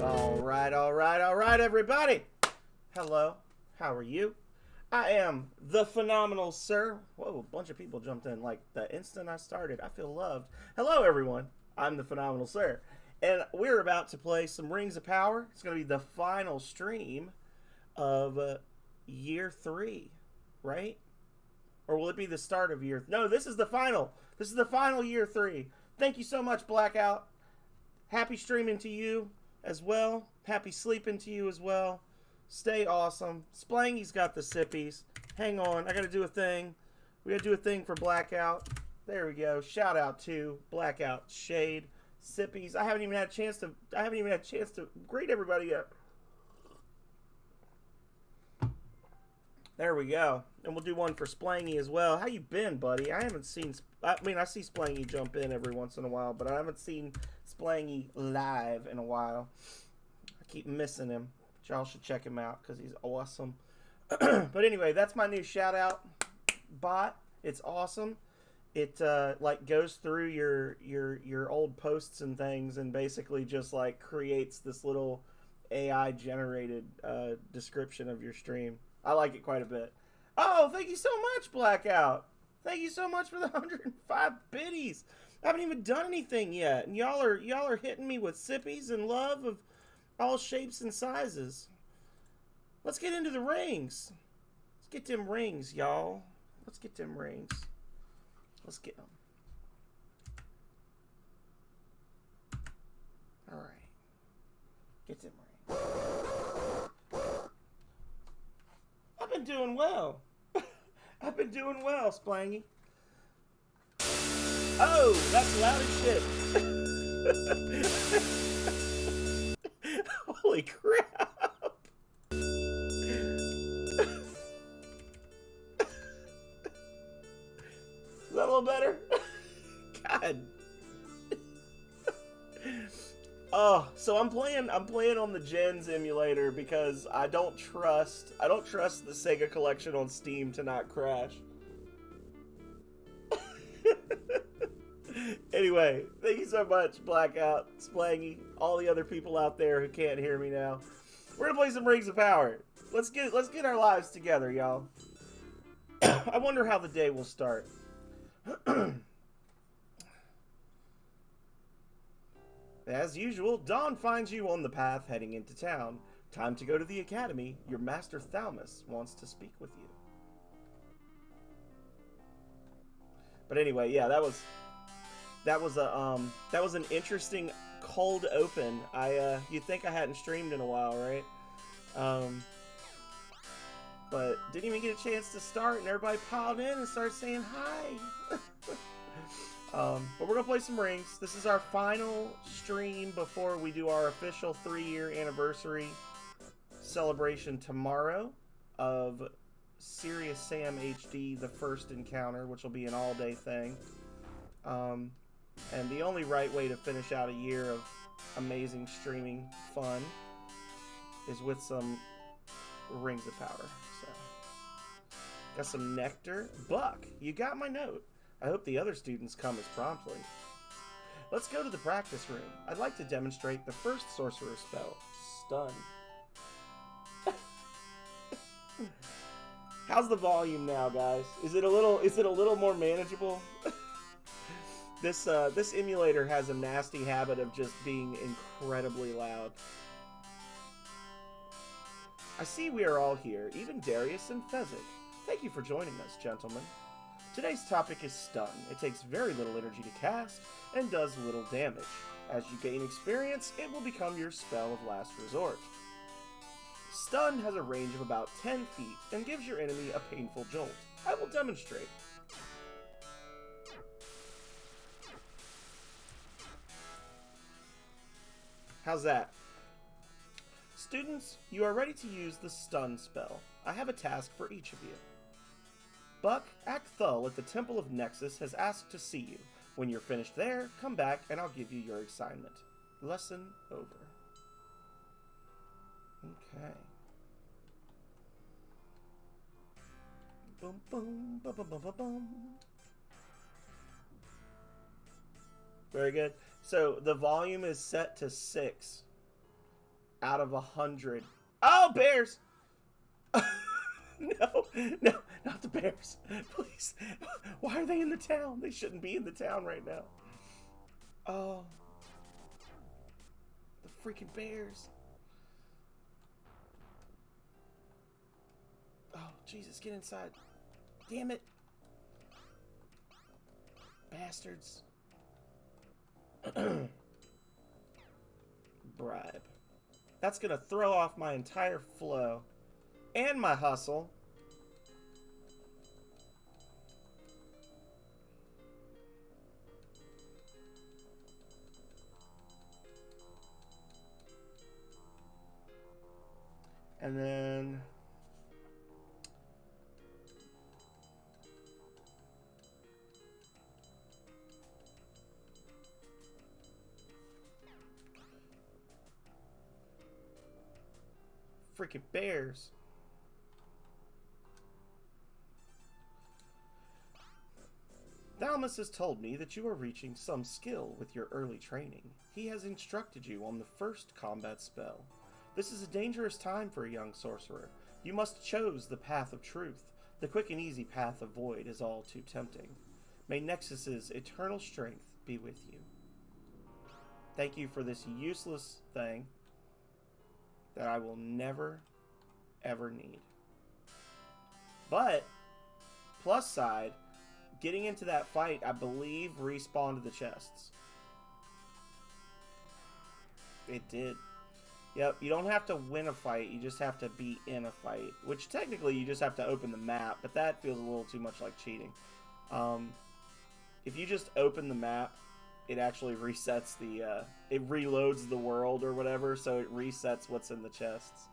All right, everybody. Hello, how are you? I am the phenomenal sir. Whoa, a bunch of people jumped in like the instant I started. I feel loved. Hello, everyone. I'm the phenomenal sir. And we're about to play some Rings of Power. It's going to be the final stream of year 3, right? Or will it be the start of year? No, this is the final. This is the final year 3. Thank you so much, Blackout. Happy streaming to you as well. Happy sleeping to you as well. Stay awesome. Splangy's got the sippies. Hang on, I gotta do a thing. We gotta do a thing for Blackout. There we go. Shout out to Blackout, Shade, Sippies. I haven't even had a chance to greet everybody yet. There we go. And we'll do one for Splangy as well. How you been, buddy? I haven't seen... I see Splangy jump in every once in a while, but I haven't seen Splangy live in a while. I keep missing him. Y'all should check him out because he's awesome. But anyway, that's my new shout-out bot. It's awesome. It like goes through your old posts and things and basically just like creates this little AI-generated description of your stream. I like it quite a bit. Oh, thank you so much, Blackout. Thank you so much for the 105 biddies. I haven't even done anything yet, and y'all are hitting me with sippies and love of all shapes and sizes. Let's get into the rings. Let's get them rings, y'all. Let's get them rings. Let's get them. All right. Get them rings. I've been doing well. I've been doing well, Splangy. Oh, that's loud as shit. Holy crap. Is that a little better? God. Oh, so I'm playing on the Gens emulator because I don't trust the Sega collection on Steam to not crash. Anyway, thank you so much, Blackout, Splangy, all the other people out there who can't hear me now. We're gonna play some Rings of Power. Let's get our lives together, y'all. I wonder how the day will start. As usual, Dawn finds you on the path heading into town. Time to go to the academy. Your master Thalmus wants to speak with you. But anyway, yeah, that was an interesting cold open. You'd think I hadn't streamed in a while, right? But didn't even get a chance to start, and everybody piled in and started saying hi. But we're gonna play some rings. This is our final stream before we do our official 3-year anniversary celebration tomorrow of Serious Sam HD, the first encounter, which will be an all-day thing. And the only right way to finish out a year of amazing streaming fun is with some Rings of Power. So, got some nectar. Buck, you got my note. I hope the other students come as promptly. Let's go to the practice room. I'd like to demonstrate the first sorcerer spell, Stun. How's the volume now, guys? Is it a little more manageable? This emulator has a nasty habit of just being incredibly loud. I see we are all here, even Darius and Fezzik. Thank you for joining us, gentlemen. Today's topic is Stun. It takes very little energy to cast and does little damage. As you gain experience, it will become your spell of last resort. Stun has a range of about 10 feet and gives your enemy a painful jolt. I will demonstrate. How's that? Students, you are ready to use the Stun spell. I have a task for each of you. Buck, Akthul at the Temple of Nexus has asked to see you. When you're finished there, come back and I'll give you your assignment. Lesson over. Okay. Boom, boom, boom, boom, boom, boom, boom. Very good. So the volume is set to 6. out of 100. Oh, bears! No, no, not the bears. Please. Why are they in the town? They shouldn't be in the town right now. Oh. The freaking bears. Oh, Jesus, get inside. Damn it. Bastards. Bribe. That's gonna throw off my entire flow. And my hustle. And then... freaking bears. Thalmus has told me that you are reaching some skill with your early training. He has instructed you on the first combat spell. This is a dangerous time for a young sorcerer. You must choose the path of truth. The quick and easy path of void is all too tempting. May Nexus's eternal strength be with you. Thank you for this useless thing that I will never, ever need. But, plus side, getting into that fight, I believe, respawned the chests. It did. Yep, you don't have to win a fight, you just have to be in a fight. Which, technically, you just have to open the map, but that feels a little too much like cheating. If you just open the map, it actually resets the, it reloads the world or whatever, so it resets what's in the chests.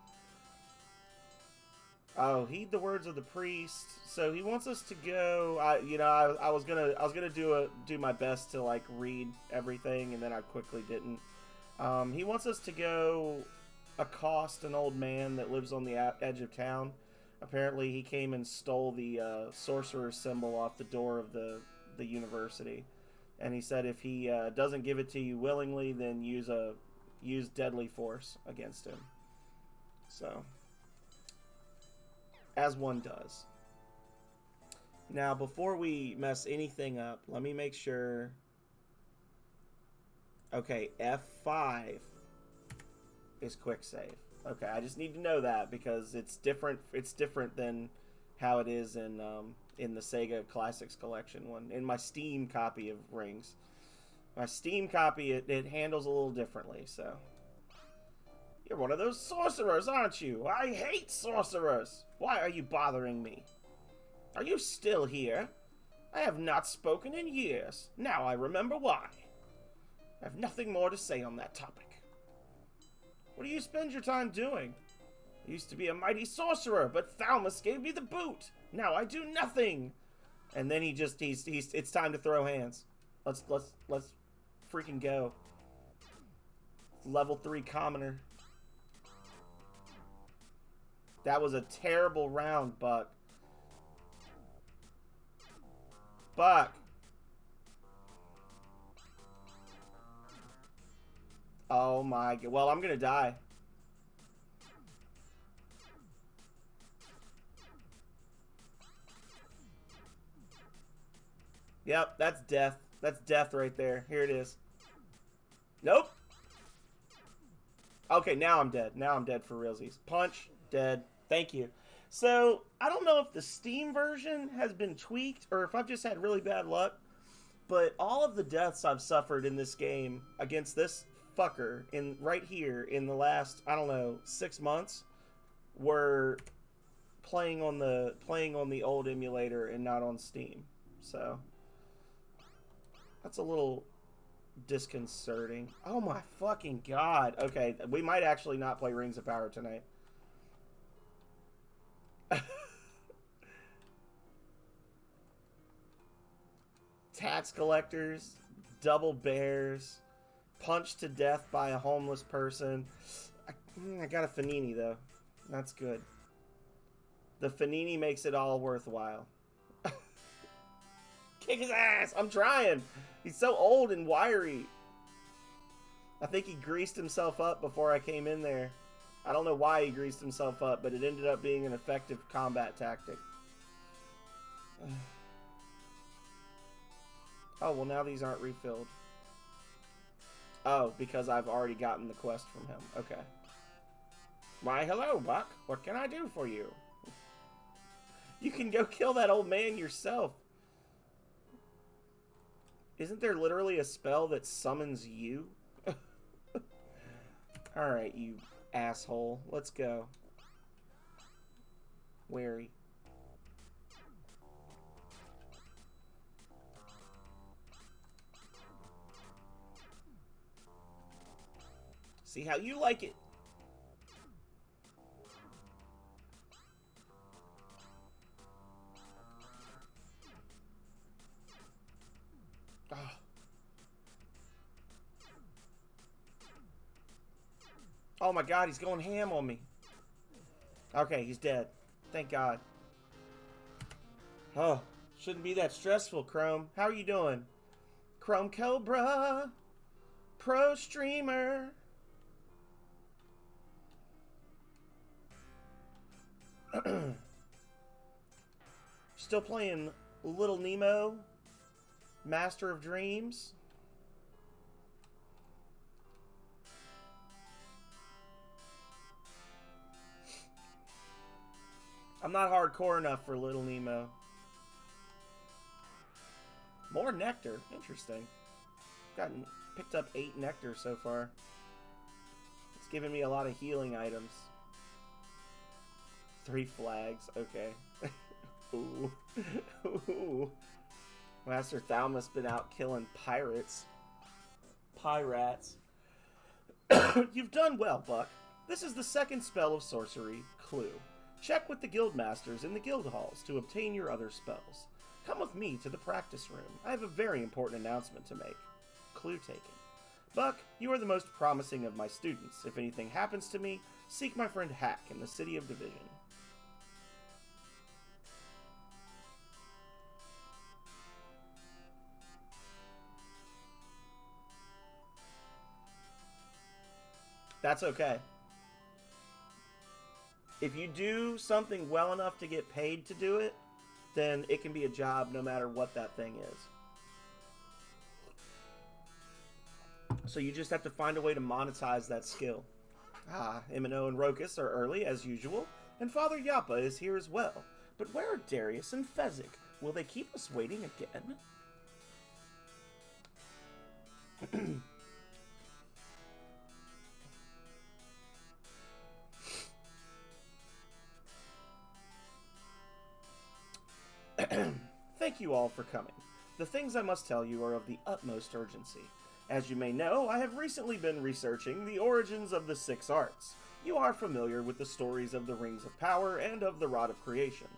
Oh, heed the words of the priest. So he wants us to go. I was gonna do my best to like read everything, and then I quickly didn't. He wants us to go accost an old man that lives on the edge of town. Apparently, he came and stole the sorcerer's symbol off the door of the university, and he said if he doesn't give it to you willingly, then use deadly force against him. So. As one does. Now, before we mess anything up, let me make sure. Okay, F5 is quick save. Okay, I just need to know that because it's different. It's different than how it is in the Sega Classics Collection one. In my Steam copy of Rings, my Steam copy it handles a little differently. So. You're one of those sorcerers, aren't you? I hate sorcerers! Why are you bothering me? Are you still here? I have not spoken in years. Now I remember why. I have nothing more to say on that topic. What do you spend your time doing? I used to be a mighty sorcerer, but Thalmus gave me the boot. Now I do nothing. And then it's time to throw hands. Let's freaking go. Level 3 commoner. That was a terrible round, Buck. Buck. Oh my god. Well, I'm gonna die. Yep, that's death. That's death right there. Here it is. Nope. Okay, now I'm dead. Now I'm dead for realsies. Punch. Dead. Thank you. So, I don't know if the Steam version has been tweaked or if I've just had really bad luck, but all of the deaths I've suffered in this game against this fucker right here in the last, I don't know, 6 months were playing on the old emulator and not on Steam. So, that's a little disconcerting. Oh my fucking god. Okay, we might actually not play Rings of Power tonight. Tax collectors, double bears, punched to death by a homeless person. I got a Fanini though. That's good. The Fanini makes it all worthwhile. Kick his ass! I'm trying! He's so old and wiry. I think he greased himself up before I came in there. I don't know why he greased himself up, but it ended up being an effective combat tactic. Oh, well now these aren't refilled. Oh, because I've already gotten the quest from him. Okay. Why, hello, Buck. What can I do for you? You can go kill that old man yourself. Isn't there literally a spell that summons you? Alright, you asshole. Let's go. Wary. See how you like it. Oh. Oh my god, he's going ham on me. Okay, he's dead. Thank God. Oh, shouldn't be that stressful, Chrome. How are you doing? Chrome Cobra. Pro streamer. Still playing Little Nemo, Master of Dreams. I'm not hardcore enough for Little Nemo. More nectar. Interesting. Picked up 8 nectar so far. It's giving me a lot of healing items. 3 flags. Okay. Ooh. Ooh. Master Thalmus been out killing pirates. Pirates. You've done well, Buck. This is the second spell of sorcery, Clue. Check with the guild masters in the guild halls to obtain your other spells. Come with me to the practice room. I have a very important announcement to make. Clue taken. Buck, you are the most promising of my students. If anything happens to me, seek my friend Hack in the City of Division. That's okay. If you do something well enough to get paid to do it, then it can be a job no matter what that thing is. So you just have to find a way to monetize that skill. Ah, Imino and Rokus are early, as usual, and Father Yappa is here as well. But where are Darius and Fezzik? Will they keep us waiting again? Thank you all for coming. The things I must tell you are of the utmost urgency. As you may know, I have recently been researching the origins of the 6 arts. You are familiar with the stories of the Rings of Power and of the Rod of Creation.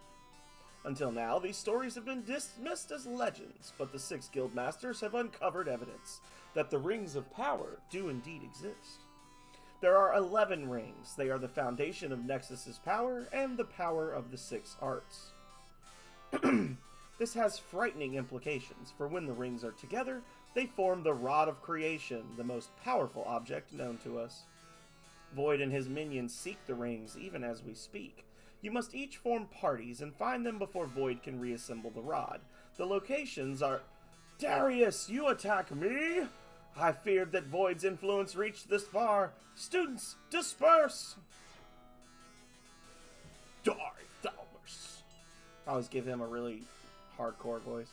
Until now, these stories have been dismissed as legends, but the 6 guildmasters have uncovered evidence that the Rings of Power do indeed exist. There are 11 rings. They are the foundation of Nexus's power and the power of the 6 arts. This has frightening implications, for when the rings are together, they form the Rod of Creation, the most powerful object known to us. Void and his minions seek the rings even as we speak. You must each form parties and find them before Void can reassemble the rod. The locations are... Darius, you attack me? I feared that Void's influence reached this far. Students, disperse! Die, Thalmus! I always give him a really hardcore voice.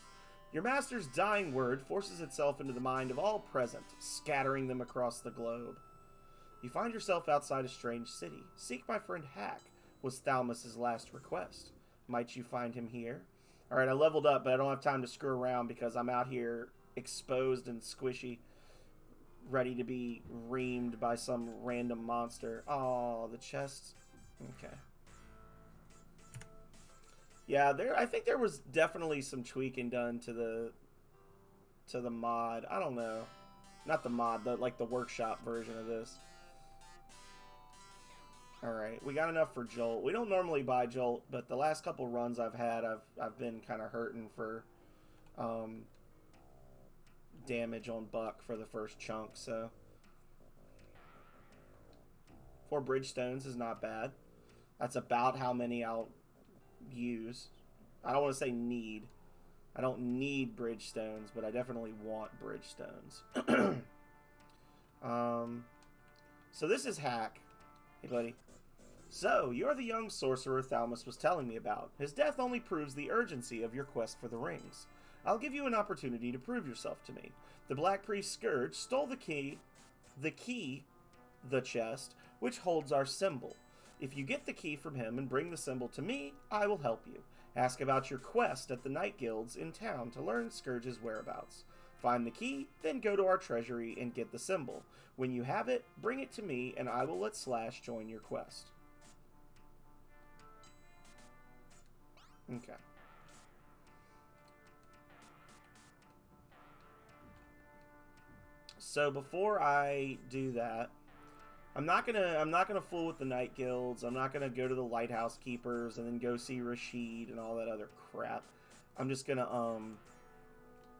Your master's dying word forces itself into the mind of all present, scattering them across the globe. You find yourself outside a strange city. Seek my friend Hack, was Thalmus's last request. Might you find him here? Alright, I leveled up, but I don't have time to screw around because I'm out here exposed and squishy, ready to be reamed by some random monster. Oh, the chest. Okay. Yeah, I think there was definitely some tweaking done to the mod. I don't know. Not the mod, like the workshop version of this. Alright, we got enough for Jolt. We don't normally buy Jolt, but the last couple runs I've had, I've been kind of hurting for damage on Buck for the first chunk, so... 4 bridgestones is not bad. That's about how many I'll use. I don't want to say need. I don't need bridgestones, but I definitely want bridgestones. So this is Hack. Hey, buddy. So, you're the young sorcerer Thalmus was telling me about. His death only proves the urgency of your quest for the rings. I'll give you an opportunity to prove yourself to me. The Black Priest Scourge stole the chest, which holds our symbol. If you get the key from him and bring the symbol to me, I will help you. Ask about your quest at the night guilds in town to learn Scourge's whereabouts. Find the key, then go to our treasury and get the symbol. When you have it, bring it to me and I will let Slash join your quest. Okay. So before I do that, I'm not gonna fool with the night guilds. I'm not gonna go to the lighthouse keepers and then go see Rashid and all that other crap. I'm just gonna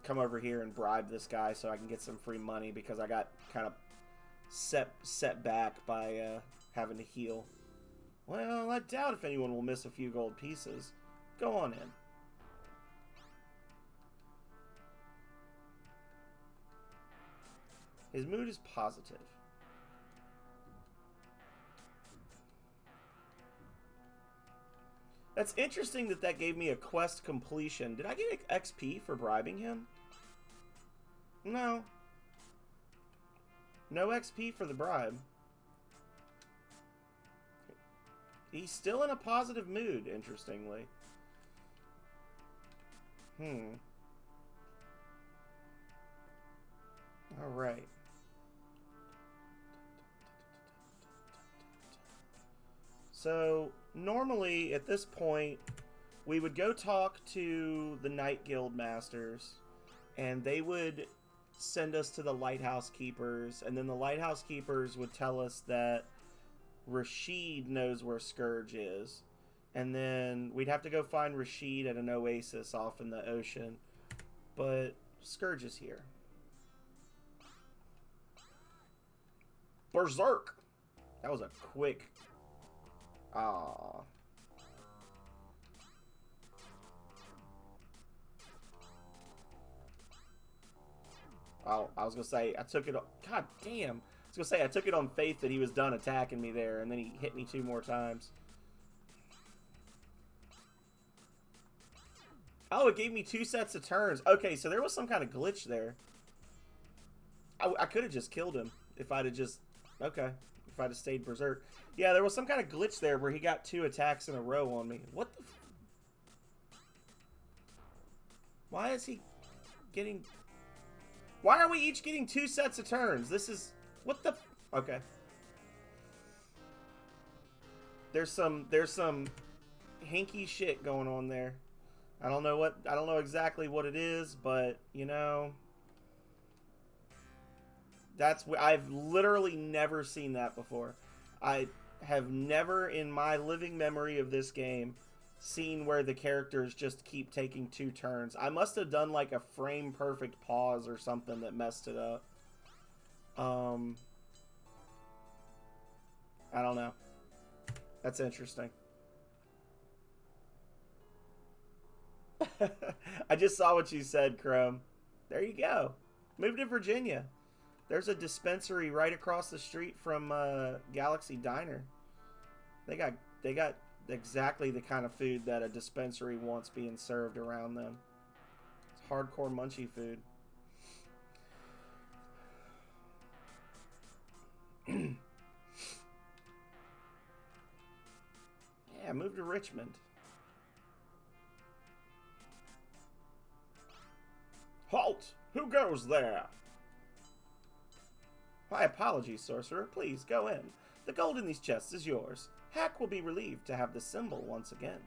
come over here and bribe this guy so I can get some free money because I got kind of set back by having to heal. Well, I doubt if anyone will miss a few gold pieces. Go on in. His mood is positive. That's interesting that gave me a quest completion. Did I get XP for bribing him? No. No XP for the bribe. He's still in a positive mood, interestingly. Alright. So, normally, at this point, we would go talk to the Night Guild Masters, and they would send us to the Lighthouse Keepers, and then the Lighthouse Keepers would tell us that Rashid knows where Scourge is, and then we'd have to go find Rashid at an oasis off in the ocean, but Scourge is here. Berserk! That was a quick... Aww. Oh, I was gonna say, I took it on... God damn! I was gonna say, I took it on faith that he was done attacking me there, and then he hit me 2 more times. Oh, it gave me 2 sets of turns. Okay, so there was some kind of glitch there. I could have just killed him if I'd have just... Okay. If I'd have stayed berserk. Yeah, there was some kind of glitch there where he got 2 attacks in a row on me. What the... Why is he getting... Why are we each getting 2 sets of turns? This is... What the... Okay. There's some hinky shit going on there. I don't know exactly what it is, but, you know... I've literally never seen that before. I have never in my living memory of this game seen where the characters just keep taking 2 turns. I must have done like a frame perfect pause or something that messed it up. I don't know. That's interesting. I just saw what you said, Chrome. There you go. Move to Virginia. There's a dispensary right across the street from Galaxy Diner. They got exactly the kind of food that a dispensary wants being served around them. It's hardcore munchy food. Yeah, move to Richmond. Halt! Who goes there? My apologies, sorcerer. Please, go in. The gold in these chests is yours. Hack will be relieved to have the symbol once again.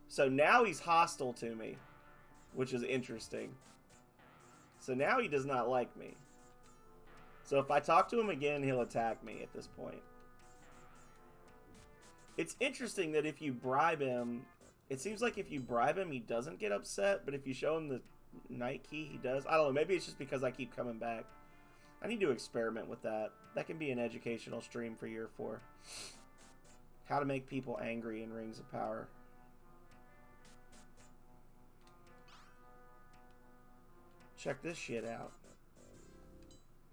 So now he's hostile to me, which is interesting. So now he does not like me. So if I talk to him again, he'll attack me at this point. It's interesting that if you bribe him, it seems like if you bribe him, he doesn't get upset, but if you show him the night key, he does. I don't know, maybe it's just because I keep coming back. I need to experiment with that. That can be an educational stream for year 4. How to make people angry in Rings of Power. Check this shit out.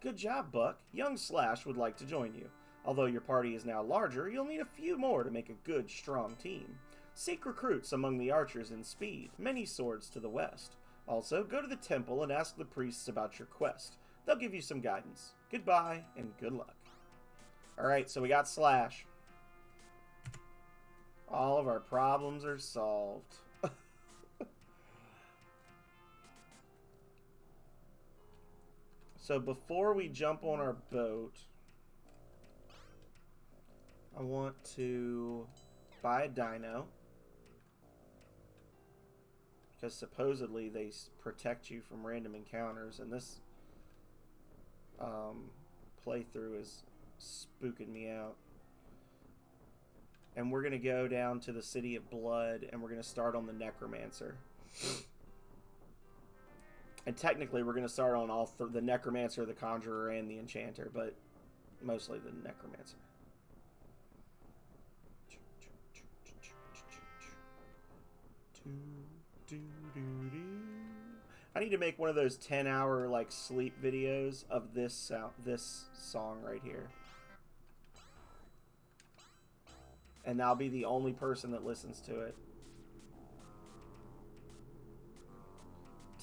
Good job, Buck. Young Slash would like to join you. Although your party is now larger, you'll need a few more to make a good, strong team. Seek recruits among the archers in Speed, many swords to the west. Also, go to the temple and ask the priests about your quest. They'll give you some guidance. Goodbye, and good luck. Alright, so we got Slash. All of our problems are solved. So before we jump on our boat, I want to buy a dino. Because supposedly they protect you from random encounters, and this playthrough is spooking me out. And we're going to go down to the City of Blood, and we're going to start on the Necromancer. And technically we're going to start on all the Necromancer, the Conjurer, and the Enchanter, but mostly the Necromancer. I need to make one of those 10-hour like sleep videos of this song right here. And I'll be the only person that listens to it.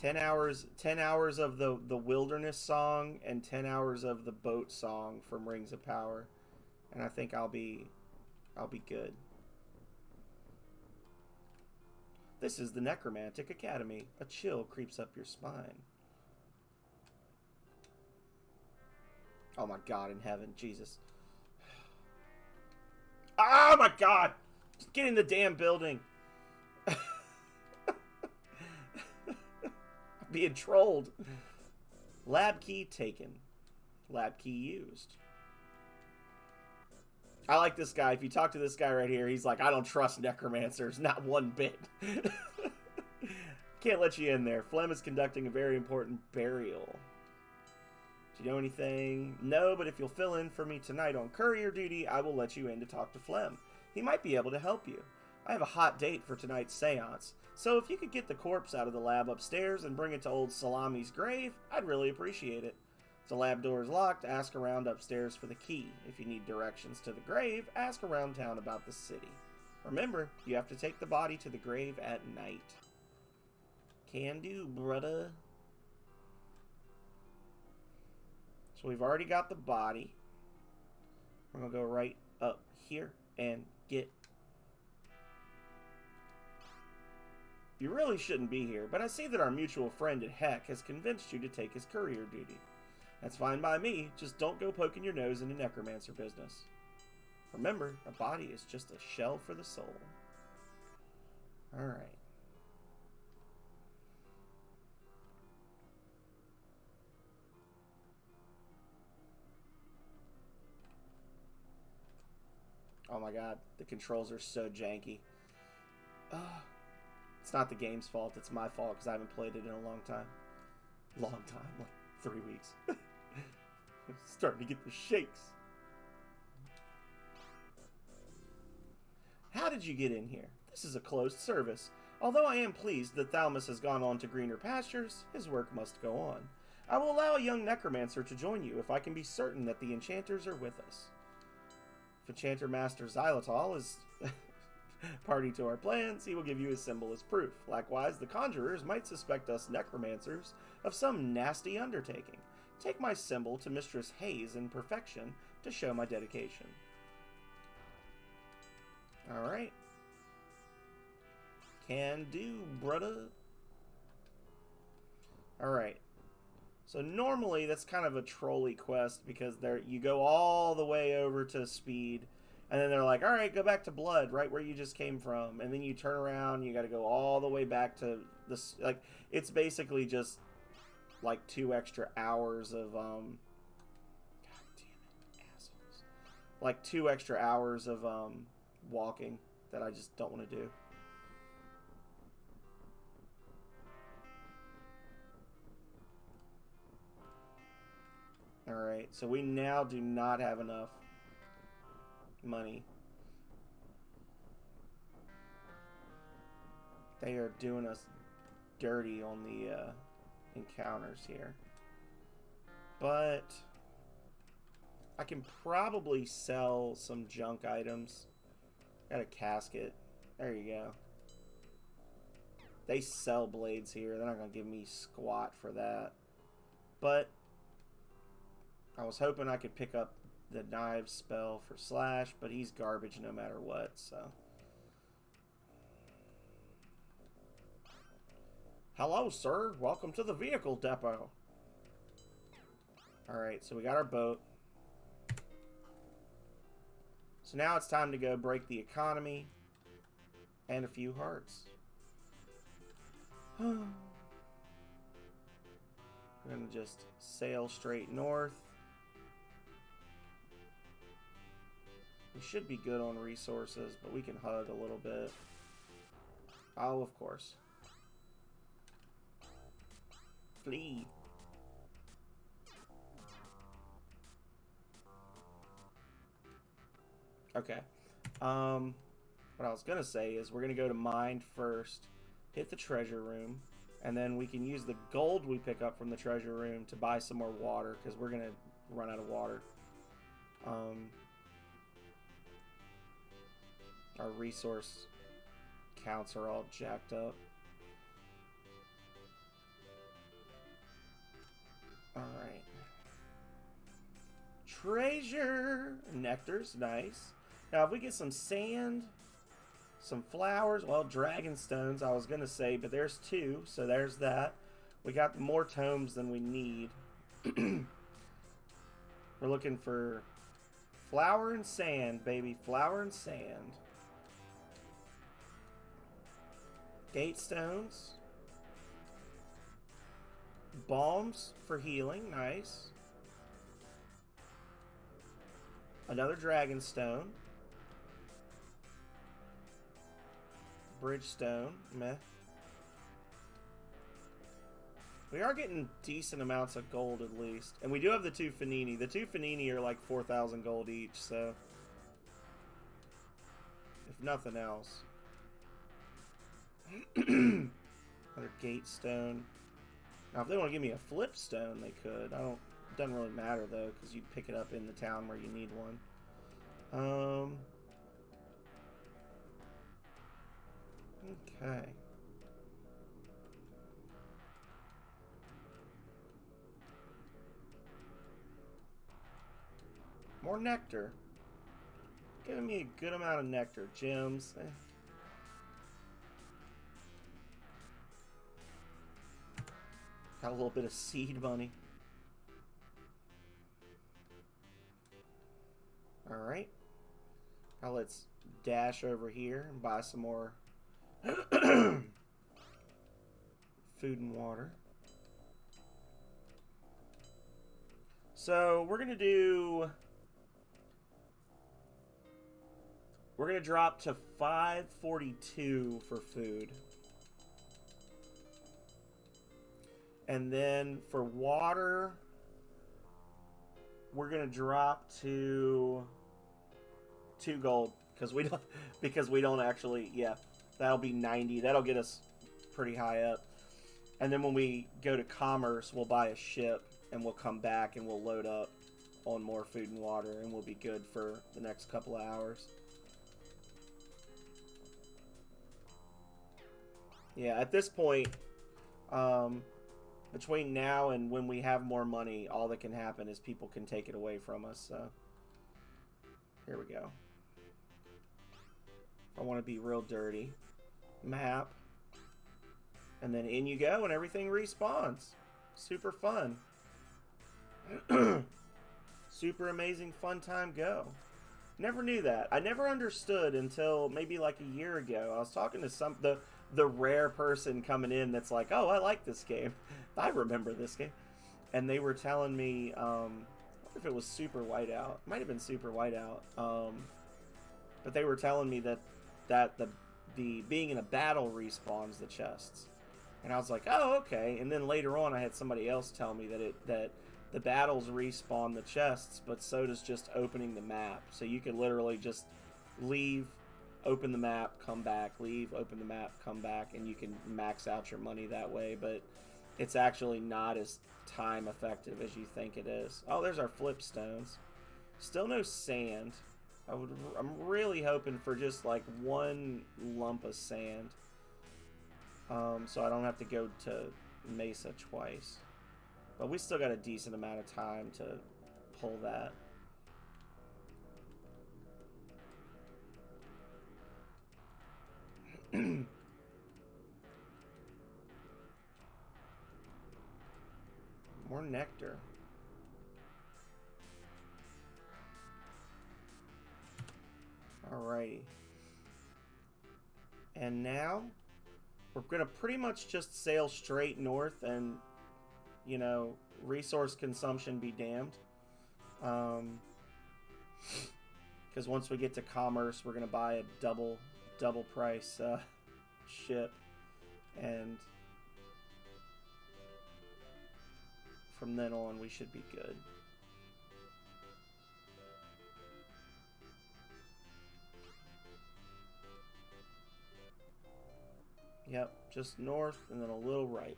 10 hours of the wilderness song and 10 hours of the boat song from Rings of Power. And I think I'll be good. This is the Necromantic Academy. A chill creeps up your spine. Oh my God in heaven, Jesus. Oh my God! Just get in the damn building. I'm being trolled. Lab key taken. Lab key used. I like this guy. If you talk to this guy right here, he's like, I don't trust necromancers, not one bit. Can't let you in there. Flem is conducting a very important burial. Do you know anything? No, but if you'll fill in for me tonight on courier duty, I will let you in to talk to Flem. He might be able to help you. I have a hot date for tonight's seance, so if you could get the corpse out of the lab upstairs and bring it to old Salami's grave, I'd really appreciate it. If the lab door is locked, ask around upstairs for the key. If you need directions to the grave, ask around town about the city. Remember, you have to take the body to the grave at night. Can do, brudda. So we've already got the body. We're going to go right up here and get... You really shouldn't be here, but I see that our mutual friend at Heck has convinced you to take his courier duty. That's fine by me, just don't go poking your nose into necromancer business. Remember, a body is just a shell for the soul. Alright. Oh my God, the controls are so janky. It's not the game's fault, it's my fault because I haven't played it in a long time. Long time, like 3 weeks. I'm starting to get the shakes. How did you get in here? This is a closed service. Although I am pleased that Thalmus has gone on to greener pastures, his work must go on. I will allow a young necromancer to join you if I can be certain that the enchanters are with us. If Enchanter Master Xylitol is party to our plans, he will give you his symbol as proof. Likewise, the conjurers might suspect us necromancers of some nasty undertaking. Take my symbol to Mistress Hayes in perfection to show my dedication. Alright. Can do, brudda. Alright. So normally that's kind of a trolley quest because you go all the way over to Speed, and then they're like, alright, go back to Blood, right where you just came from. And then you turn around, you gotta go all the way back to this. Like, it's basically just like 2 extra hours of God damn it, assholes. Like 2 extra hours of walking that I just don't want to do. All Alright, so we now do not have enough money. They are doing us dirty on the encounters here. But I can probably sell some junk items. Got a casket. There you go. They sell blades here. They're not going to give me squat for that. But I was hoping I could pick up the knives spell for Slash, but he's garbage no matter what, so. Hello, sir. Welcome to the vehicle depot. Alright, so we got our boat. So now it's time to go break the economy and a few hearts. We're going to just sail straight north. We should be good on resources, but we can hug a little bit. Oh, of course. Flee. Okay. What I was going to say is we're going to go to mine first, hit the treasure room, and then we can use the gold we pick up from the treasure room to buy some more water, because we're going to run out of water. Our resource counts are all jacked up. Alright. Treasure! Nectar's nice. Now, if we get some sand, some flowers, well, dragon stones, I was going to say, but there's 2, so there's that. We got more tomes than we need. We're looking for flour and sand, baby. Flour and sand. Gate stones. Bombs for healing, nice. Another dragon stone. Bridgestone, meh. We are getting decent amounts of gold at least. And we do have the 2 Fanini. The 2 Fanini are like 4,000 gold each, so. If nothing else. Another gate stone. Now, if they want to give me a flip stone, they could. It doesn't really matter, though, because you'd pick it up in the town where you need one. Okay. More nectar. Giving me a good amount of nectar. Gems. Got a little bit of seed money. Alright. Now let's dash over here and buy some more food and water. So we're going to drop to 542 for food. And then for water, we're going to drop to 2 gold because we don't actually, yeah, that'll be 90. That'll get us pretty high up. And then when we go to commerce, we'll buy a ship and we'll come back and we'll load up on more food and water and we'll be good for the next couple of hours. Yeah, at this point, between now and when we have more money, all that can happen is people can take it away from us. So here we go. I want to be real dirty. Map. And then in you go and everything respawns. Super fun. Super amazing fun time go. Never knew that. I never understood until maybe like a year ago. I was talking to the rare person coming in that's like, oh, I like this game. I remember this game. And they were telling me, I wonder if it was Super Whiteout. It might have been Super Whiteout. But they were telling me that the being in a battle respawns the chests. And I was like, oh, okay. And then later on, I had somebody else tell me that the battles respawn the chests, but so does just opening the map. So you can literally just leave, open the map, come back, leave, open the map, come back, and you can max out your money that way, but it's actually not as time effective as you think it is. Oh, there's our flip stones. Still no sand. I'm really hoping for just like one lump of sand, so I don't have to go to Mesa twice. But we still got a decent amount of time to pull that. More nectar. Alrighty. And now we're going to pretty much just sail straight north and, you know, resource consumption be damned. Because once we get to commerce, we're going to buy a double price ship. And from then on, we should be good. Yep, just north and then a little right.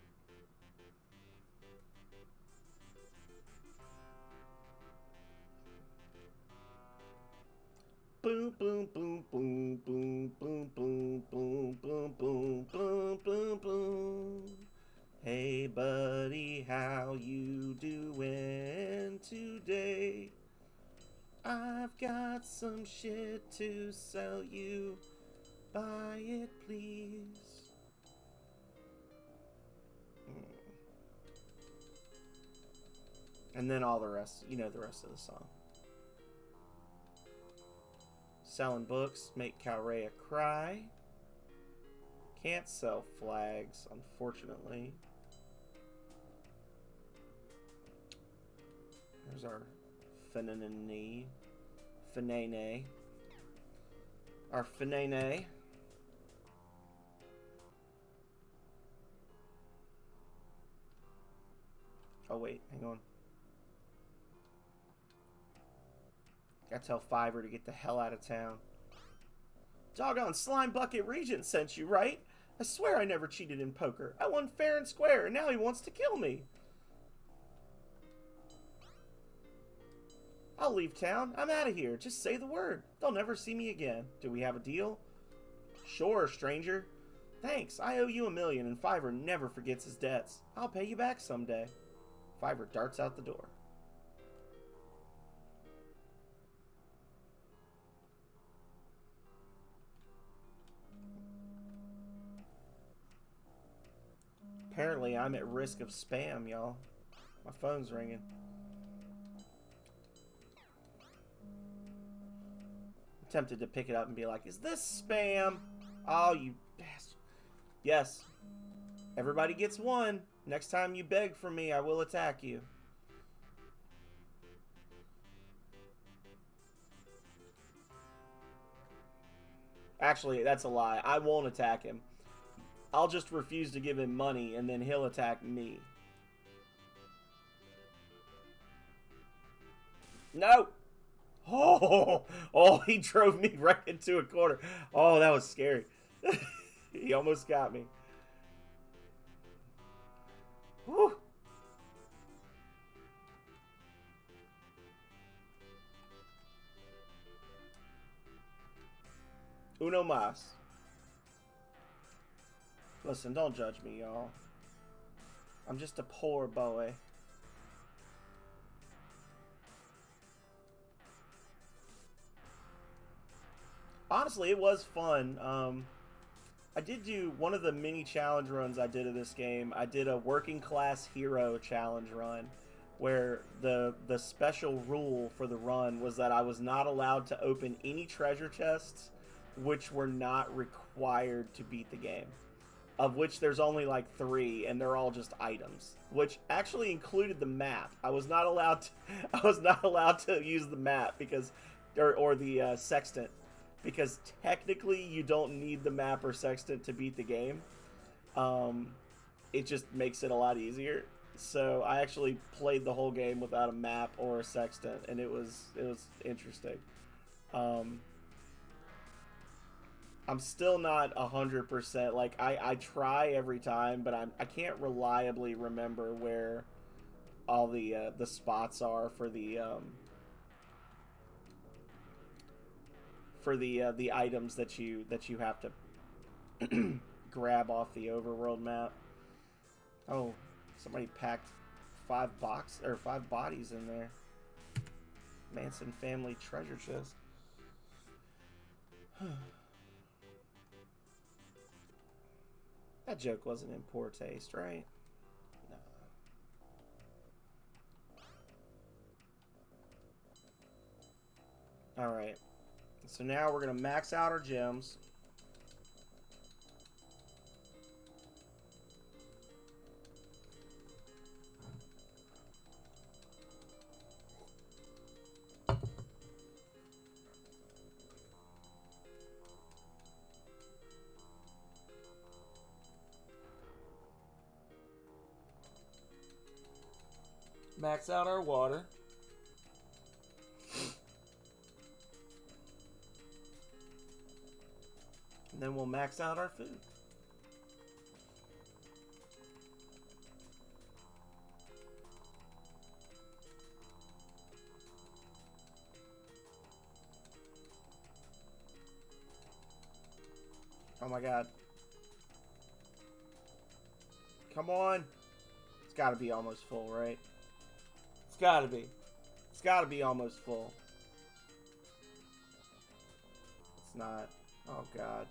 Boom, boom, boom, boom, boom, boom, boom, boom, boom, boom, boom, boom, boom. Hey, buddy, how you doing today? I've got some shit to sell you. Buy it, please. And then all the rest, you know the rest of the song. Selling books, make Calrea cry. Can't sell flags, unfortunately. There's our Fenene. Our Fenene. Oh wait, hang on. Gotta tell Fiverr to get the hell out of town. Doggone Slime Bucket Regent sent you, right? I swear I never cheated in poker. I won fair and square, and now he wants to kill me. I'll leave town. I'm out of here. Just say the word. They'll never see me again. Do we have a deal? Sure, stranger. Thanks. I owe you $1 million, and Fiverr never forgets his debts. I'll pay you back someday. Fiverr darts out the door. Apparently, I'm at risk of spam, y'all. My phone's ringing. I'm tempted to pick it up and be like, is this spam? Oh, you bastard. Yes. Everybody gets one. Next time you beg from me, I will attack you. Actually, that's a lie. I won't attack him. I'll just refuse to give him money, and then he'll attack me. No! Oh, he drove me right into a corner. Oh, that was scary. He almost got me. Whew. Uno mas. Listen, don't judge me, y'all. I'm just a poor boy. Honestly, it was fun. I did do one of the mini challenge runs I did of this game. I did a working class hero challenge run where the special rule for the run was that I was not allowed to open any treasure chests which were not required to beat the game. Of which there's only like 3, and they're all just items, which actually included the map. I was not allowed to use the map because, or the sextant, because technically you don't need the map or sextant to beat the game. It just makes it a lot easier. So I actually played the whole game without a map or a sextant, and it was interesting. Um, I'm still not 100%. Like I try every time, but I can't reliably remember where all the spots are for the items that you have to grab off the overworld map. Oh, somebody packed 5 bodies in there. Manson family treasure chest. That joke wasn't in poor taste, right? No. Alright. So now we're going to max out our gems. Max out our water. And then we'll max out our food. Oh my god. Come on. It's got to be almost full, right? It's got to be. It's got to be almost full. It's not. Oh god.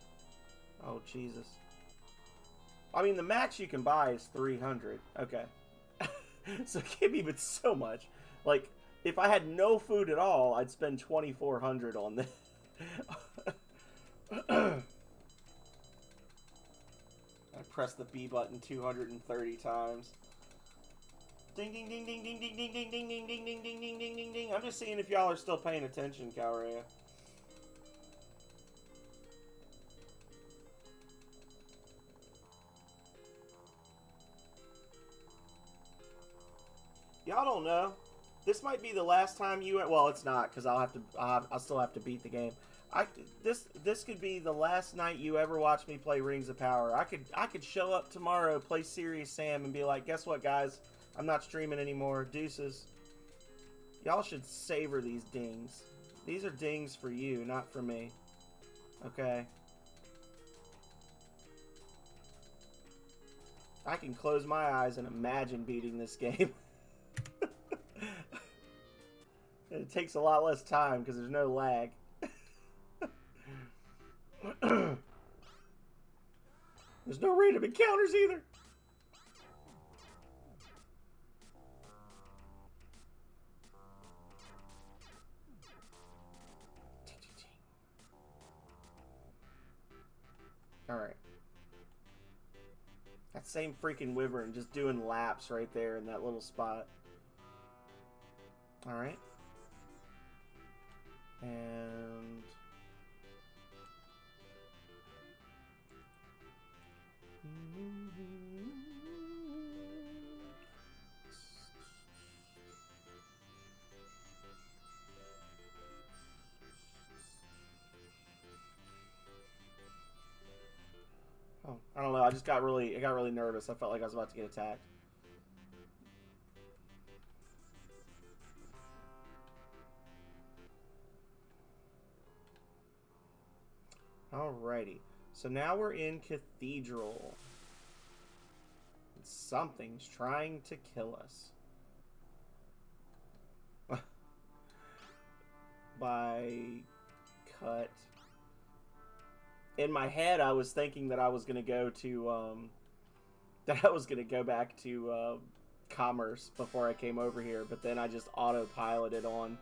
Oh Jesus. I mean, the max you can buy is 300. Okay. So it can't be but so much. Like, if I had no food at all, I'd spend 2,400 on this. I pressed the B button 230 times. Ding ding ding ding ding ding ding ding ding ding ding ding ding ding ding ding ding. I'm just seeing if y'all are still paying attention, Calrea. Y'all don't know. This might be the last time you. Well, it's not, because I'll still have to beat the game. This could be the last night you ever watch me play Rings of Power. I could show up tomorrow, play Serious Sam, and be like, guess what, guys? I'm not streaming anymore. Deuces. Y'all should savor these dings. These are dings for you, not for me. Okay. I can close my eyes and imagine beating this game. It takes a lot less time because there's no lag. There's no random encounters either. Alright. That same freaking wyvern just doing laps right there in that little spot. Alright. And... oh, I don't know. I got really nervous. I felt like I was about to get attacked. Alrighty. So now we're in Cathedral. Something's trying to kill us. By cut. In my head, I was thinking that I was gonna go to that I was gonna go back to Commerce before I came over here, but then I just autopiloted on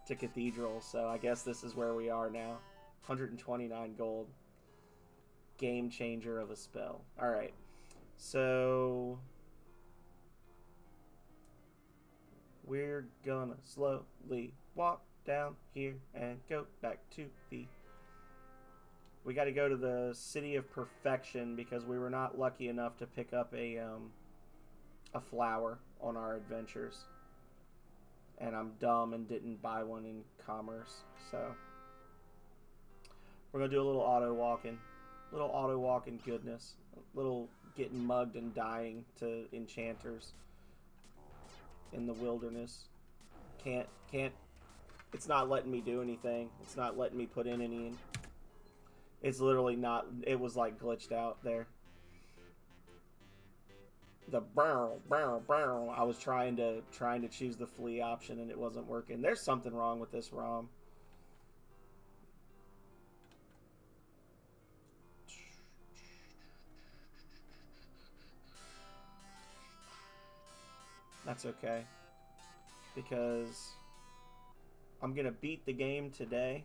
to Cathedral. So I guess this is where we are now. 129 gold. Game changer of a spell. All right. So we're gonna slowly walk down here and go back to the... We got to go to the City of Perfection because we were not lucky enough to pick up a a flower on our adventures. And I'm dumb and didn't buy one in commerce. So we're going to do a little auto walking. Little auto walking goodness. A little getting mugged and dying to enchanters in the wilderness. Can't. It's not letting me do anything. It's not letting me put in any. It's literally not. It was like glitched out there. The barrel. I was trying to choose the flee option and it wasn't working. There's something wrong with this ROM. That's okay, because I'm gonna beat the game today,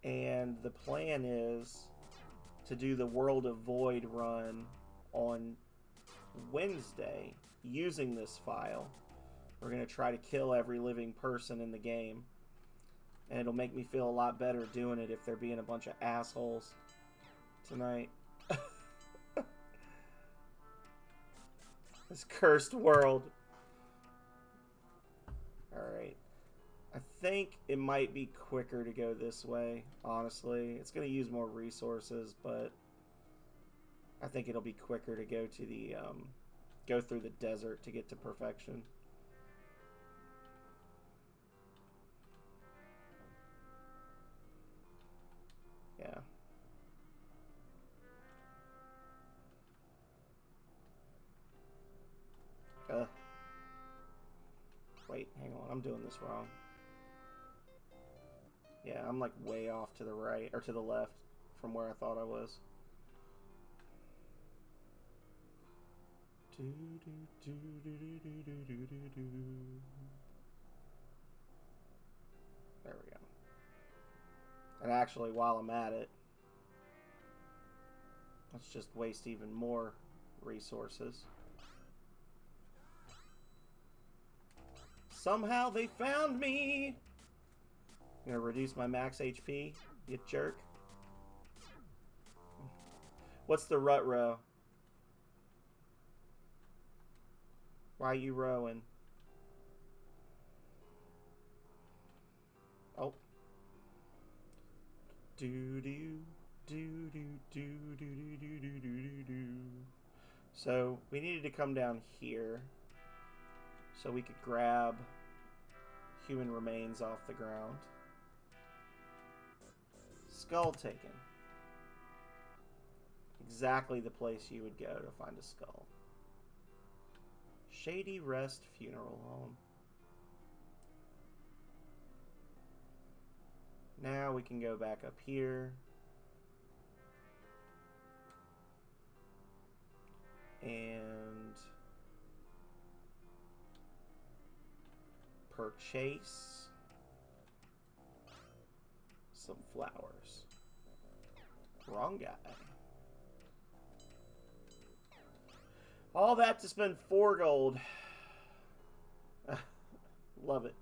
and the plan is to do the World of Void run on Wednesday using this file. We're gonna try to kill every living person in the game, and it'll make me feel a lot better doing it if they're being a bunch of assholes tonight. This cursed world. Alright. I think it might be quicker to go this way, honestly. It's going to use more resources, but I think it'll be quicker to go to the, go through the desert to get to perfection. Yeah. Wait, hang on. I'm doing this wrong. Yeah, I'm like way off to the right, or to the left from where I thought I was. There we go. And actually, while I'm at it, let's just waste even more resources. Somehow they found me! I'm gonna reduce my max HP, you jerk. What's the rut row? Why are you rowing? Oh. So we needed to come down here so we could grab human remains off the ground. Skull taken. Exactly the place you would go to find a skull. Shady Rest Funeral Home. Now we can go back up here. And purchase some flowers. Wrong guy. All that to spend 4 gold. Love it.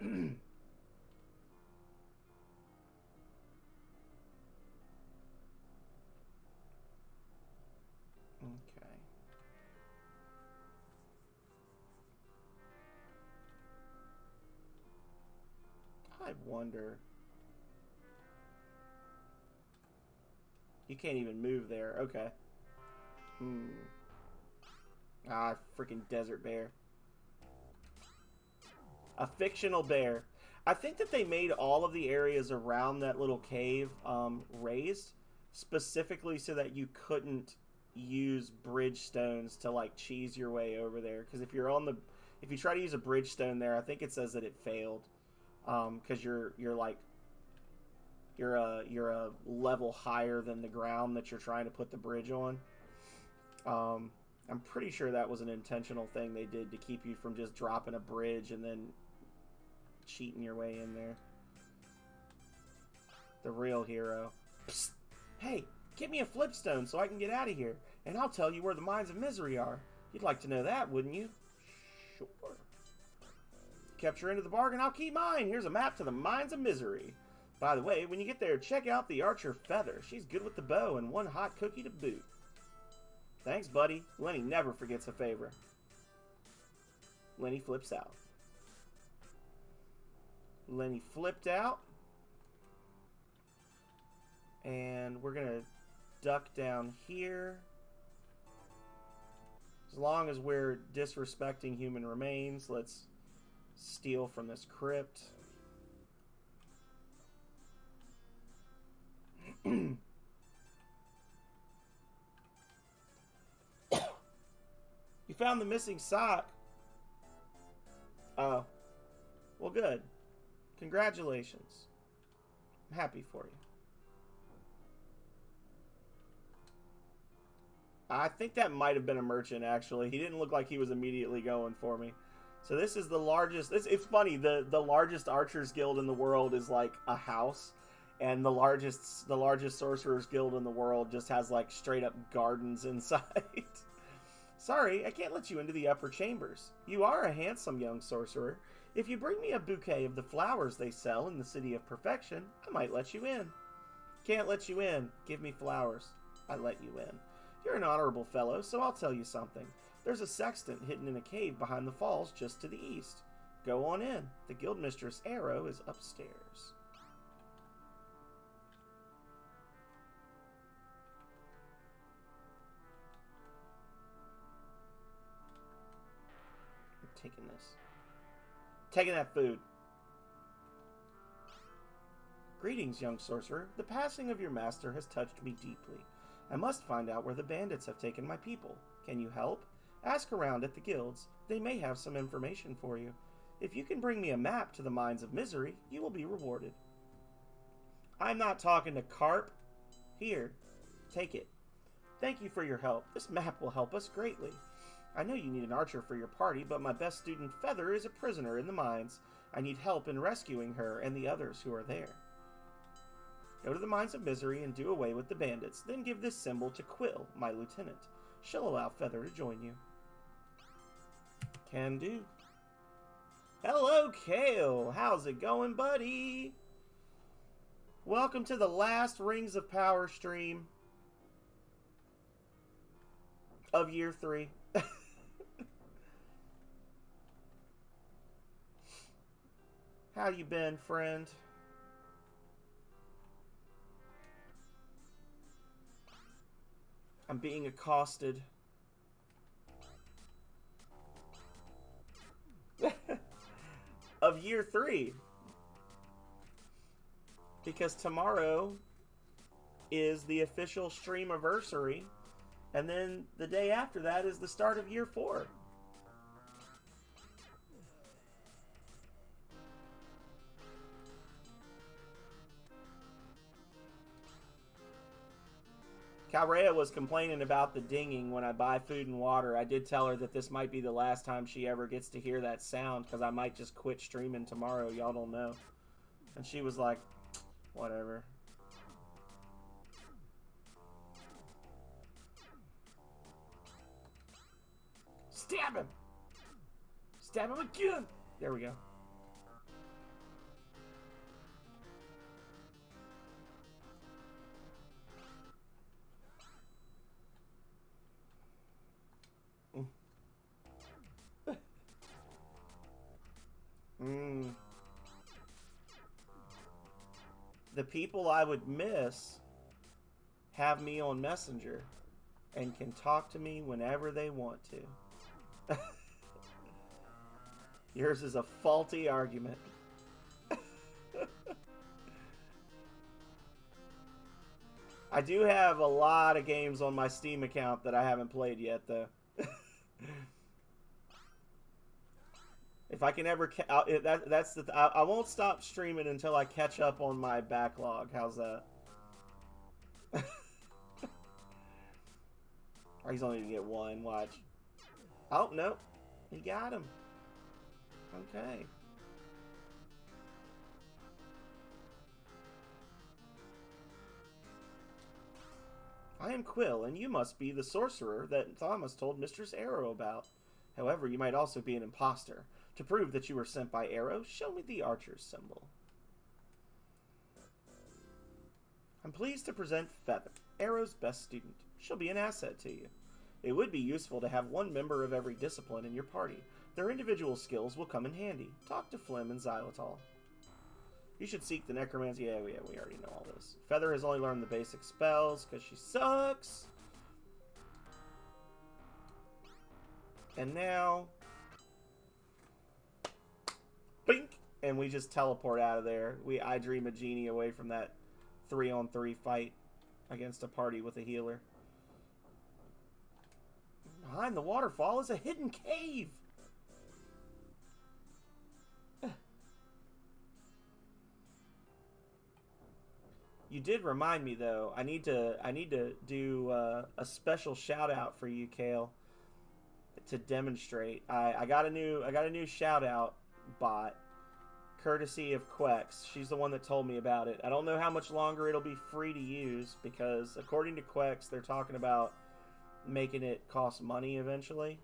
Okay. I wonder. You can't even move there. Okay. Ah, freaking desert bear. A fictional bear. I think that they made all of the areas around that little cave raised specifically so that you couldn't use bridge stones to like cheese your way over there. Because if you're on the, if you try to use a bridge stone there, I think it says that it failed. Because you're a level higher than the ground that you're trying to put the bridge on. I'm pretty sure that was an intentional thing they did to keep you from just dropping a bridge and then cheating your way in there. The real hero. Psst. Hey, get me a flipstone so I can get out of here, and I'll tell you where the Mines of Misery are. You'd like to know that, wouldn't you? Sure. Kept your end of the bargain, I'll keep mine. Here's a map to the Mines of Misery. By the way, when you get there, check out the Archer Feather. She's good with the bow and one hot cookie to boot. Thanks, buddy. Lenny never forgets a favor. Lenny flips out. Lenny flipped out. And we're going to duck down here. As long as we're disrespecting human remains, let's steal from this crypt. You found the missing sock. Oh. Well, good. Congratulations. I'm happy for you. I think that might have been a merchant, actually. He didn't look like he was immediately going for me. So this is the largest... It's funny. The largest archers guild in the world is like a house. And the largest sorcerers guild in the world just has like straight up gardens inside. Sorry, I can't let you into the upper chambers. You are a handsome young sorcerer. If you bring me a bouquet of the flowers they sell in the City of Perfection, I might let you in. Can't let you in. Give me flowers. I let you in. You're an honorable fellow, so I'll tell you something. There's a sextant hidden in a cave behind the falls just to the east. Go on in. The Guildmistress Arrow is upstairs. I'm taking this. Taking that food. Greetings, young sorcerer. The passing of your master has touched me deeply. I must find out where the bandits have taken my people. Can you help? Ask around at the guilds. They may have some information for you. If you can bring me a map to the Mines of Misery, you will be rewarded. I'm not talking to Carp. Here, take it. Thank you for your help. This map will help us greatly. I know you need an archer for your party, but my best student Feather is a prisoner in the mines. I need help in rescuing her and the others who are there. Go to the Mines of Misery and do away with the bandits. Then give this symbol to Quill, my lieutenant. She'll allow Feather to join you. Can do. Hello, Kale. How's it going, buddy? Welcome to the last Rings of Power stream of year 3. How you been, friend? I'm being accosted. Of year 3. Because tomorrow is the official Streamaversary. And then the day after that is the start of year 4. Calrea was complaining about the dinging when I buy food and water. I did tell her that this might be the last time she ever gets to hear that sound because I might just quit streaming tomorrow. Y'all don't know. And she was like, whatever. Stab him! Stab him again! There we go. The people I would miss have me on Messenger and can talk to me whenever they want to. Yours is a faulty argument. I do have a lot of games on my Steam account that I haven't played yet, though. If I can ever, I won't stop streaming until I catch up on my backlog. How's that? Or he's only gonna get one. Watch. Oh no, he got him. Okay. I am Quill, and you must be the sorcerer that Thomas told Mistress Arrow about. However, you might also be an imposter. To prove that you were sent by Arrow, show me the archer's symbol. I'm pleased to present Feather, Arrow's best student. She'll be an asset to you. It would be useful to have one member of every discipline in your party. Their individual skills will come in handy. Talk to Flim and Xylitol. You should seek the necromancy. Yeah, we already know all this. Feather has only learned the basic spells because she sucks. And now, bink, and we just teleport out of there. I dream a genie away from that 3-on-3 fight against a party with a healer. Behind the waterfall is a hidden cave. You did remind me, though. I need to do a special shout out for you, Kale, to demonstrate. I got a new shout out bot, courtesy of Quex. She's the one that told me about it. I don't know how much longer it'll be free to use because, according to Quex, they're talking about making it cost money eventually.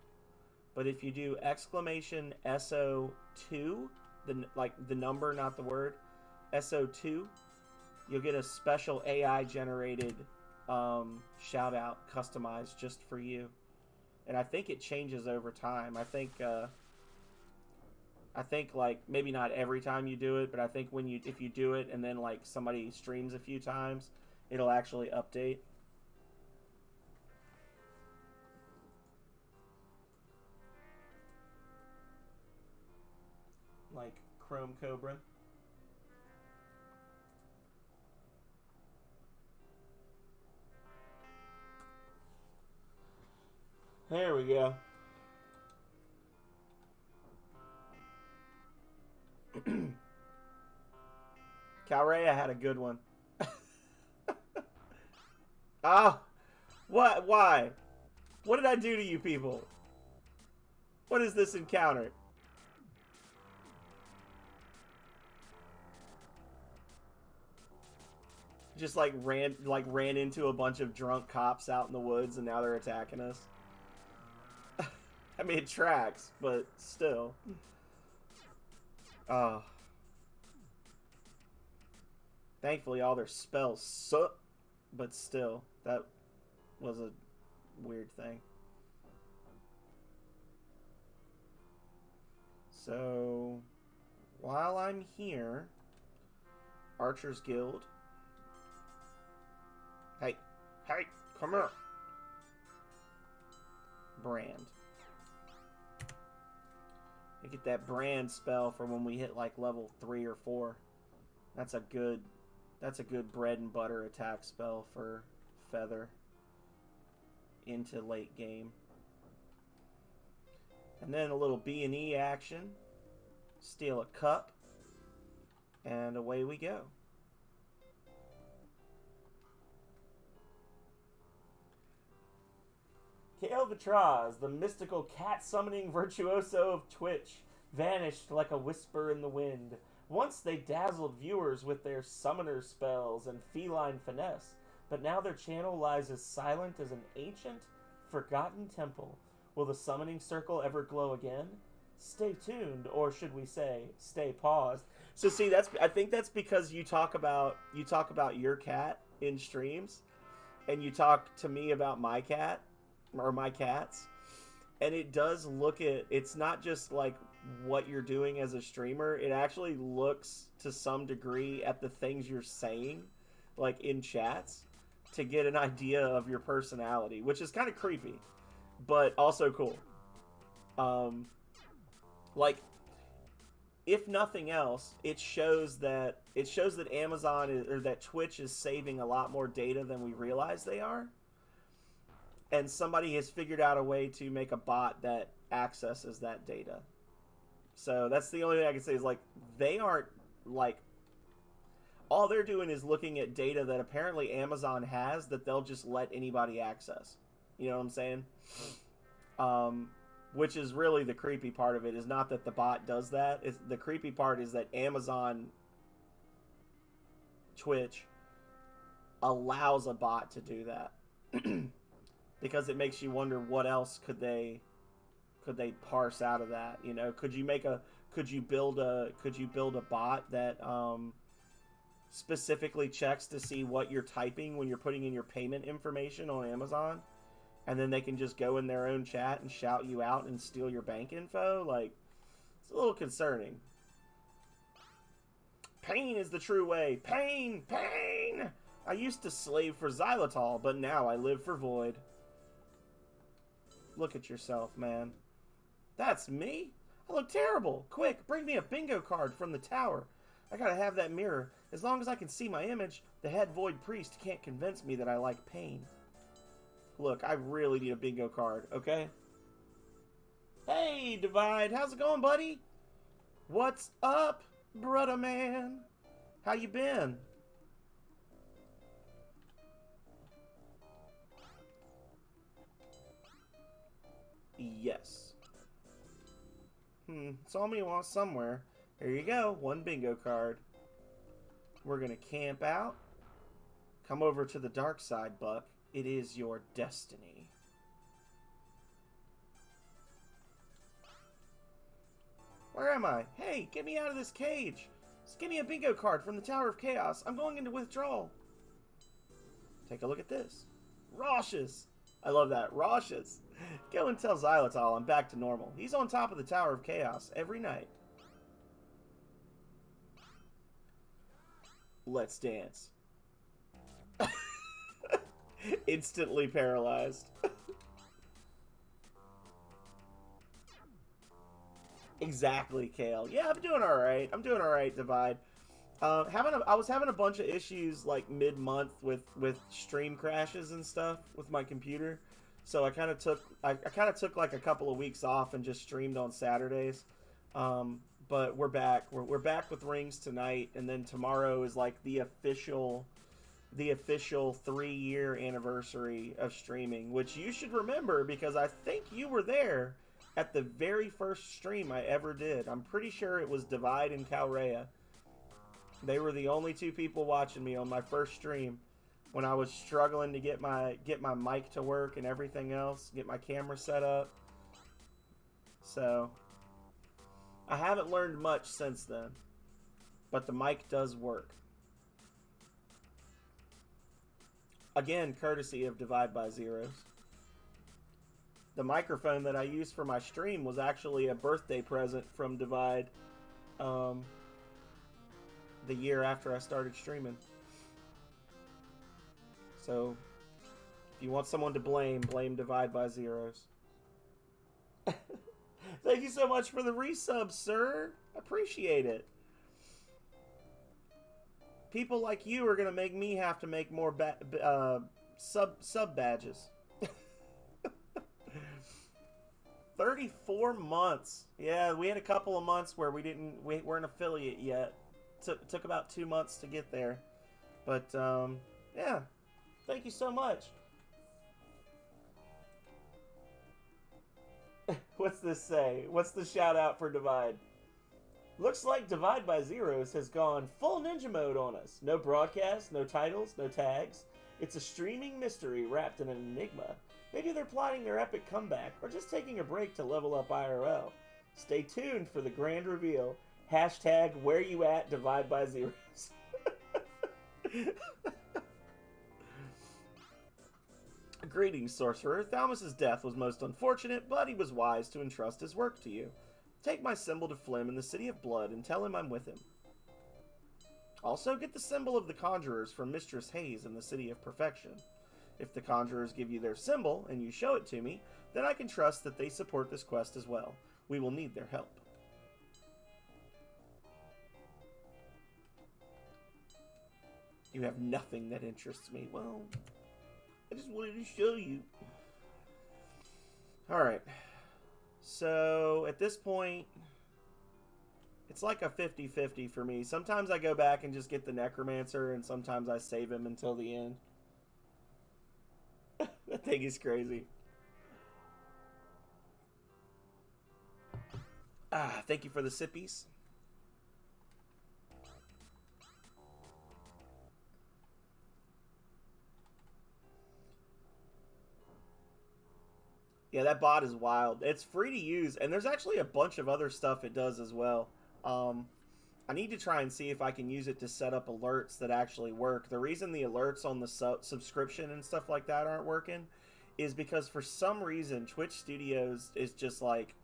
But if you do exclamation SO2, the number, not the word, SO2. You'll get a special AI generated shout out customized just for you, and I think it changes over time. I think like maybe not every time you do it, but I think if you do it and then like somebody streams a few times, it'll actually update. Like Chrome Cobra. There we go. Calrea had a good one. Oh, what? Why? What did I do to you people? What is this encounter? Just ran into a bunch of drunk cops out in the woods, and now they're attacking us. I mean, it tracks, but still. Thankfully, all their spells suck, but still, that was a weird thing. So, while I'm here, Archer's Guild. Hey, come here. Brand. I get that brand spell for when we hit like level 3 or 4. That's a good bread and butter attack spell for Feather into late game. And then a little B&E action. Steal a cup. And away we go. Kale Vitraz, the mystical cat-summoning virtuoso of Twitch, vanished like a whisper in the wind. Once they dazzled viewers with their summoner spells and feline finesse, but now their channel lies as silent as an ancient, forgotten temple. Will the summoning circle ever glow again? Stay tuned, or should we say, stay paused. So see, I think that's because you talk about your cat in streams, and you talk to me about my cat. Or my cats, and it does look at, it's not just like what you're doing as a streamer, it actually looks to some degree at the things you're saying like in chats to get an idea of your personality, which is kind of creepy but also cool. Like, if nothing else, it shows that Amazon or that Twitch is saving a lot more data than we realize they are. And somebody has figured out a way to make a bot that accesses that data. So that's the only thing I can say is, like, they aren't, like, all they're doing is looking at data that apparently Amazon has that they'll just let anybody access. You know what I'm saying? Which is really the creepy part of it, is not that the bot does that. The creepy part is that Amazon Twitch allows a bot to do that. Because it makes you wonder what else could they parse out of that. You know, could you build a bot that specifically checks to see what you're typing when you're putting in your payment information on Amazon, and then they can just go in their own chat and shout you out and steal your bank info. Like, it's a little concerning. Pain is the true way. Pain! Pain! I used to slave for xylitol, but now I live for void. Look at yourself, man. That's me? I look terrible. Quick, bring me a bingo card from the tower. I gotta have that mirror. As long as I can see my image, the head void priest can't convince me that I like pain. Look, I really need a bingo card, okay? Hey, Divide, how's it going, buddy? What's up, brother man? How you been? Yes. Saw me somewhere. There you go, one bingo card. We're gonna camp out. Come over to the dark side, Buck. It is your destiny. Where am I? Hey, get me out of this cage. Just give me a bingo card from the Tower of Chaos. I'm going into withdrawal. Take a look at this. Raucous. I love that. Raucous. Go and tell Xylitol I'm back to normal. He's on top of the Tower of Chaos every night. Let's dance. Instantly paralyzed. Exactly, Kale. Yeah, I'm doing alright. I'm doing alright, Divide. I was having a bunch of issues like mid-month with stream crashes and stuff with my computer. So I kind of took like a couple of weeks off and just streamed on Saturdays. But we're back. We're back with Rings tonight, and then tomorrow is like the official 3-year anniversary of streaming, which you should remember because I think you were there at the very first stream I ever did. I'm pretty sure it was Divide and Calrea. They were the only two people watching me on my first stream when I was struggling to get my mic to work and everything else, get my camera set up. So I haven't learned much since then, but the mic does work. Again, courtesy of Divide by Zeros. The microphone that I used for my stream was actually a birthday present from Divide the year after I started streaming. So, if you want someone to blame Divide by Zeros. Thank you so much for the resub, sir. Appreciate it. People like you are going to make me have to make more sub badges. 34 months. Yeah, we had a couple of months where we weren't affiliate yet. Took about 2 months to get there. But, yeah. Thank you so much. What's this say? What's the shout out for Divide? Looks like Divide by Zeros has gone full ninja mode on us. No broadcast, no titles, no tags. It's a streaming mystery wrapped in an enigma. Maybe they're plotting their epic comeback, or just taking a break to level up IRL. Stay tuned for the grand reveal. Hashtag where you at Divide by Zeros. Greetings, sorcerer. Thaumas's death was most unfortunate, but he was wise to entrust his work to you. Take my symbol to Flim in the City of Blood and tell him I'm with him. Also, get the symbol of the Conjurers from Mistress Hayes in the City of Perfection. If the Conjurers give you their symbol and you show it to me, then I can trust that they support this quest as well. We will need their help. You have nothing that interests me. Well, I just wanted to show you. Alright. So, at this point, it's like a 50-50 for me. Sometimes I go back and just get the Necromancer, and sometimes I save him until the end. That thing is crazy. Thank you for the sippies. Yeah, that bot is wild. It's free to use, and there's actually a bunch of other stuff it does as well. I need to try and see if I can use it to set up alerts that actually work. The reason the alerts on the subscription and stuff like that aren't working is because for some reason Twitch Studios is just like,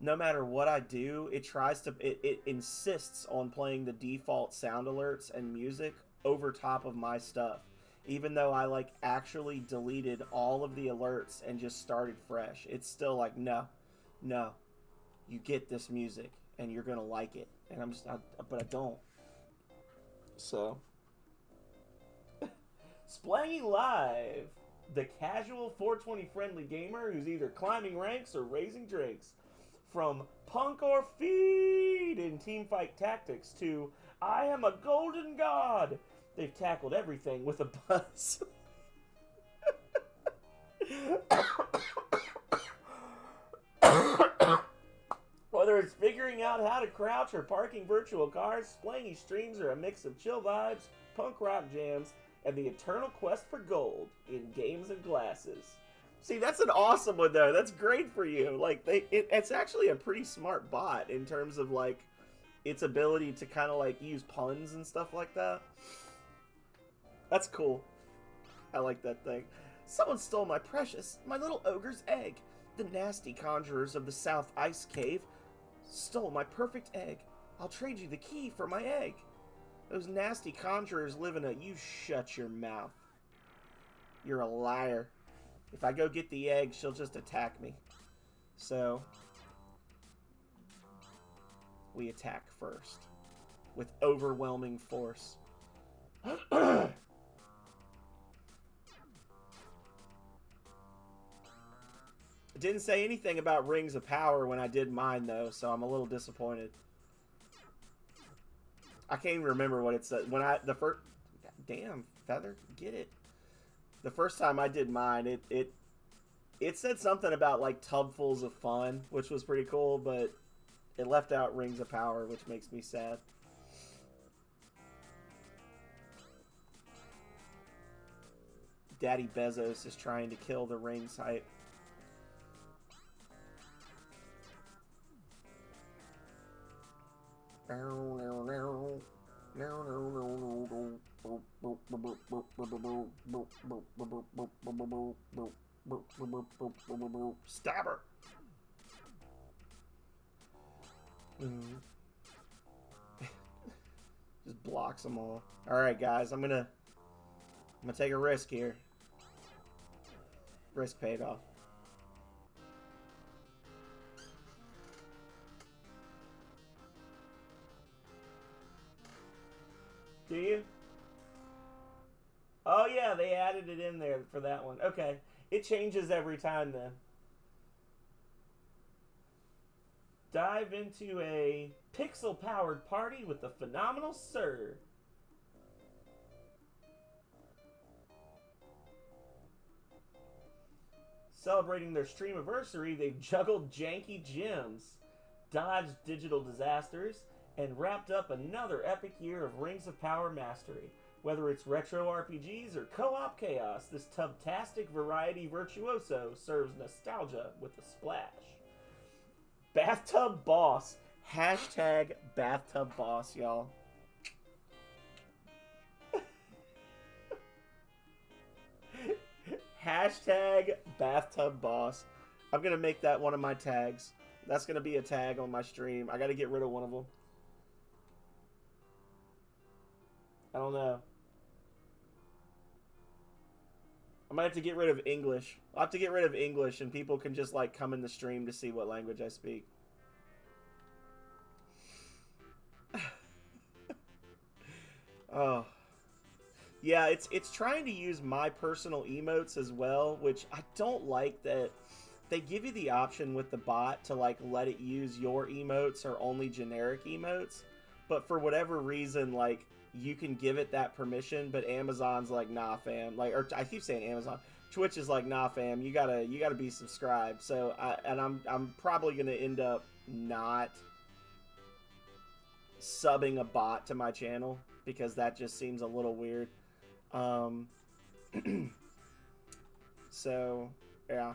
no matter what I do, it insists on playing the default sound alerts and music over top of my stuff. Even though I like actually deleted all of the alerts and just started fresh, it's still like, no, you get this music and you're gonna like it. And but I don't. So, Splangy Live, the casual 420 friendly gamer who's either climbing ranks or raising drakes. From punk or feed in teamfight tactics to I am a golden god. They've tackled everything with a buzz. Whether it's figuring out how to crouch or parking virtual cars, Splangy streams are a mix of chill vibes, punk rock jams, and the eternal quest for gold in games and glasses. See, that's an awesome one, though. That's great for you. Like, it's actually a pretty smart bot in terms of, like, its ability to kind of, like, use puns and stuff like that. That's cool. I like that thing. Someone stole my little ogre's egg. The nasty conjurers of the South Ice Cave stole my perfect egg. I'll trade you the key for my egg. Those nasty conjurers live in a... You shut your mouth. You're a liar. If I go get the egg, she'll just attack me. So, we attack first. With overwhelming force. It didn't say anything about Rings of Power when I did mine, though, so I'm a little disappointed. I can't even remember what it said. When the first... Damn, Feather, get it. The first time I did mine, it said something about, like, tubfuls of fun, which was pretty cool, but it left out Rings of Power, which makes me sad. Daddy Bezos is trying to kill the Rings hype. Stabber. Just blocks them all. All right, guys, I'm gonna take a risk here. Risk paid off. Do you? Oh yeah, they added it in there for that one. Okay. It changes every time then. Dive into a pixel-powered party with the phenomenal Sir. Celebrating their Streamaversary, they've juggled janky gems, dodged digital disasters, and wrapped up another epic year of Rings of Power mastery. Whether it's retro RPGs or co-op chaos, this tubtastic variety virtuoso serves nostalgia with a splash. Bathtub Boss. Hashtag Bathtub Boss, y'all. Hashtag Bathtub Boss. I'm going to make that one of my tags. That's going to be a tag on my stream. I got to get rid of one of them. I don't know. I might have to get rid of English. I'll have to get rid of English and people can just like come in the stream to see what language I speak. Oh. Yeah, it's trying to use my personal emotes as well, which I don't like that they give you the option with the bot to like let it use your emotes or only generic emotes. But for whatever reason, like you can give it that permission, but Amazon's like, nah, fam. Like, or I keep saying Amazon. Twitch is like, nah, fam. You gotta be subscribed. So, I'm probably gonna end up not subbing a bot to my channel because that just seems a little weird. So, yeah.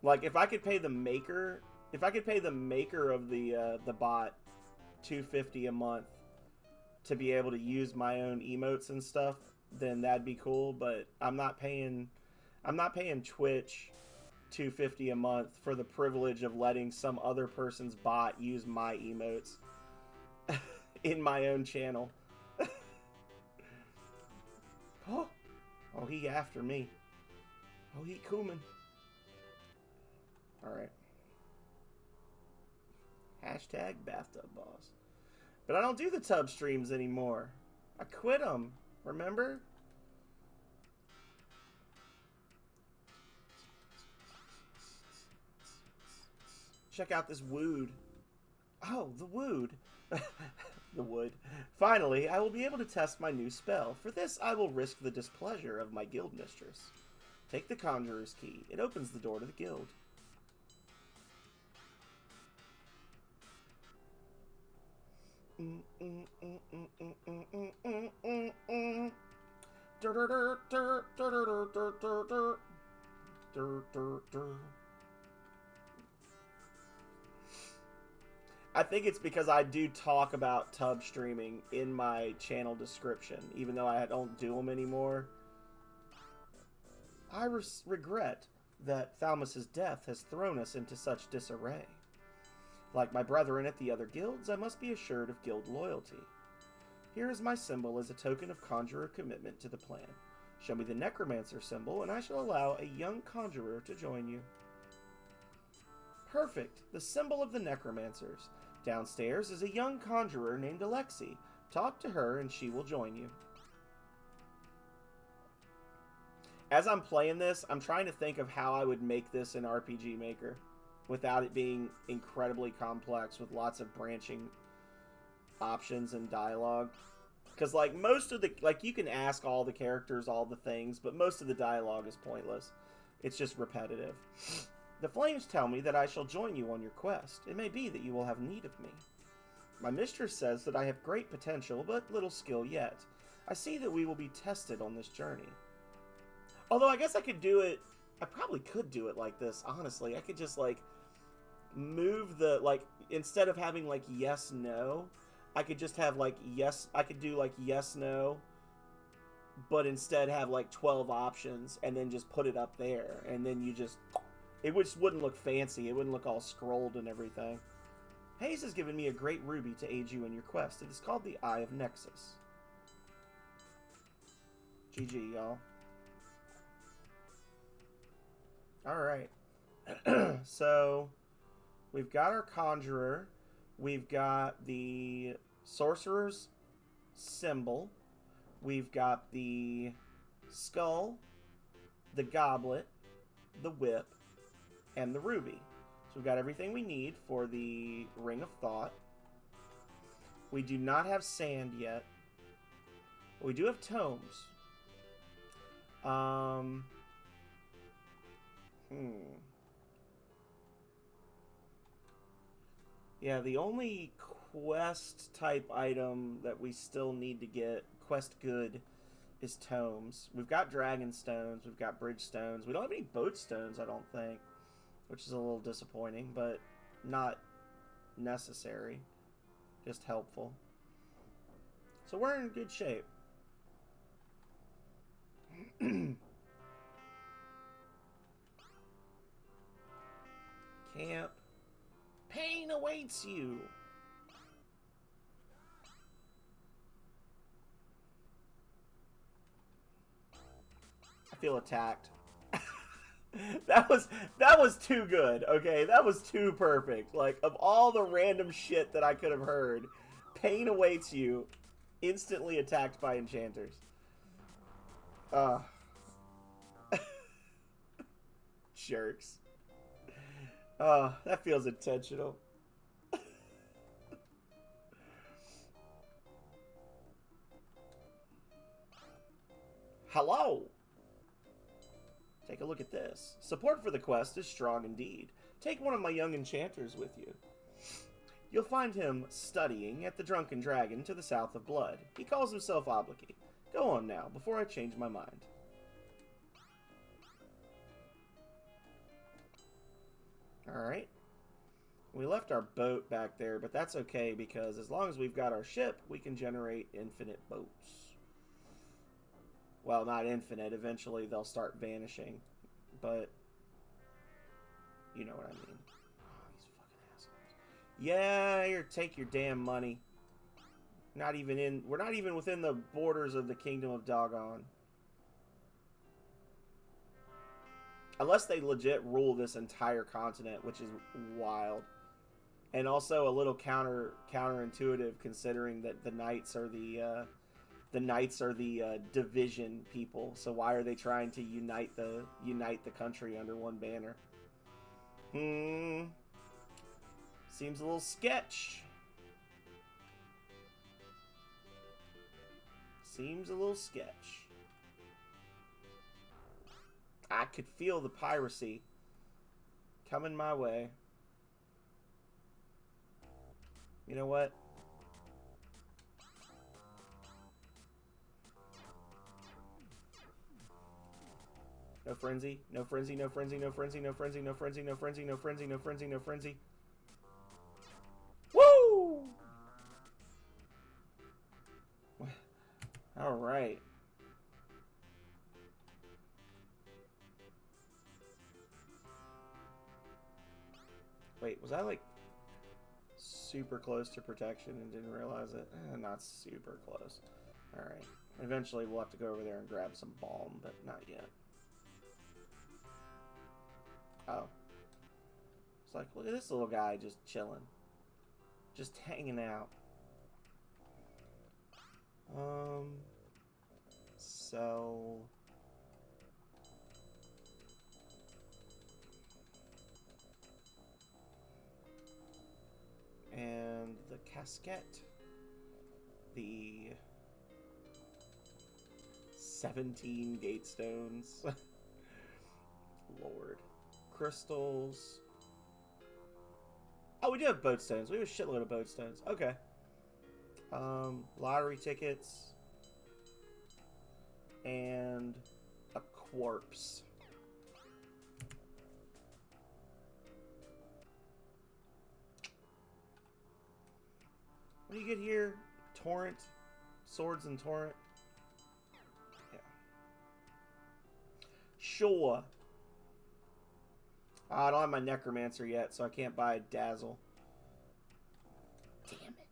Like, if I could pay the maker, of the bot $250 a month to be able to use my own emotes and stuff, then that'd be cool. But I'm not paying Twitch $250 a month for the privilege of letting some other person's bot use my emotes in my own channel. Oh, he after me. Oh, he coming. All right. Hashtag bathtub boss. But I don't do the tub streams anymore. I quit them. Remember? Check out this wood. Oh, the wood. The wood. Finally, I will be able to test my new spell. For this, I will risk the displeasure of my guild mistress. Take the conjurer's key. It opens the door to the guild. I think it's because I do talk about tub streaming in my channel description, even though I don't do them anymore. I regret that Thalmus's death has thrown us into such disarray. Like my brethren at the other guilds, I must be assured of guild loyalty. Here is my symbol as a token of conjurer commitment to the plan. Show me the necromancer symbol, and I shall allow a young conjurer to join you. Perfect! The symbol of the necromancers. Downstairs is a young conjurer named Alexi. Talk to her, and she will join you. As I'm playing this, I'm trying to think of how I would make this in RPG Maker without it being incredibly complex with lots of branching options and dialogue. Because, like, most of the... Like, you can ask all the characters all the things, but most of the dialogue is pointless. It's just repetitive. The flames tell me that I shall join you on your quest. It may be that you will have need of me. My mistress says that I have great potential, but little skill yet. I see that we will be tested on this journey. Although, I guess I could do it... I probably could do it like this, honestly. I could just, like, move the... Like, instead of having, like, yes, no... I could just have, like, yes... I could do, like, yes, no... But instead have, like, 12 options, and then just put it up there. And then you just... It just wouldn't look fancy. It wouldn't look all scrolled and everything. Hayes has given me a great ruby to aid you in your quest. It is called the Eye of Nexus. GG, y'all. Alright. So, we've got our Conjurer. We've got the Sorcerer's Symbol. We've got the Skull, the Goblet, the Whip, and the Ruby. So we've got everything we need for the Ring of Thought. We do not have sand yet. But we do have tomes. Yeah, the only quest type item that we still need to get, quest good, is tomes. We've got dragon stones, we've got bridge stones. We don't have any boat stones, I don't think, which is a little disappointing, but not necessary. Just helpful. So we're in good shape. Camp. Pain awaits you. I feel attacked. That was too good, okay? That was too perfect. Like, of all the random shit that I could have heard, pain awaits you, instantly attacked by enchanters. Jerks. That feels intentional. Hello! Take a look at this. Support for the quest is strong indeed. Take one of my young enchanters with you. You'll find him studying at the Drunken Dragon to the south of Blood. He calls himself Oblique. Go on now, before I change my mind. Alright. We left our boat back there, but that's okay because as long as we've got our ship, we can generate infinite boats. Well, not infinite. Eventually, they'll start vanishing. But, you know what I mean. Oh, these fucking assholes. Yeah, here, take your damn money. Not even in... We're not even within the borders of the Kingdom of Doggone. Unless they legit rule this entire continent, which is wild. And also a little counterintuitive, considering that the knights are the division people. So why are they trying to unite the country under one banner? Seems a little sketch. Seems a little sketch. I could feel the piracy coming my way. You know what? No frenzy, no frenzy, no frenzy, no frenzy, no frenzy, no frenzy, no frenzy, no frenzy, no frenzy, no frenzy. Woo! All right. Wait, was I like super close to protection and didn't realize it? Not super close. All right. Eventually, we'll have to go over there and grab some balm, but not yet. Oh. It's like, look at this little guy just chilling. Just hanging out. Sell. And the casquette. The 17 gate stones. Lord. Crystals. Oh, we do have boat stones. We have a shitload of boat stones. Okay. Lottery tickets. And a corpse. What do you get here? Torrent. Swords and torrent. Yeah. Sure. I don't have my necromancer yet, so I can't buy a dazzle. Damn it.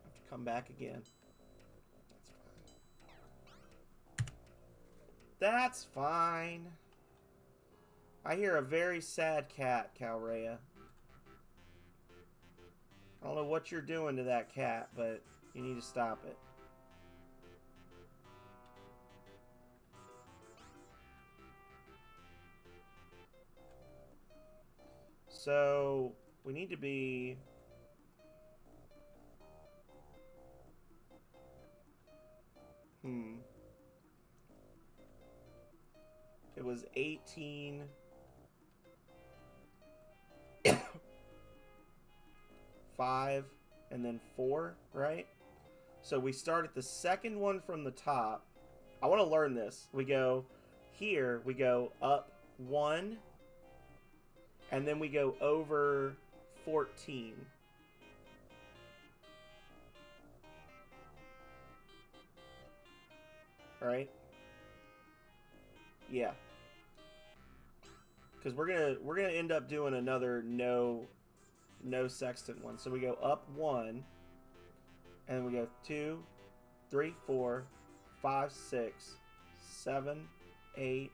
I have to come back again. That's fine. I hear a very sad cat, Calrea. I don't know what you're doing to that cat, but you need to stop it. So, we need to be... It was 18... 5 and then 4, right? So we start at the second one from the top. I want to learn this. We go here, we go up 1, and then we go over 14. All right? Yeah. Because we're gonna end up doing another no sextant one. So we go up 1, and then we go 2, 3, 4, 5, 6, 7, 8,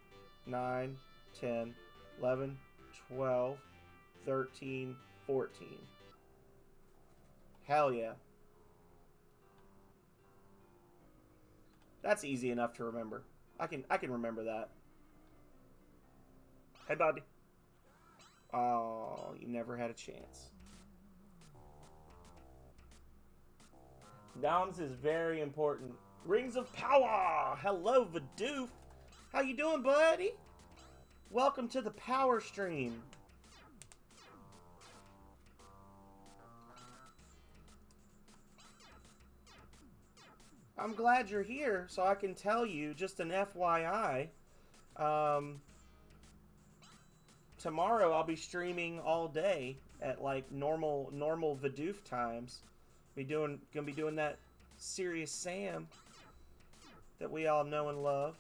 9, 10, 11, 12, 13, 14. Hell yeah. That's easy enough to remember. I can remember that. Hey, buddy. Oh, you never had a chance. Noms is very important. Rings of Power! Hello, Vidoof. How you doing, buddy? Welcome to the Power Stream. I'm glad you're here, so I can tell you, just an FYI, tomorrow I'll be streaming all day at like normal Vidoof times. Gonna be doing that Serious Sam that we all know and love.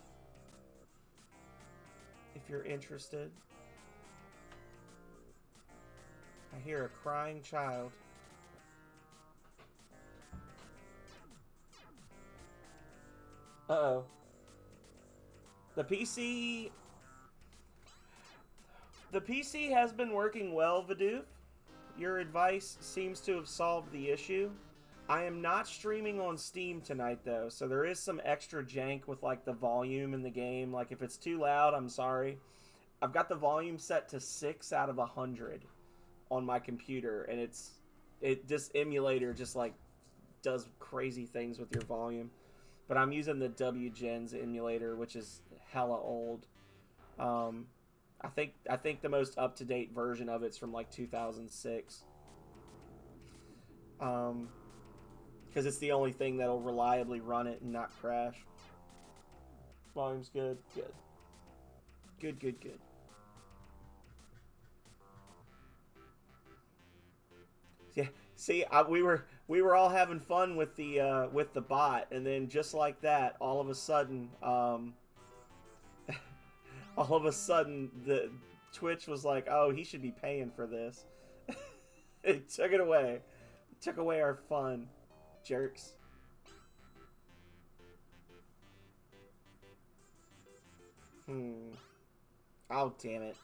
If you're interested. I hear a crying child. Uh-oh. The PC has been working well, Vidoof. Your advice seems to have solved the issue. I am not streaming on Steam tonight, though, so there is some extra jank with, like, the volume in the game. Like, if it's too loud, I'm sorry. I've got the volume set to 6 out of 100 on my computer, and this emulator just, like, does crazy things with your volume. But I'm using the WGens emulator, which is hella old. I think the most up-to-date version of it's from, like, 2006. Because it's the only thing that'll reliably run it and not crash. Volume's good. Good. Yeah, see, we were all having fun with the bot, and then just like that, all of a sudden, the Twitch was like, "Oh, he should be paying for this." It took it away. It took away our fun. Jerks. Oh, damn it.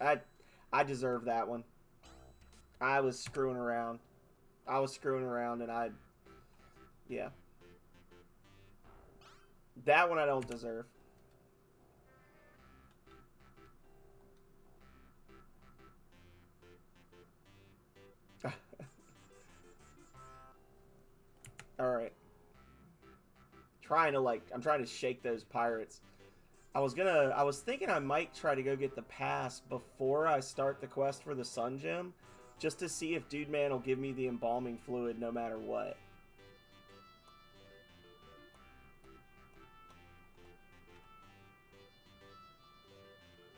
I deserve that one. I was screwing around. And yeah. That one I don't deserve. Alright. I'm trying to shake those pirates. I was thinking I might try to go get the pass before I start the quest for the Sun Gem, just to see if Dude Man will give me the embalming fluid no matter what.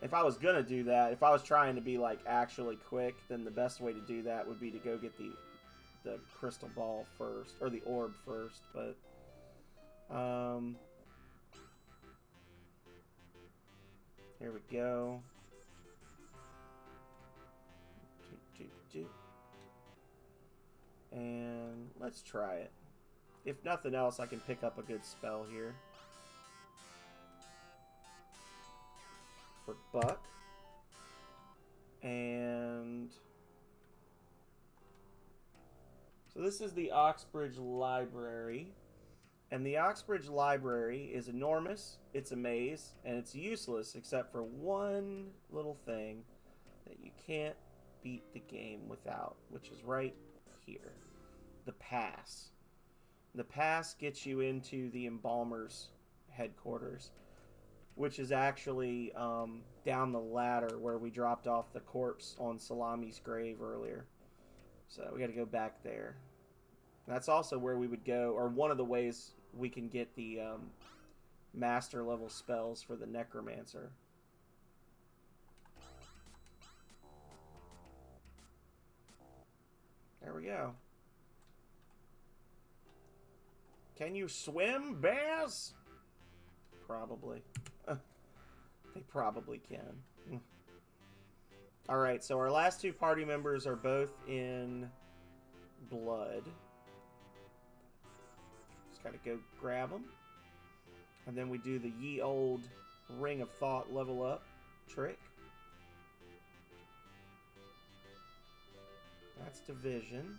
If I was gonna do that, if I was trying to be like actually quick, then the best way to do that would be to go get the crystal ball first, or the orb first, but here we go. And let's try it. If nothing else, I can pick up a good spell here. For Buck. And so this is the Oxbridge Library. And the Oxbridge Library is enormous, it's a maze, and it's useless except for one little thing that you can't beat the game without, which is right here. The pass. The pass gets you into the Embalmer's headquarters, which is actually down the ladder where we dropped off the corpse on Salami's grave earlier. So we got to go back there. That's also where we would go, or one of the ways we can get the master level spells for the Necromancer. There we go. Can you swim, bears? Probably. They probably can. Alright, so our last two party members are both in blood. Just gotta go grab them. And then we do the ye old Ring of Thought level up trick. That's division.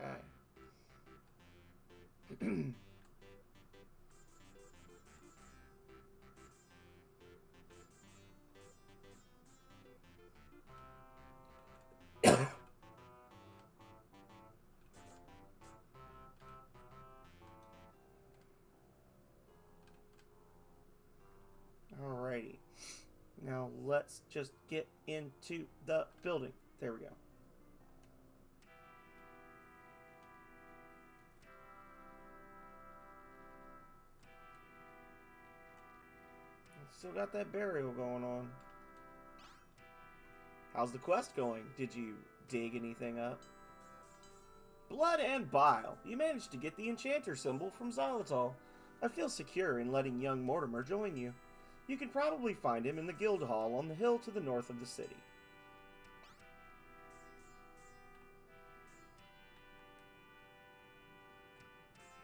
Okay. Alrighty. Now let's just get into the building. There we go. Still got that burial going on. How's the quest going? Did you dig anything up? Blood and bile. You managed to get the enchanter symbol from Xylitol. I feel secure in letting young Mortimer join you. You can probably find him in the guild hall on the hill to the north of the city.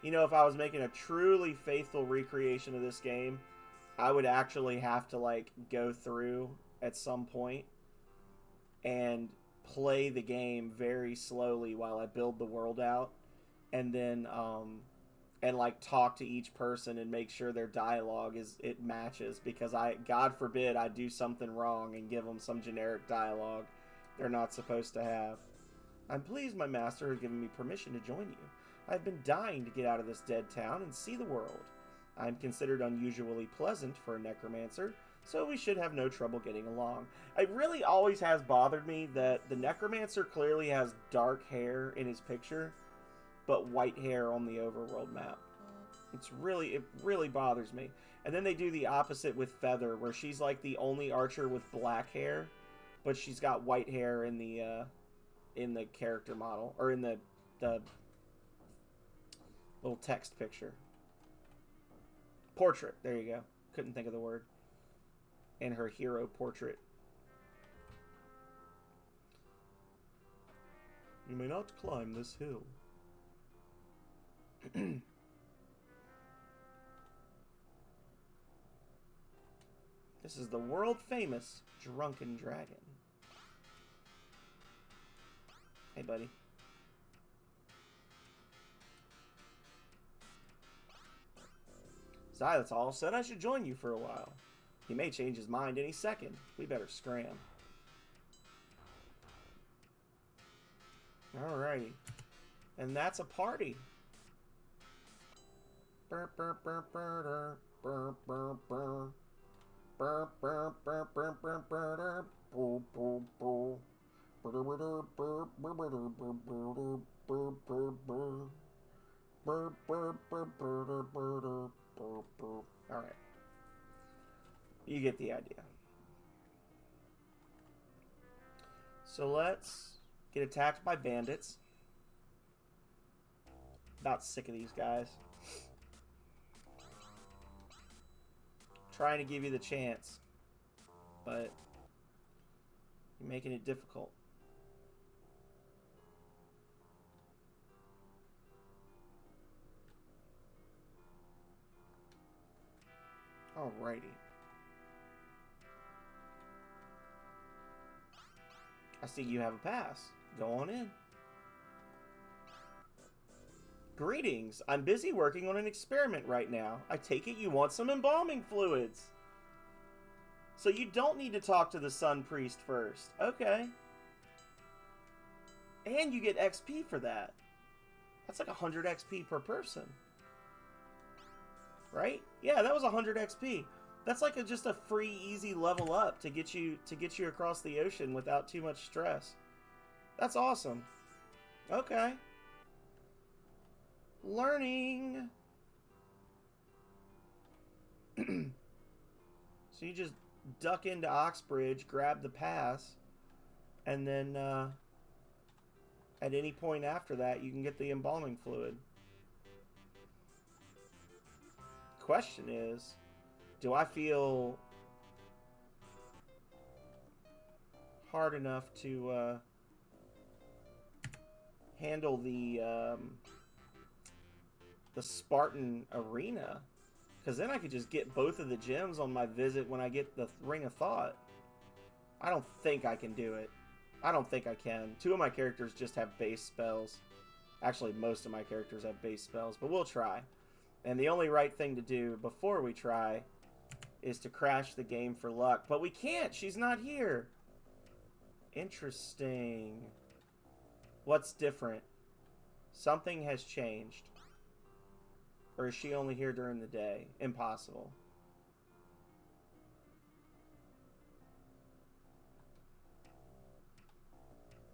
You know, if I was making a truly faithful recreation of this game, I would actually have to, like, go through at some point and play the game very slowly while I build the world out, and then, and, like, talk to each person and make sure their dialogue it matches, because God forbid I do something wrong and give them some generic dialogue they're not supposed to have. I'm pleased my master has given me permission to join you. I've been dying to get out of this dead town and see the world. I'm considered unusually pleasant for a necromancer, so we should have no trouble getting along. It really always has bothered me that the necromancer clearly has dark hair in his picture, but white hair on the overworld map. It really bothers me. And then they do the opposite with Feather, where she's like the only archer with black hair, but she's got white hair in the character model, or in the little text picture. Portrait, there you go. Couldn't think of the word. And her hero portrait. You may not climb this hill. This is the world famous Drunken Dragon. Hey, buddy. Xylitol said I should join you for a while. He may change his mind any second. We better scram. Alrighty. And that's a party. Burr, burr, burr, burr, burr, burr, burr. Burr, burr, burr, burr, burr, burr, burr, burr, burr. Burr, burr, burr, burr, burr, burr, burr, burr, burr. Burr, burr, burr, burr, burr, burr. Alright. You get the idea. So let's get attacked by bandits. About sick of these guys. Trying to give you the chance, but you're making it difficult. Alrighty. I see you have a pass. Go on in. Greetings. I'm busy working on an experiment right now. I take it you want some embalming fluids. So you don't need to talk to the Sun Priest first. Okay. And you get XP for that. That's like 100 XP per person. Right? Yeah, that was 100 XP. That's like just a free, easy level up to get you across the ocean without too much stress. That's awesome. Okay. Learning. So you just duck into Oxbridge, grab the pass, and then at any point after that, you can get the embalming fluid. Question is, do I feel hard enough to handle the Spartan arena? Because then I could just get both of the gems on my visit when I get the Ring of Thought. I don't think I can do it. I don't think I can. Two of my characters just have base spells. Actually, most of my characters have base spells, but we'll try. And the only right thing to do before we try is to crash the game for luck. But we can't. She's not here. Interesting. What's different? Something has changed. Or is she only here during the day? Impossible.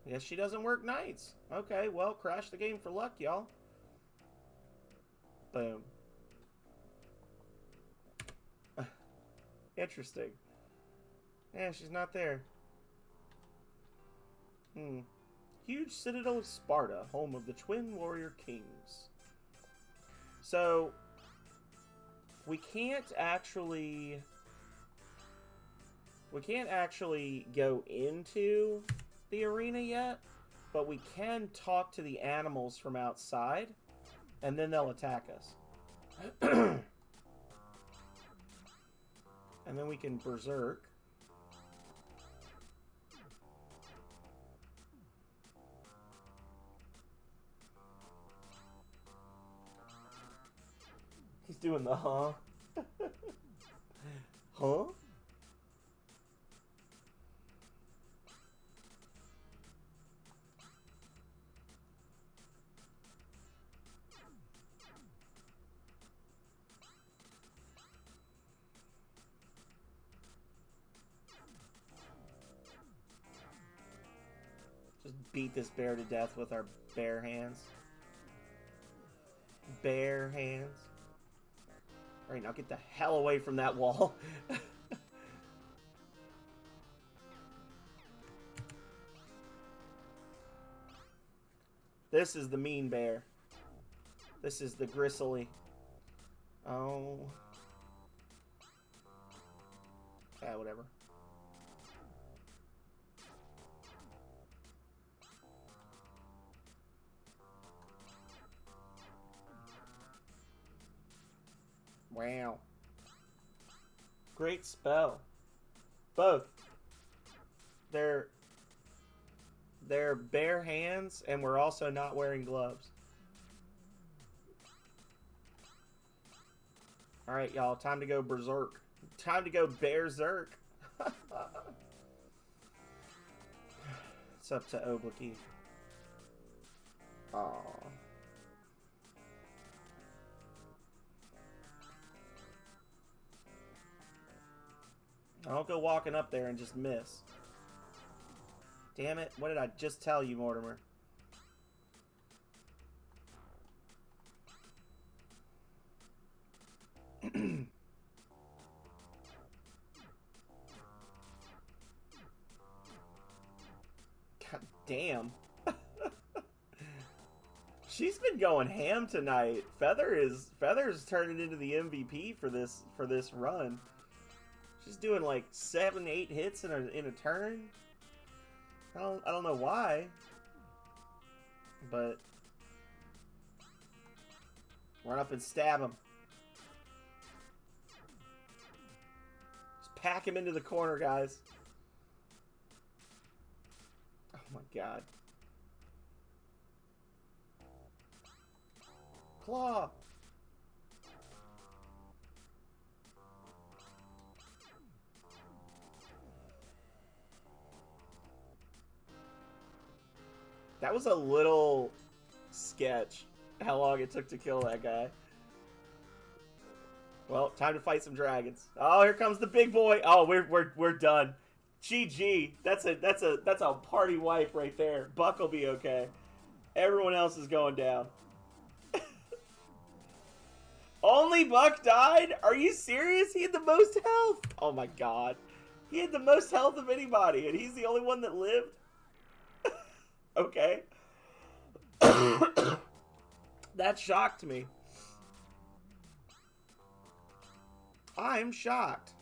Yes, she doesn't work nights. Okay, well, crash the game for luck, y'all. Boom. Interesting. Yeah, she's not there. Huge citadel of Sparta, home of the twin warrior kings. So, we can't actually go into the arena yet, but we can talk to the animals from outside, and then they'll attack us. And then we can berserk. He's doing the huh? Huh? Just beat this bear to death with our bare hands. Bare hands. Alright, now get the hell away from that wall. This is the mean bear. This is the gristly. Oh. Yeah, whatever. Wow. Great spell. Both. They're bare hands, and we're also not wearing gloves. Alright, y'all. Time to go berserk. Time to go bear-zerk. It's up to Oblique. Aww. I'll go walking up there and just miss. Damn it. What did I just tell you, Mortimer? God damn. She's been going ham tonight. Feather's turning into the MVP for this run. She's doing like 7-8 hits in a turn. I don't know why, but run up and stab him. Just pack him into the corner, guys. Oh my god. Claw. That was a little sketch, how long it took to kill that guy. Well, time to fight some dragons. Oh, here comes the big boy. Oh, we're done. GG. That's a party wipe right there. Buck will be okay. Everyone else is going down. Only Buck died? Are you serious? He had the most health. Oh my god. He had the most health of anybody, and he's the only one that lived? Okay. That shocked me. I'm shocked.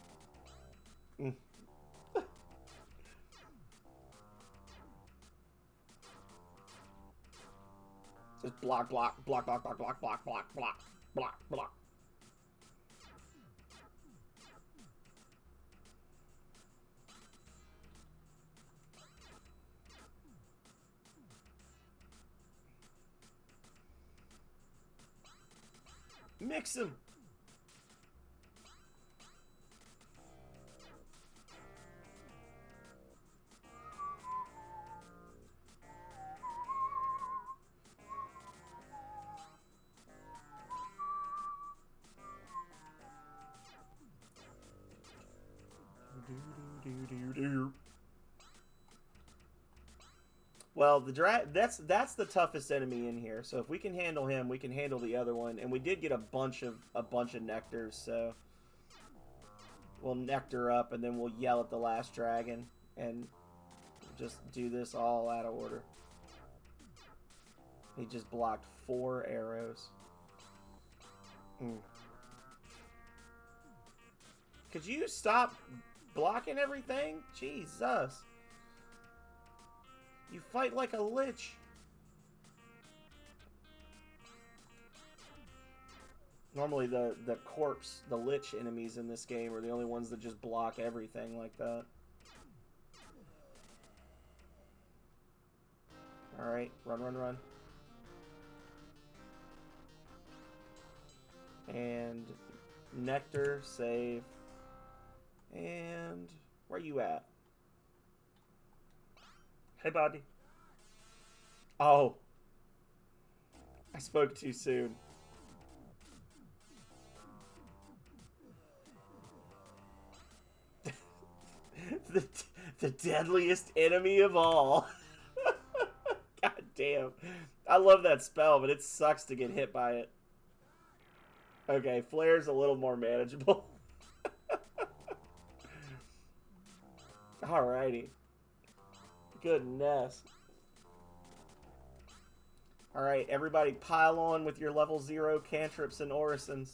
Just block, block, block, block, block, block, block, block, block, block, block. Mix him. Well, that's the toughest enemy in here. So if we can handle him, we can handle the other one. And we did get a bunch of nectars, so We'll nectar up, and then we'll yell at the last dragon, and just do this all out of order. He just blocked 4 arrows. Could you stop blocking everything? Jesus. You fight like a lich. Normally the corpse, the lich enemies in this game are the only ones that just block everything like that. Alright, run, run, run. And nectar, save. And where you at? Hey, buddy. Oh. I spoke too soon. the deadliest enemy of all. God damn. I love that spell, but it sucks to get hit by it. Okay, Flare's a little more manageable. Alrighty. Goodness. Alright, everybody pile on with your level 0 cantrips and orisons.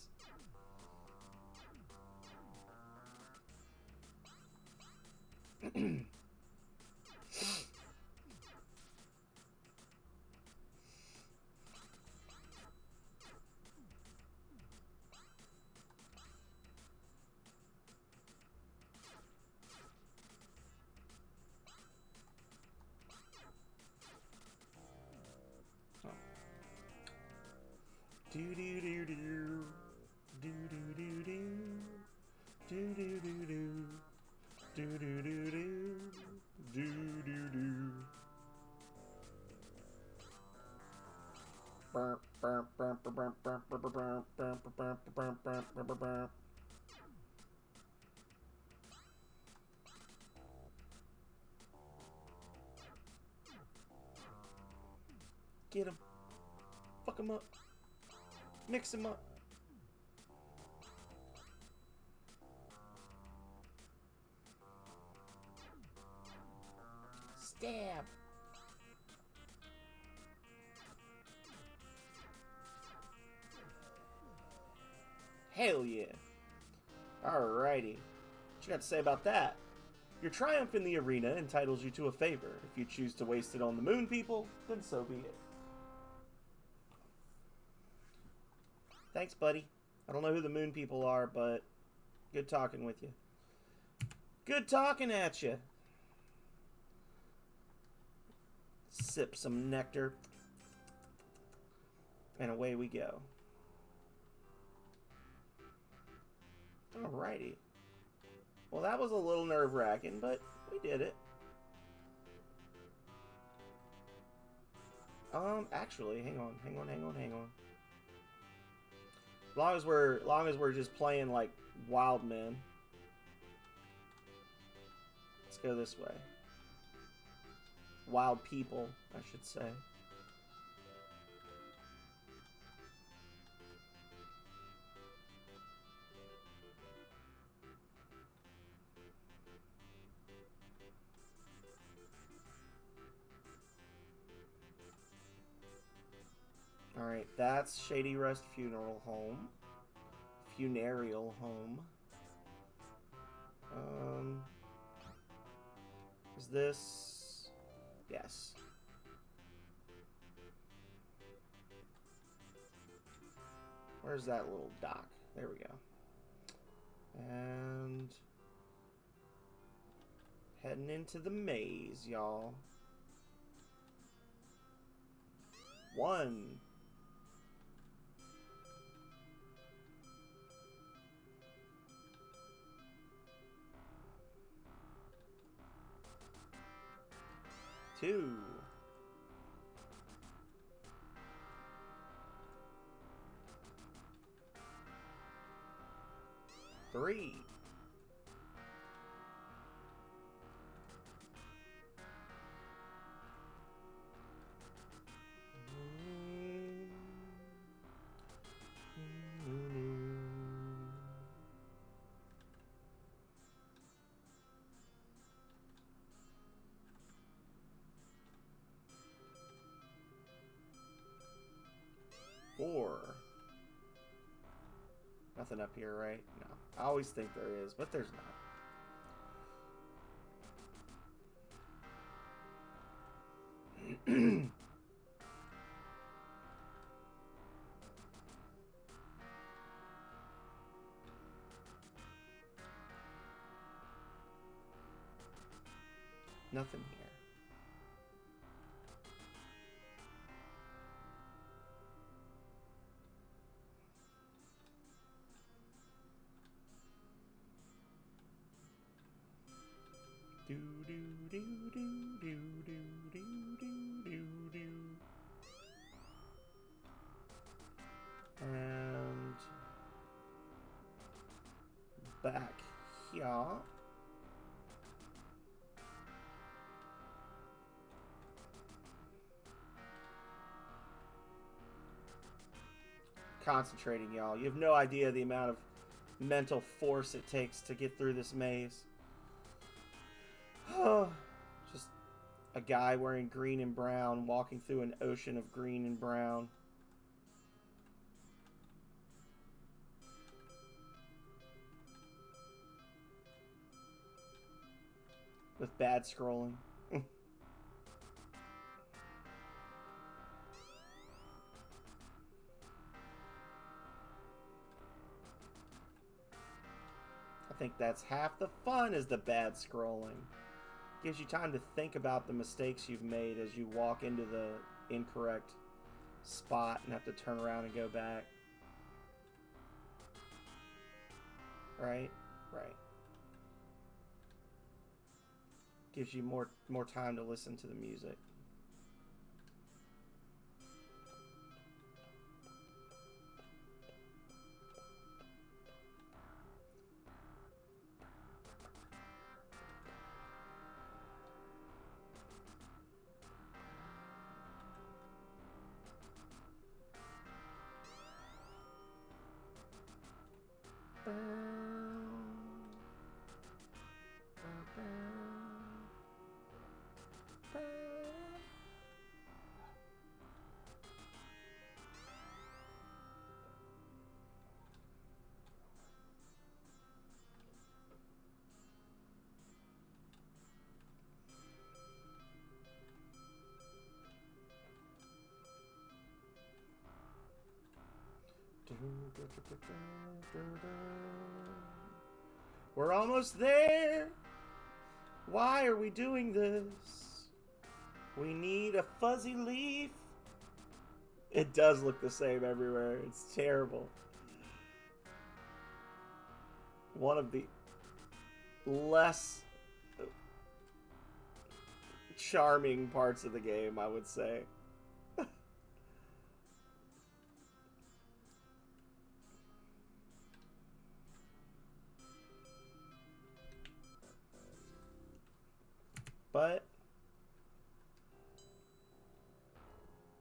Do do do do do do do do do do do do do do do do do do. Get him. Fuck him up. Mix him up. Stab. Hell yeah. Alrighty. What you got to say about that? Your triumph in the arena entitles you to a favor. If you choose to waste it on the moon people, then so be it. Thanks, buddy. I don't know who the moon people are, but good talking with you. Good talking at you. Sip some nectar. And away we go. Alrighty. Well, that was a little nerve-wracking, but we did it. Actually, hang on. As long as we're just playing like wild men. Let's go this way. Wild people, I should say. Alright, that's Shady Rest Funeral Home. Funereal Home. Is this... Yes. Where's that little dock? There we go. And... heading into the maze, y'all. 1. 2. 3. 4. 4. Nothing up here, right? No. I always think there is, but there's not. Nothing here. Do do do do do do do do do do. And back here. Concentrating, y'all. You have no idea the amount of mental force it takes to get through this maze. Just a guy wearing green and brown walking through an ocean of green and brown. With bad scrolling. I think that's half the fun, is the bad scrolling. Gives you time to think about the mistakes you've made as you walk into the incorrect spot and have to turn around and go back. Right? Right. Gives you more time to listen to the music. We're almost there. Why are we doing this? We need a fuzzy leaf. It does look the same everywhere. It's terrible. One of the less charming parts of the game, I would say. But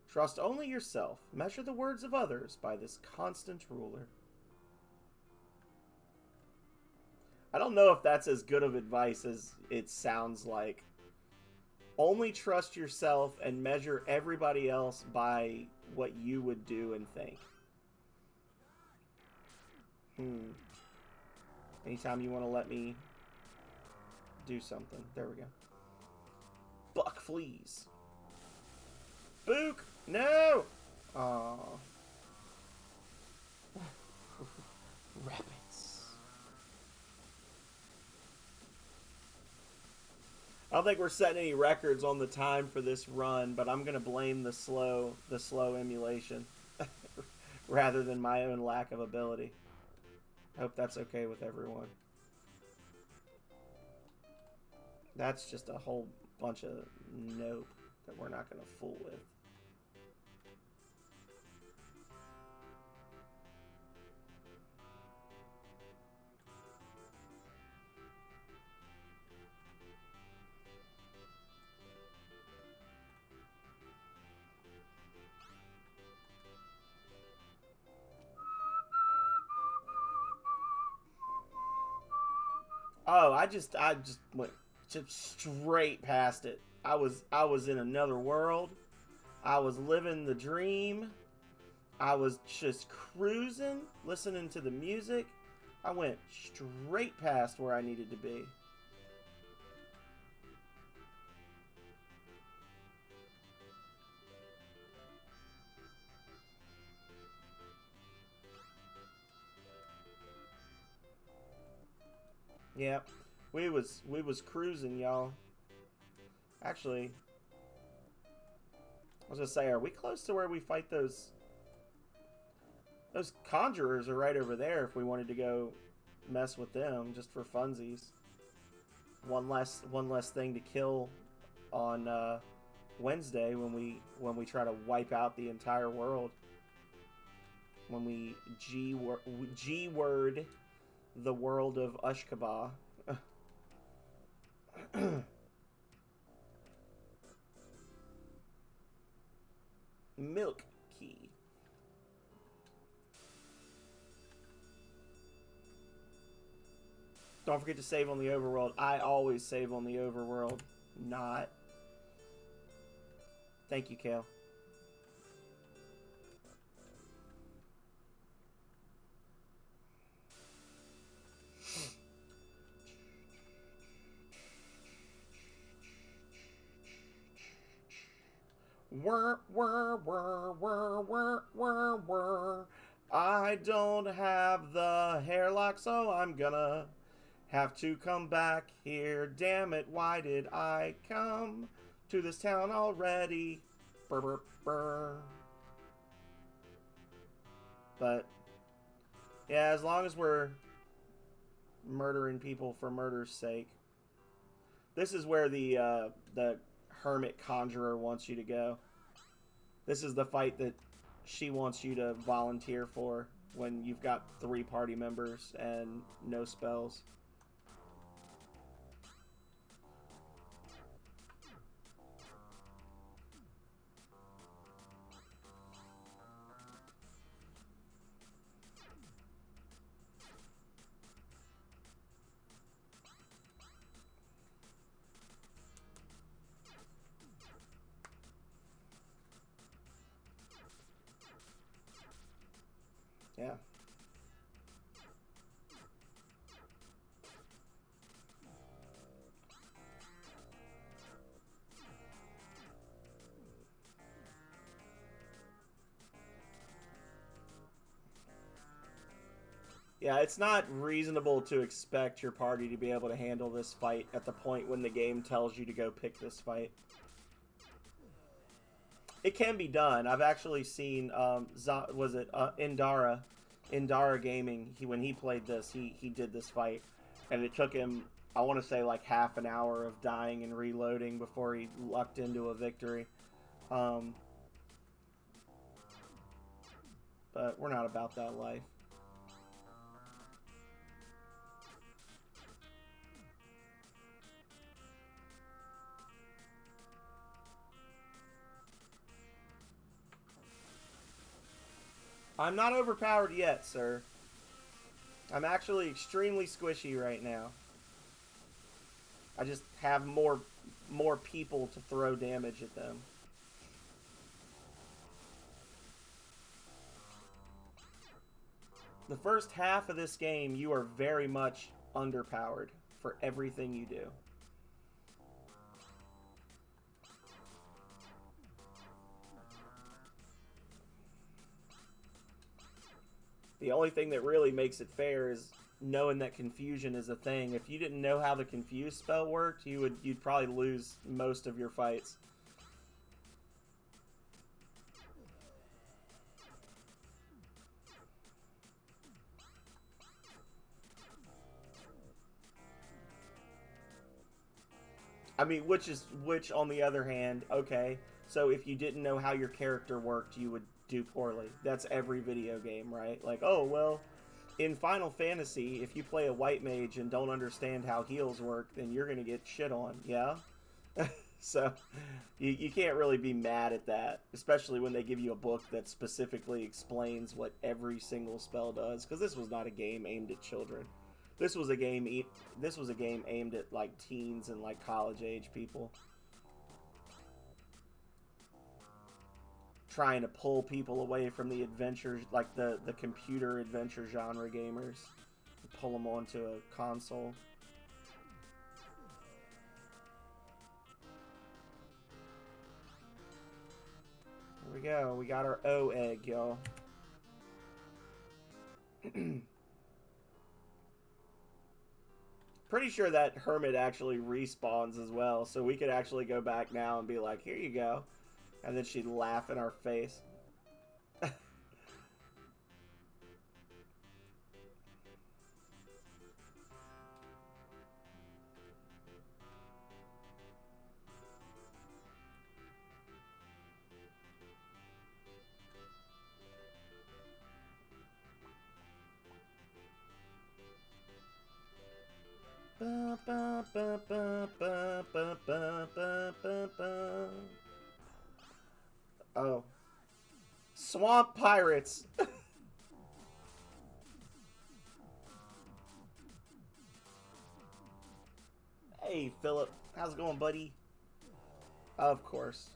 trust only yourself. Measure the words of others by this constant ruler. I don't know if that's as good of advice as it sounds like. Only trust yourself and measure everybody else by what you would do and think. Anytime you want to let me do something. There we go. Buck fleas. Book! No! Aww. Rabbits. I don't think we're setting any records on the time for this run, but I'm gonna blame the slow emulation rather than my own lack of ability. I hope that's okay with everyone. That's just a whole bunch of nope that we're not going to fool with. Oh, I just went just straight past it. I was in another world. I was living the dream. I was just cruising, listening to the music. I went straight past where I needed to be. Yep. We was cruising, y'all. Actually, I was gonna say, are we close to where we fight those? Those conjurers are right over there. If we wanted to go mess with them, just for funsies. One less thing to kill on Wednesday when we try to wipe out the entire world. When we G-word the world of Ashkaba. Milk key. Don't forget to save on the overworld. I always save on the overworld. Not. Thank you, Kale. Whir, whir, whir, whir, whir, whir, whir. I don't have the hairlock, so I'm gonna have to come back here. Damn it, why did I come to this town already? Brr, brr, brr. But, yeah, as long as we're murdering people for murder's sake. This is where the hermit conjurer wants you to go. This is the fight that she wants you to volunteer for when you've got 3 party members and no spells. Yeah. Yeah, it's not reasonable to expect your party to be able to handle this fight at the point when the game tells you to go pick this fight. It can be done. I've actually seen, was it Indara Gaming, when he played this, he did this fight. And it took him, I want to say, like half an hour of dying and reloading before he lucked into a victory. But we're not about that life. I'm not overpowered yet, sir. I'm actually extremely squishy right now. I just have more people to throw damage at them. The first half of this game, you are very much underpowered for everything you do. The only thing that really makes it fair is knowing that confusion is a thing. If you didn't know how the confuse spell worked, you'd probably lose most of your fights. I mean, which on the other hand, okay, so if you didn't know how your character worked, you would do poorly. That's every video game, right? Like, oh, well, in Final Fantasy, if you play a white mage and don't understand how heals work, then you're going to get shit on, yeah? So, you can't really be mad at that, especially when they give you a book that specifically explains what every single spell does, because this was not a game aimed at children. This was a game aimed at like teens and like college age people. trying to pull people away from the adventure, like the computer adventure genre gamers, pull them onto a console. Here we go. We got our O egg, y'all. Pretty sure that hermit actually respawns as well, so we could actually go back now and be like, here you go. And then she'd laugh in our face. Oh. Swamp pirates. Hey, Philip. How's it going, buddy? Of course.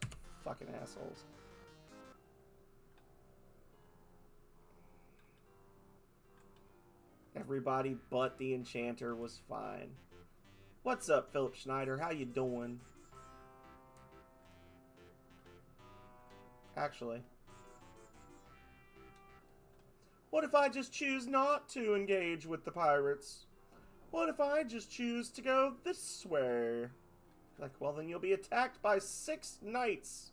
Fucking assholes. Everybody but the enchanter was fine. What's up, Philip Schneider? How you doing? Actually, what if I just choose not to engage with the pirates? What if I just choose to go this way? Like, well, then you'll be attacked by 6 knights.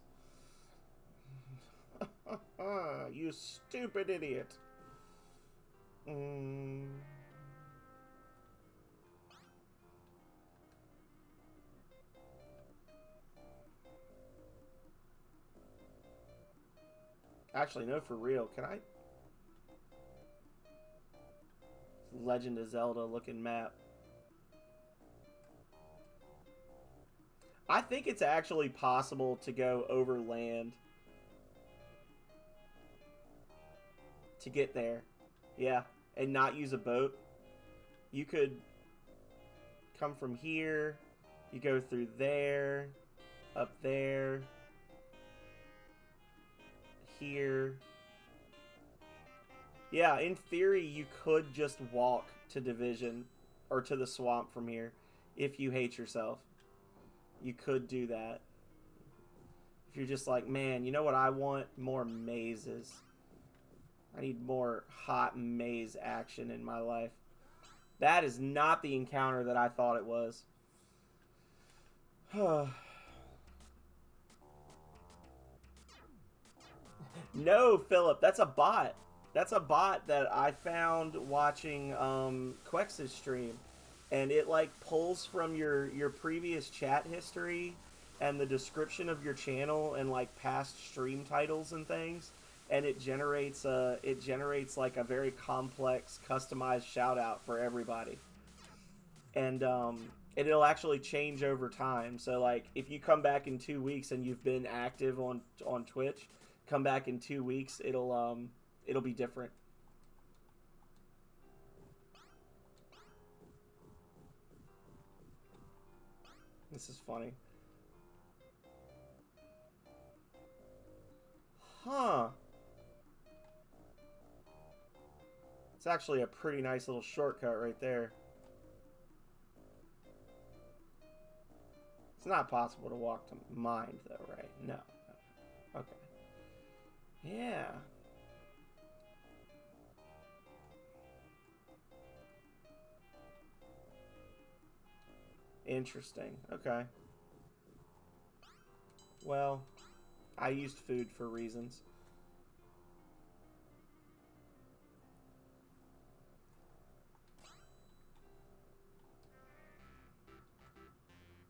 You stupid idiot. Actually, no, for real. Can I? Legend of Zelda looking map. I think it's actually possible to go over land to get there. Yeah, and not use a boat. You could come from here. You go through there, up there, here. Yeah, in theory, you could just walk to Division or to the swamp from here if you hate yourself. You could do that. If you're just like, man, you know what I want? More mazes. I need more hot maze action in my life. That is not the encounter that I thought it was. No, Philip, that's a bot. That's a bot that I found watching Quex's stream. And it like pulls from your previous chat history and the description of your channel and like past stream titles and things, and it generates like a very complex customized shout out for everybody. And it'll actually change over time. So like if you come back in 2 weeks and you've been active on Twitch, come back in 2 weeks, it'll be different. This is funny. Huh. It's actually a pretty nice little shortcut right there. It's not possible to walk to Mind, though, right? No. Okay. Yeah. Interesting. Okay. Well, I used food for reasons.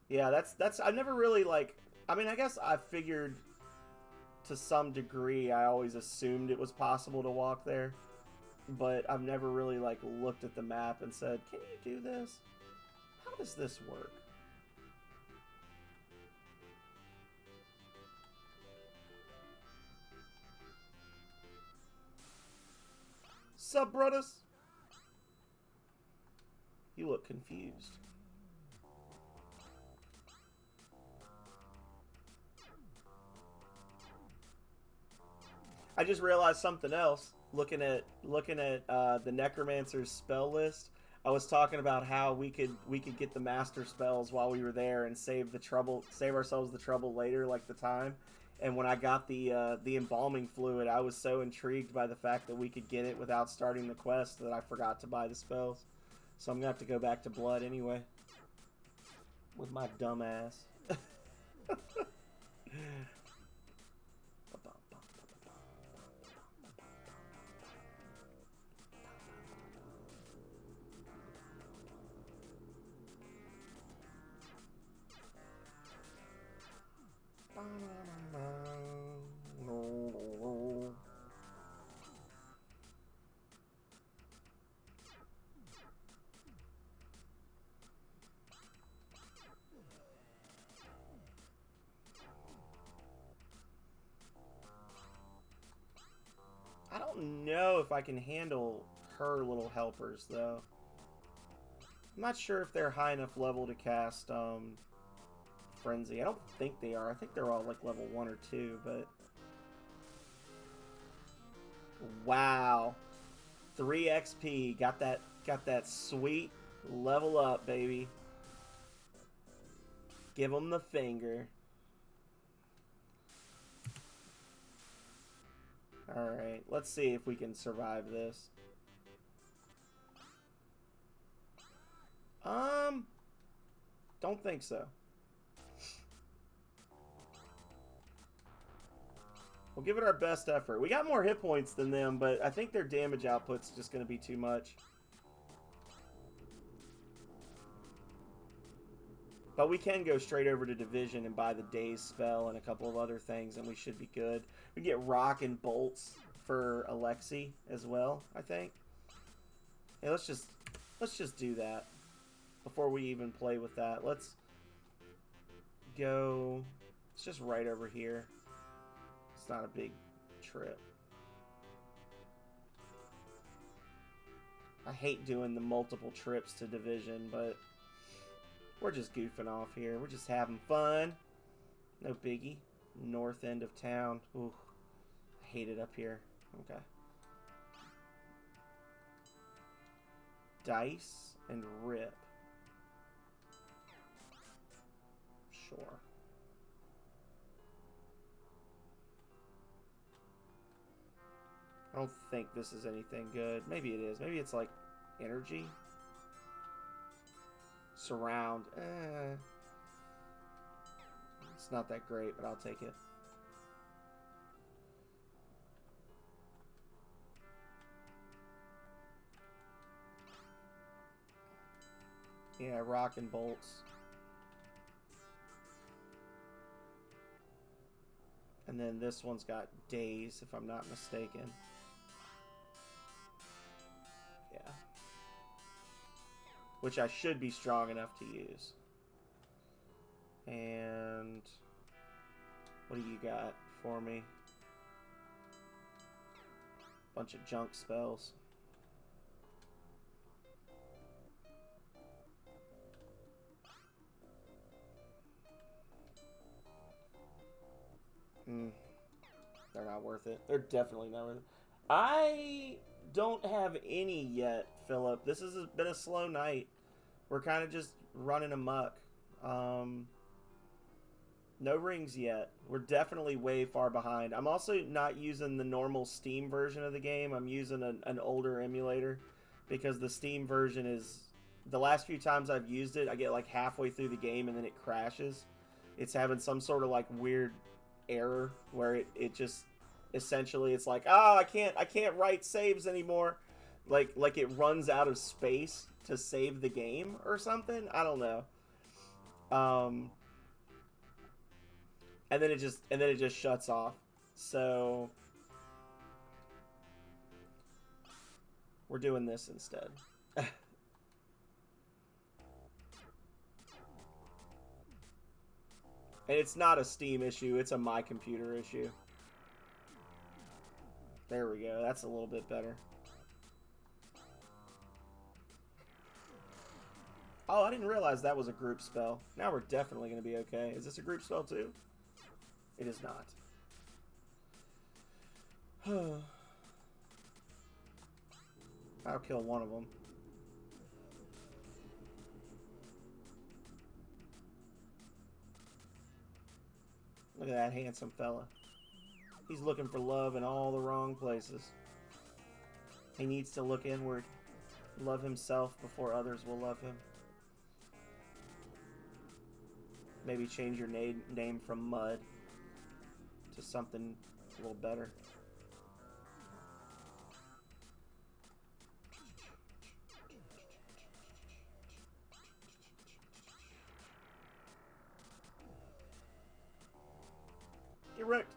Yeah, that's I've never really like, I mean, I guess I figured to some degree, I always assumed it was possible to walk there, but I've never really like looked at the map and said, "Can you do this? How does this work?" Sup, brothers? You look confused. I just realized something else. Looking at the Necromancer's spell list, I was talking about how we could get the master spells while we were there and save ourselves the trouble later, like the time. And when I got the embalming fluid, I was so intrigued by the fact that we could get it without starting the quest that I forgot to buy the spells. So I'm gonna have to go back to blood anyway. With my dumb ass. I don't know if I can handle her little helpers, though. I'm not sure if they're high enough level to cast Frenzy. I don't think they are. I think they're all like level 1 or 2, but... Wow. 3 XP. Got that sweet level up, baby. Give them the finger. Alright, let's see if we can survive this. Don't think so. We'll give it our best effort. We got more hit points than them, but I think their damage output's just going to be too much. But we can go straight over to Division and buy the Daze spell and a couple of other things, and we should be good. We get Rock and Bolts for Alexi as well, I think. Hey, let's just do that before we even play with that. Let's go. It's just right over here. It's not a big trip. I hate doing the multiple trips to Division, but we're just goofing off here. We're just having fun. No biggie. North end of town. Ooh, I hate it up here. Okay. Dice and rip. Sure. I don't think this is anything good. Maybe it is. Maybe it's like energy. Surround. It's not that great, but I'll take it. Yeah, rock and bolts. And then this one's got daze, if I'm not mistaken. Yeah. Which I should be strong enough to use. And what do you got for me? Bunch of junk spells. They're not worth it. They're definitely not worth it. I don't have any yet, Philip. This has been a slow night. We're kind of just running amok. No rings yet. We're definitely way far behind. I'm also not using the normal Steam version of the game. I'm using an older emulator because the Steam version is... The last few times I've used it, I get like halfway through the game and then it crashes. It's having some sort of like weird error where it just... Essentially, it's like, oh, I can't write saves anymore. Like it runs out of space to save the game or something. I don't know. And then it just shuts off. So we're doing this instead. And it's not a Steam issue, it's a my computer issue. There we go. That's a little bit better. Oh, I didn't realize that was a group spell. Now we're definitely going to be okay. Is this a group spell too? It is not. I'll kill one of them. Look at that handsome fella. He's looking for love in all the wrong places. He needs to look inward. Love himself before others will love him. Maybe change your name from Mud to something a little better. Get wrecked.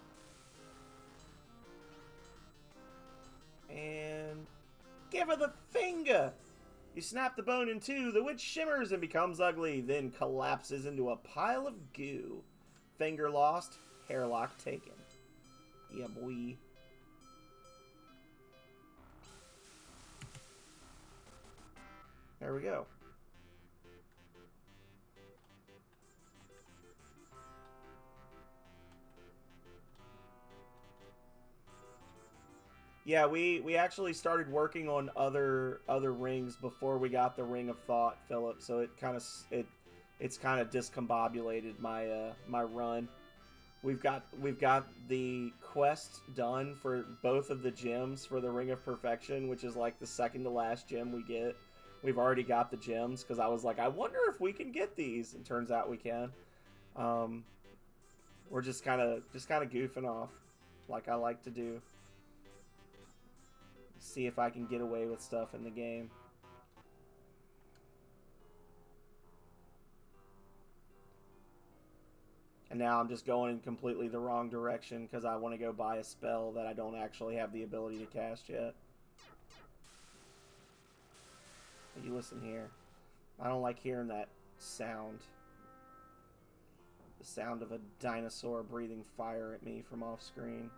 And give her the finger. You snap the bone in two, the witch shimmers and becomes ugly, then collapses into a pile of goo. Finger lost, hairlock taken. Yeah, boy. There we go. Yeah, we actually started working on other rings before we got the Ring of Thought, Philip. So it's kind of discombobulated my my run. We've got the quest done for both of the gems for the Ring of Perfection, which is like the second to last gem we get. We've already got the gems because I was like, I wonder if we can get these. And turns out we can. We're just kind of goofing off, like I like to do. See if I can get away with stuff in the game. And now I'm just going in completely the wrong direction because I want to go buy a spell that I don't actually have the ability to cast yet. You listen here. I don't like hearing that sound. The sound of a dinosaur breathing fire at me from off screen.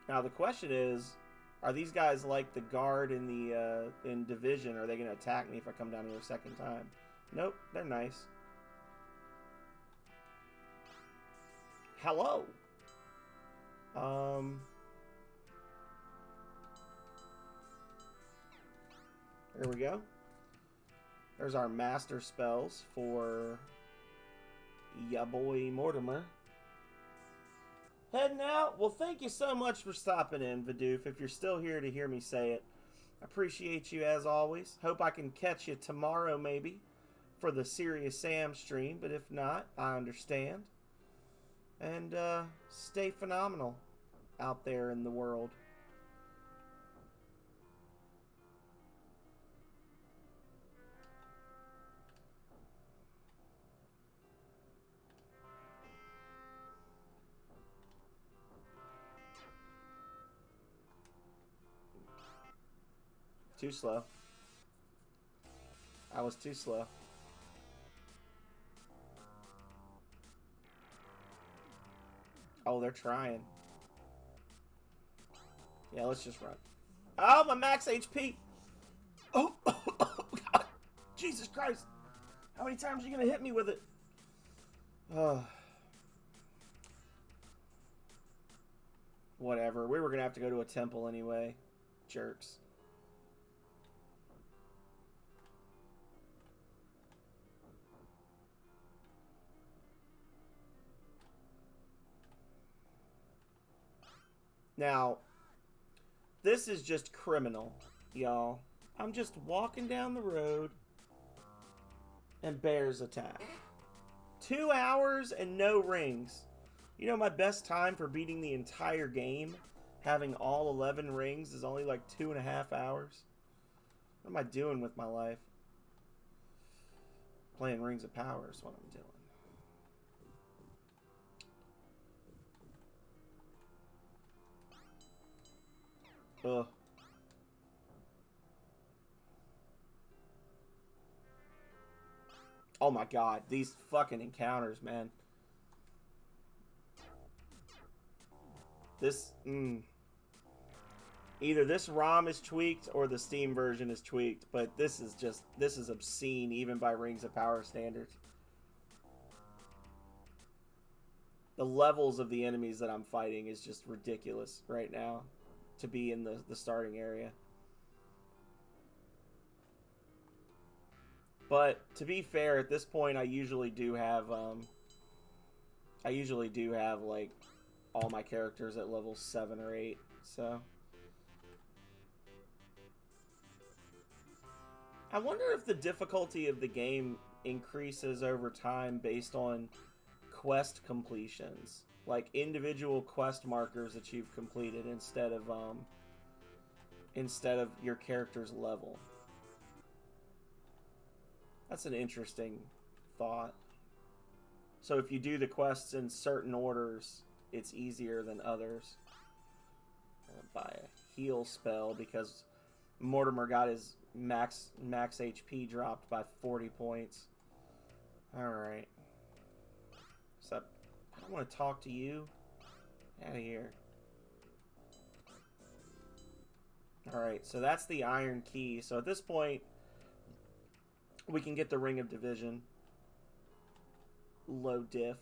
Now the question is, are these guys like the guard in the in Division? Are they going to attack me if I come down here a second time? Nope, they're nice. Hello. There we go. There's our master spells for ya boy Mortimer. Heading out? Well, thank you so much for stopping in, Vidoof, if you're still here to hear me say it. I appreciate you as always. Hope I can catch you tomorrow, maybe, for the Serious Sam stream, but if not, I understand. And stay phenomenal out there in the world. Too slow. I was too slow. Oh, they're trying. Yeah, let's just run. Oh, my max HP! Oh, God. Jesus Christ! How many times are you gonna hit me with it? Whatever. We were gonna have to go to a temple anyway. Jerks. Now, this is just criminal, y'all. I'm just walking down the road and bears attack. 2 hours and no rings. You know, my best time for beating the entire game, having all 11 rings, is only like 2.5 hours. What am I doing with my life? Playing Rings of Power is what I'm doing. Ugh. Oh my god, these fucking encounters, man. This, either this ROM is tweaked or the Steam version is tweaked, but this is obscene even by Rings of Power standards. The levels of the enemies that I'm fighting is just ridiculous right now to be in the starting area. But to be fair, at this point I usually do have like all my characters at level 7 or 8, so I wonder if the difficulty of the game increases over time based on quest completions, like individual quest markers that you've completed instead of your character's level. That's an interesting thought. So if you do the quests in certain orders, it's easier than others. I'm gonna buy a heal spell because Mortimer got his max HP dropped by 40 points. Alright. So I don't want to talk to you. Out of here. Alright, so that's the iron key. So at this point, we can get the Ring of Division. Low diff,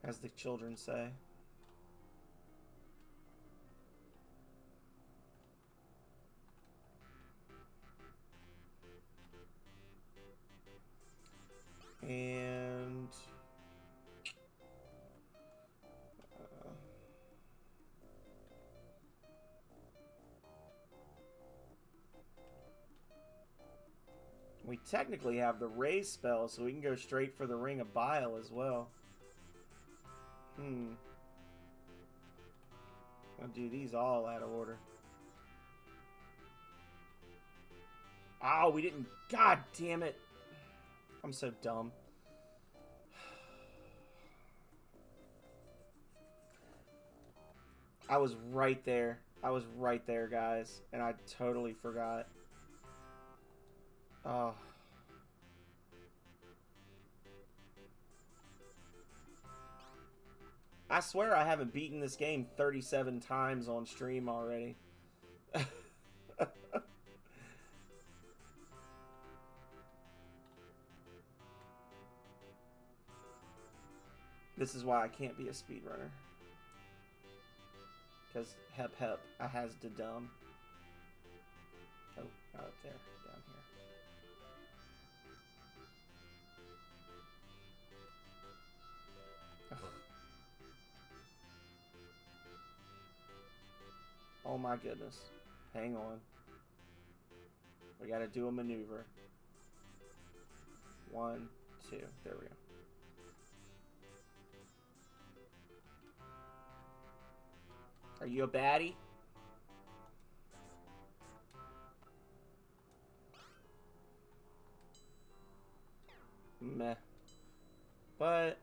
as the children say. And we technically have the raise spell, so we can go straight for the Ring of Bile as well. I'll do these all out of order. Oh, we didn't. God damn it. I'm so dumb. I was right there. I was right there, guys. And I totally forgot. Oh. I swear I haven't beaten this game 37 times on stream already. This is why I can't be a speedrunner. Because hep, I has the dumb. Oh, not up there, down here. Oh my goodness. Hang on. We gotta do a maneuver. 1, 2. There we go. Are you a baddie? Meh. But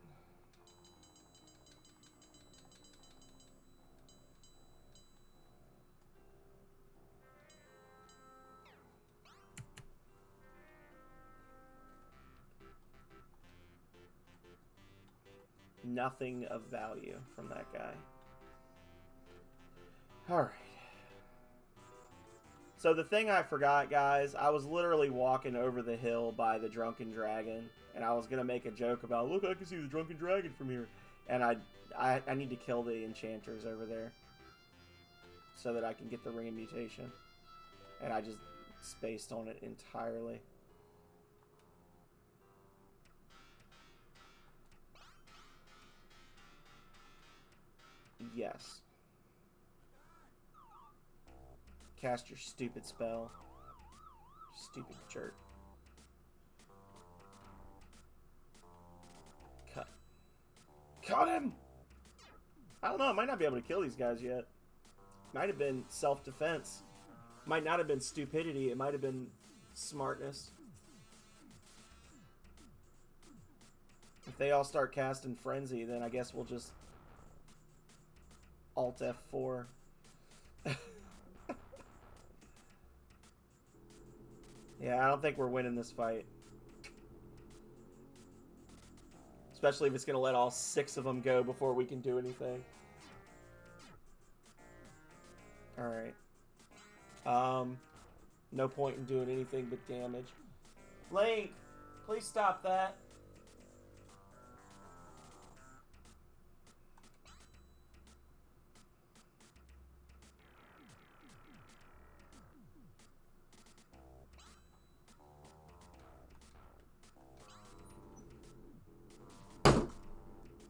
nothing of value from that guy. Alright. So the thing I forgot, guys, I was literally walking over the hill by the Drunken Dragon, and I was going to make a joke about, look, I can see the Drunken Dragon from here. And I need to kill the enchanters over there so that I can get the Ring of Mutation. And I just spaced on it entirely. Yes. Cast your stupid spell. Stupid jerk. Cut. Cut him! I don't know, I might not be able to kill these guys yet. Might have been self-defense. Might not have been stupidity, it might have been smartness. If they all start casting Frenzy, then I guess we'll just Alt F4. Yeah, I don't think we're winning this fight. Especially if it's going to let all 6 of them go before we can do anything. Alright. No point in doing anything but damage. Link, please stop that.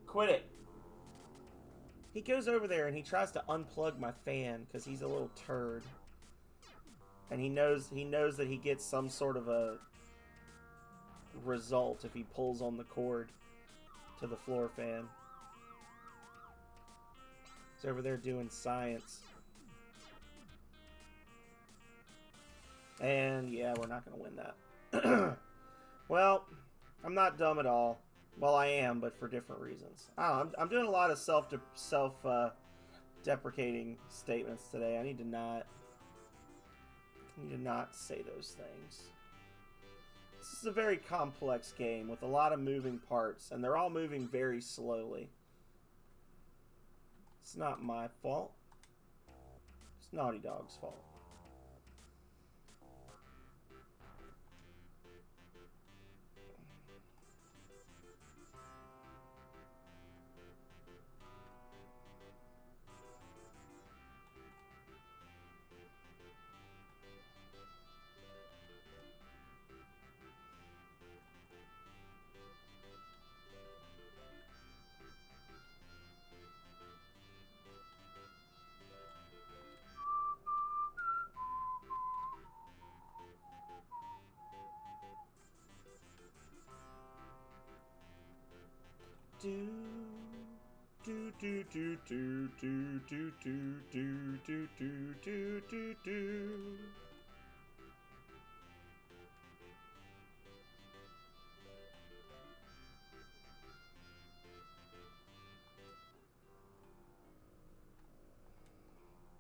Quit it. He goes over there and he tries to unplug my fan because he's a little turd. And he knows that he gets some sort of a result if he pulls on the cord to the floor fan. He's over there doing science. And yeah, we're not going to win that. Well, I'm not dumb at all. Well, I am, but for different reasons. Oh, I'm doing a lot of self-deprecating statements today. I need to not say those things. This is a very complex game with a lot of moving parts, and they're all moving very slowly. It's not my fault. It's Naughty Dog's fault.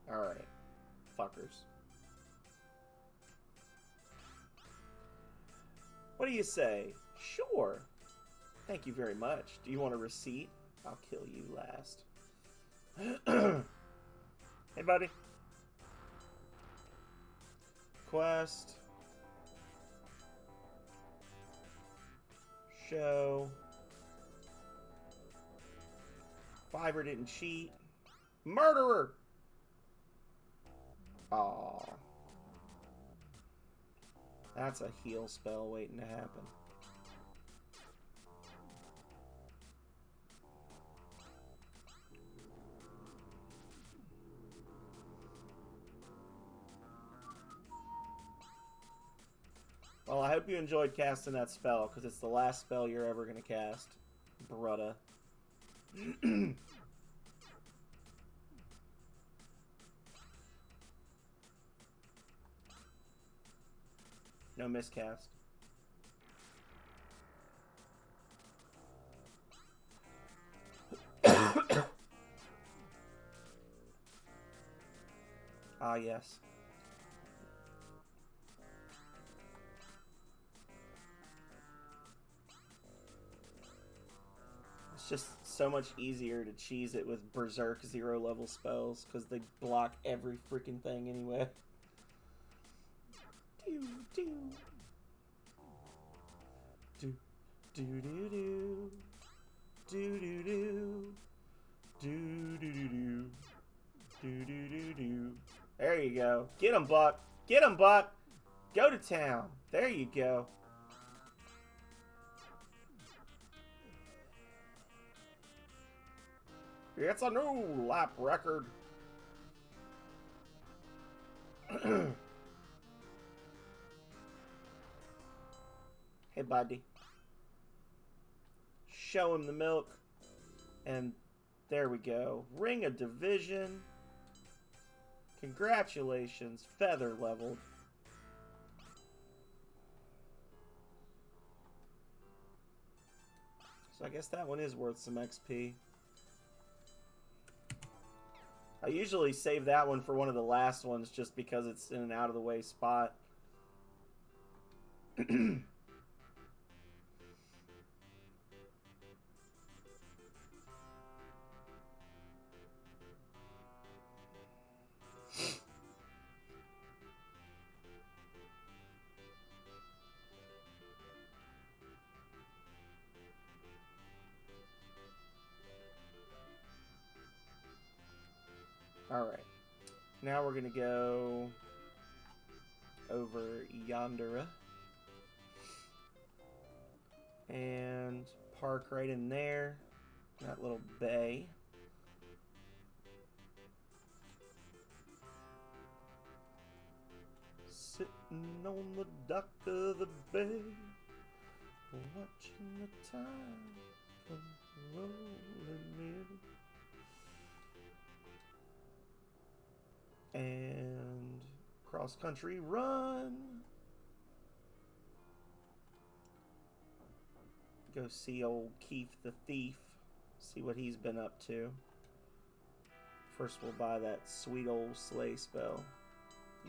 Alright, fuckers. What do you say? Sure. Thank you very much. Do you want a receipt? I'll kill you last. Hey, buddy. Quest. Show. Fiverr didn't cheat. Murderer! Aw. That's a heal spell waiting to happen. Well, I hope you enjoyed casting that spell, because it's the last spell you're ever going to cast. Brutta. No miscast. Ah, yes. It's just so much easier to cheese it with Berserk 0 level spells, because they block every freaking thing anyway. Do do do do do do do do do do do do do do do. There you go. Get him, Buck. Get him, Buck. Go to town. There you go. It's a new lap record. Hey, buddy. Show him the milk. And there we go. Ring of Division. Congratulations. Feather leveled. So I guess that one is worth some XP. I usually save that one for one of the last ones just because it's in an out-of-the-way spot. Alright. Now we're going to go over yonder. And park right in there. That little bay. Sitting on the dock of the bay, watching the tide come rolling in. And cross country run. Go see old Keith the Thief. See what he's been up to. First we'll buy that sweet old sleigh spell.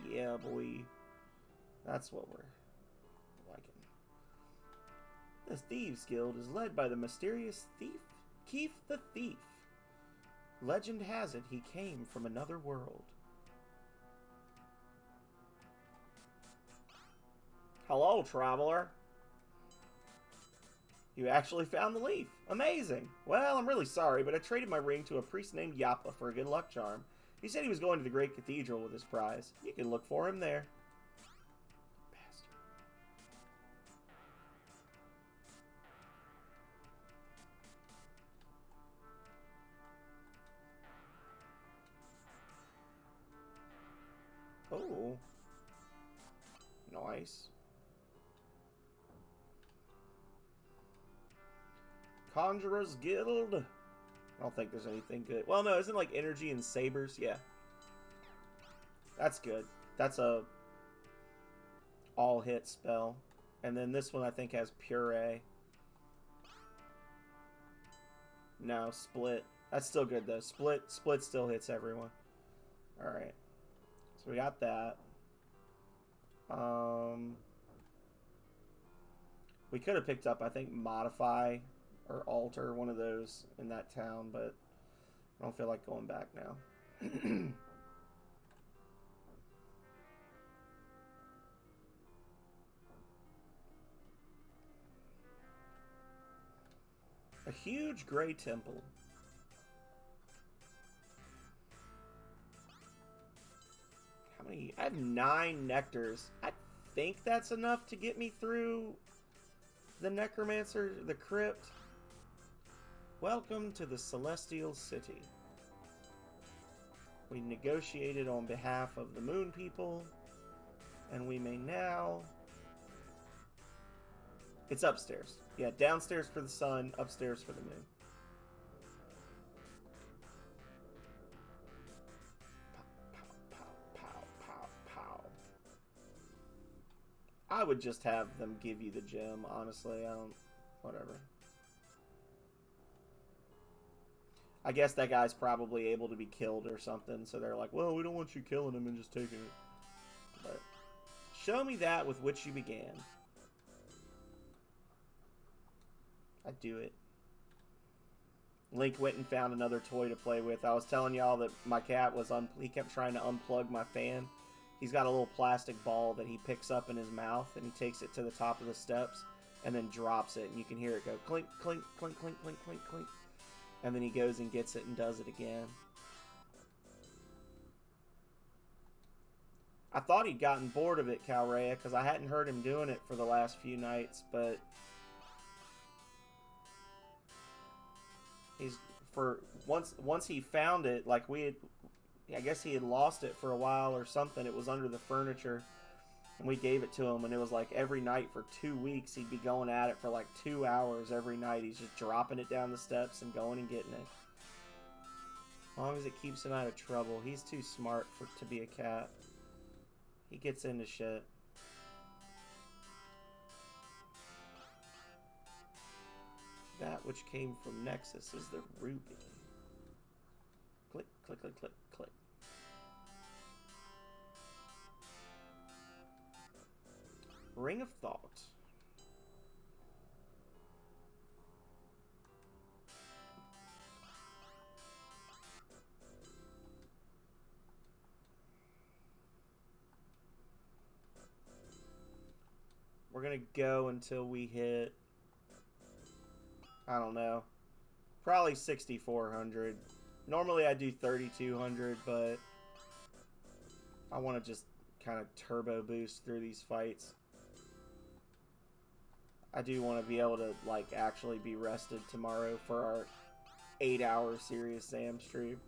Yeah, boy. That's what we're liking. This Thieves Guild is led by the mysterious thief, Keith the Thief. Legend has it he came from another world. Hello, traveler. You actually found the leaf. Amazing. Well, I'm really sorry, but I traded my ring to a priest named Yappa for a good luck charm. He said he was going to the Great Cathedral with his prize. You can look for him there. Bastard. Oh. Nice. Conjurer's Guild. I don't think there's anything good. Well, no, isn't it like energy and sabers? Yeah. That's good. That's a all-hit spell. And then this one I think has puree. No, split. That's still good though. Split still hits everyone. Alright. So we got that. We could have picked up, I think, Modify or Alter, one of those in that town, but I don't feel like going back now. A huge gray temple. How many? I have 9 nectars. I think that's enough to get me through the Necromancer, the Crypt. Welcome to the Celestial City. We negotiated on behalf of the Moon People, and we may now... It's upstairs. Yeah, downstairs for the sun, upstairs for the moon. Pow, pow, pow, pow, pow. I would just have them give you the gem, honestly. I don't... Whatever. I guess that guy's probably able to be killed or something, so they're like, well, we don't want you killing him and just taking it. But show me that with which you began. I'd do it. Link went and found another toy to play with. I was telling y'all that my cat was he kept trying to unplug my fan. He's got a little plastic ball that he picks up in his mouth, and he takes it to the top of the steps and then drops it, and you can hear it go clink, clink, clink, clink, clink, clink, clink. And then he goes and gets it and does it again. I thought he'd gotten bored of it, Calrea, because I hadn't heard him doing it for the last few nights, but he's once he found it, like I guess he had lost it for a while or something. It was under the furniture. And we gave it to him, and it was like every night for 2 weeks, he'd be going at it for like 2 hours every night. He's just dropping it down the steps and going and getting it. As long as it keeps him out of trouble. He's too smart to be a cat. He gets into shit. That which came from Nexus is the ruby. Click, click, click, click, click. Ring of Thought. We're gonna go until we hit, I don't know, probably 6,400. Normally I do 3,200, but I want to just kind of turbo boost through these fights. I do want to be able to like actually be rested tomorrow for our 8-hour Serious Sam stream.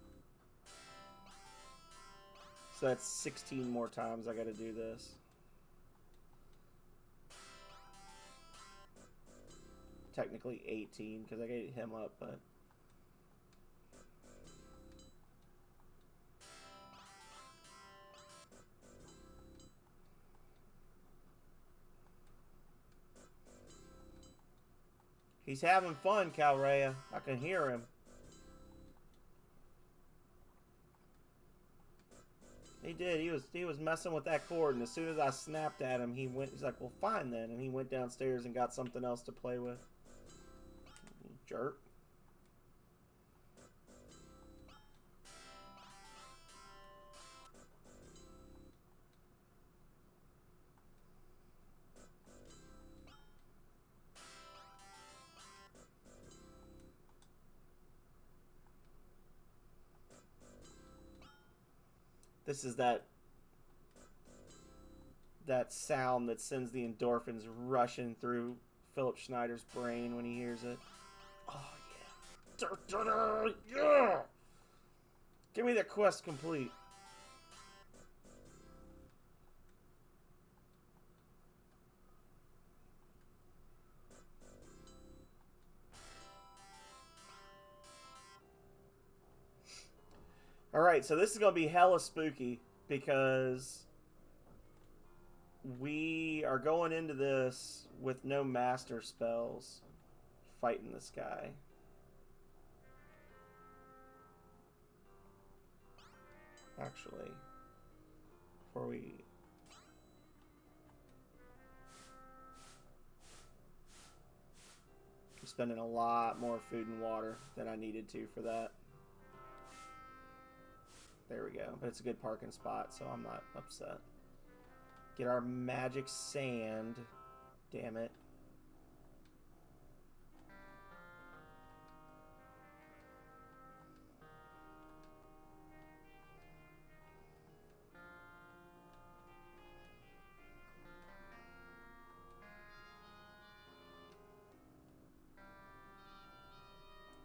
So that's 16 more times I got to do this. Technically 18 because I got him up, but he's having fun, Calrea. I can hear him. He did. He was messing with that cord, and as soon as I snapped at him, he's like, "Well, fine then," and he went downstairs and got something else to play with. Jerk. This is that sound that sends the endorphins rushing through Philip Schneider's brain when he hears it. Oh, yeah. Yeah! Give me that quest complete. Alright, so this is going to be hella spooky because we are going into this with no master spells fighting this guy. Actually, before we... I'm spending a lot more food and water than I needed to for that. There we go. But it's a good parking spot, so I'm not upset. Get our magic sand. Damn it.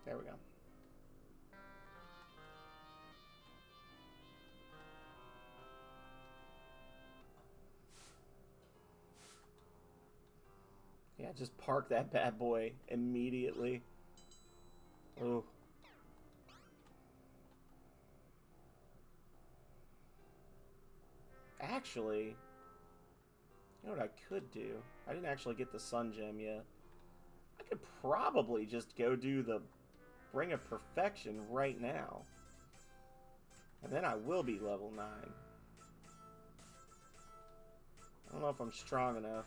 There we go. Yeah, just park that bad boy immediately. Ooh. Actually, you know what I could do? I didn't actually get the Sun Gem yet. I could probably just go do the Ring of Perfection right now. And then I will be level 9. I don't know if I'm strong enough.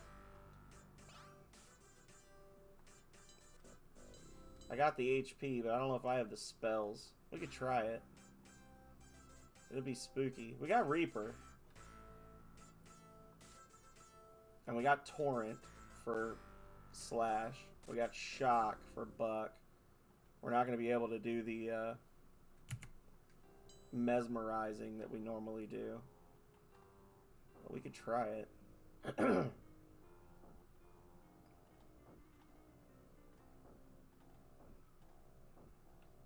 I got the HP, but I don't know if I have the spells. We could try it. It'll be spooky. We got Reaper. And we got Torrent for Slash. We got Shock for Buck. We're not going to be able to do the mesmerizing that we normally do. But we could try it.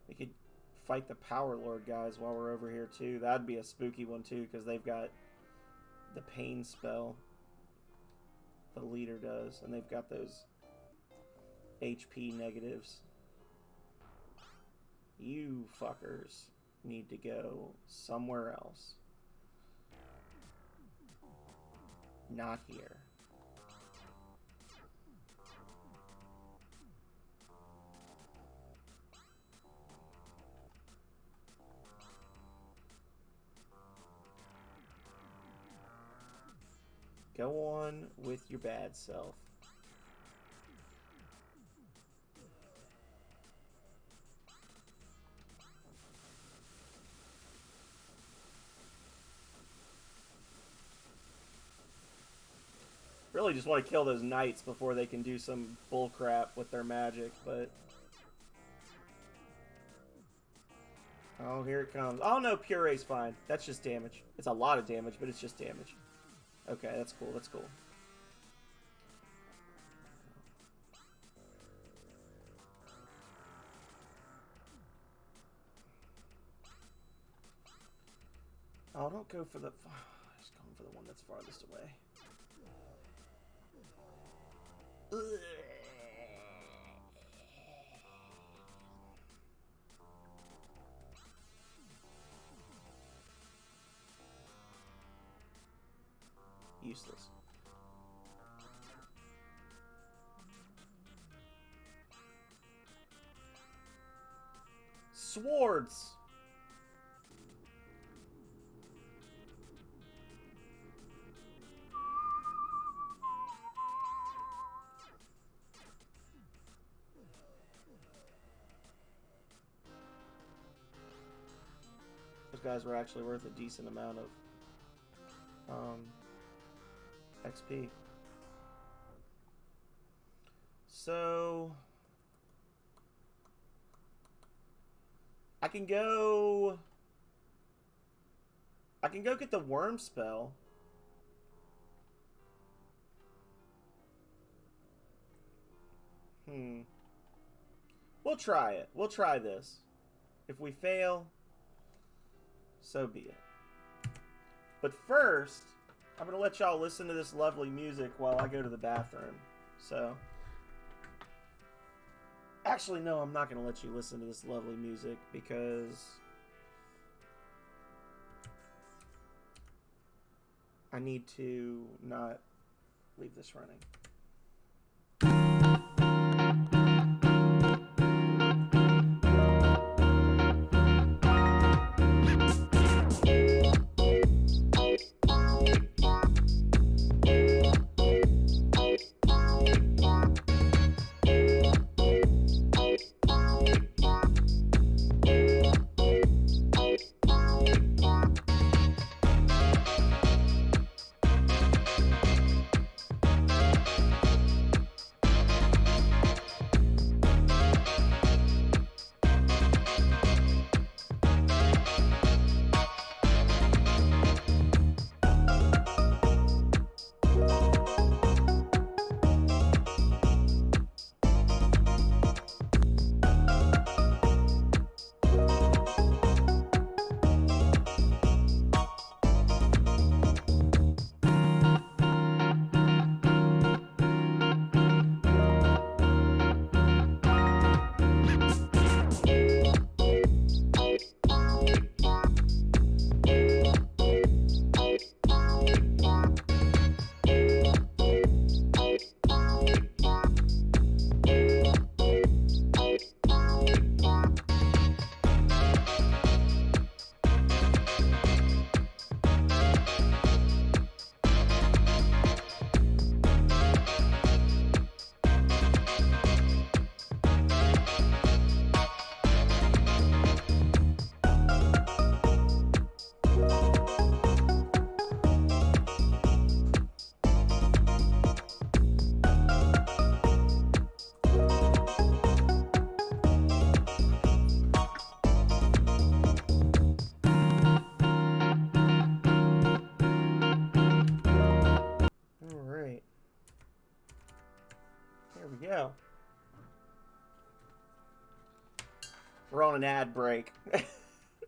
We could fight the Power Lord guys while we're over here too. That'd be a spooky one too, because they've got the pain spell. The leader does, and they've got those HP negatives. You fuckers need to go somewhere else. Not here. Go on with your bad self. Really just want to kill those knights before they can do some bullcrap with their magic, but... Oh, here it comes. Oh, no, Puree's fine. That's just damage. It's a lot of damage, but it's just damage. Okay, that's cool, that's cool. Oh, don't go for the... Just going for the one that's farthest away. Ugh. Useless. Swords! Those guys were actually worth a decent amount of XP. So I can go get the worm spell. We'll try it. We'll try this. If we fail, so be it. But first, I'm going to let y'all listen to this lovely music while I go to the bathroom. So, actually, no, I'm not going to let you listen to this lovely music because I need to not leave this running. Yeah. We're on an ad break.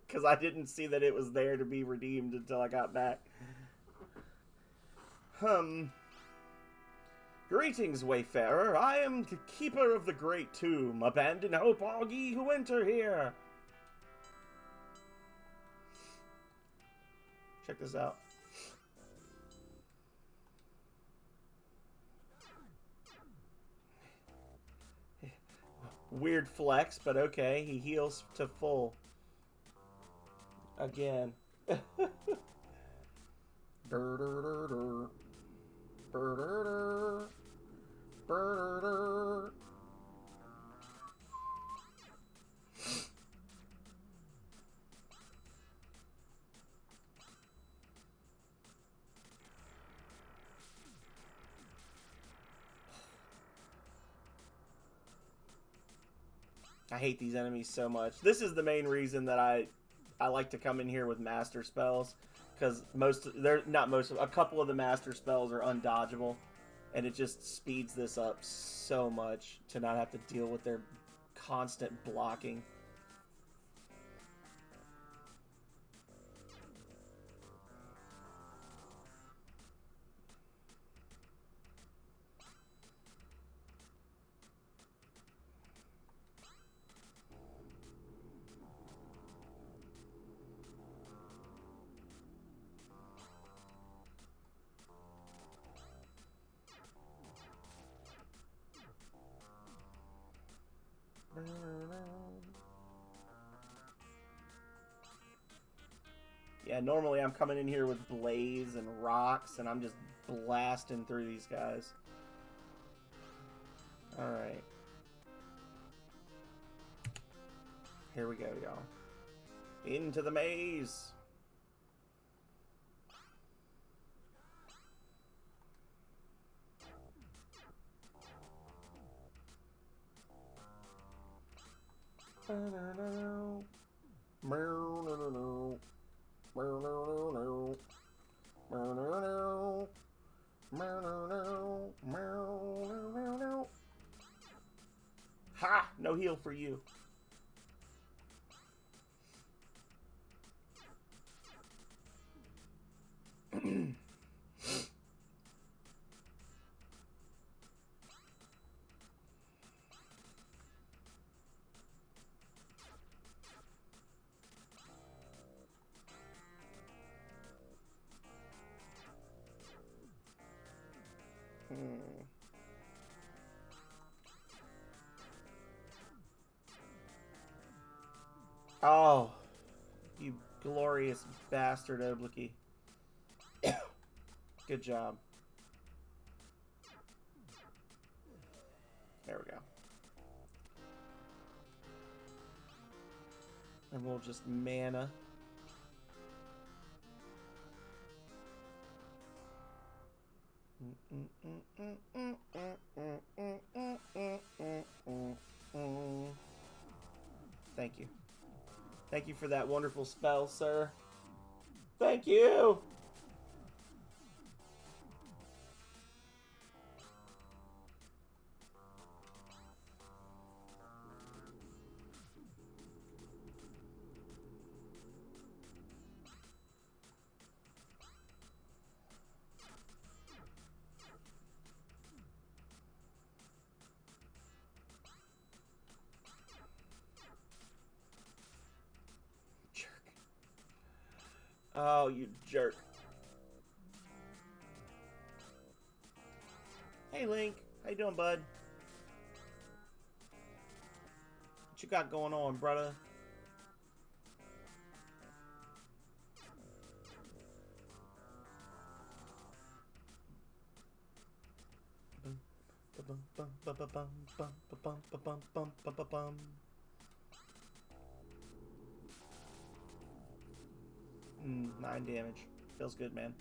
Because I didn't see that it was there to be redeemed until I got back. Greetings, Wayfarer. I am the keeper of the great tomb. Abandon hope, all ye who enter here. Check this out. Weird flex, but okay. He heals to full. Again. Burr, burr. I hate these enemies so much. This is the main reason that I like to come in here with master spells, because a couple of the master spells are undodgeable, and it just speeds this up so much to not have to deal with their constant blocking. Yeah, normally I'm coming in here with blaze and rocks, and I'm just blasting through these guys. Alright. Here we go, y'all. Into the maze! Ha! No heal for you. Oh, you glorious bastard, Oblicky. Good job. There we go. And we'll just mana. Thank you. Thank you for that wonderful spell, sir. Thank you! Oh, you jerk. Hey, Link. How you doing, bud? What you got going on, brother? Mm, 9 damage. Feels good, man.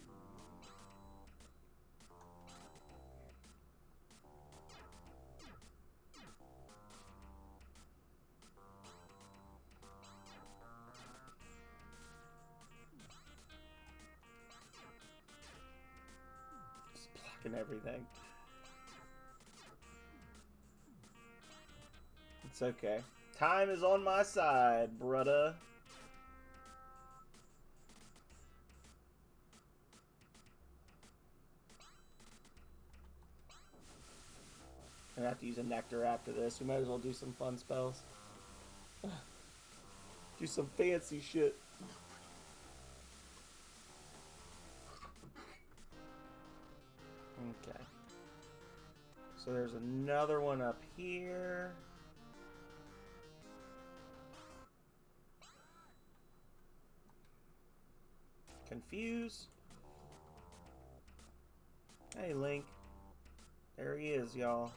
Just blocking everything. It's okay. Time is on my side, brother. I'm gonna have to use a nectar after this. We might as well do some fun spells. Do some fancy shit. Okay. So there's another one up here. Confuse. Hey, Link. There he is, y'all.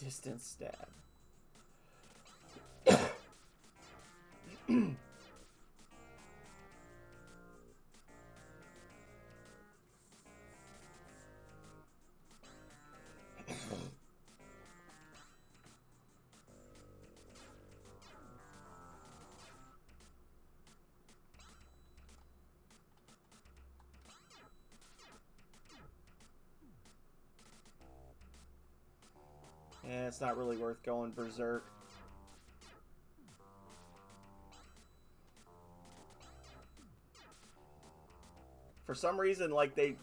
Distance stab. Yeah, it's not really worth going berserk. For some reason, like they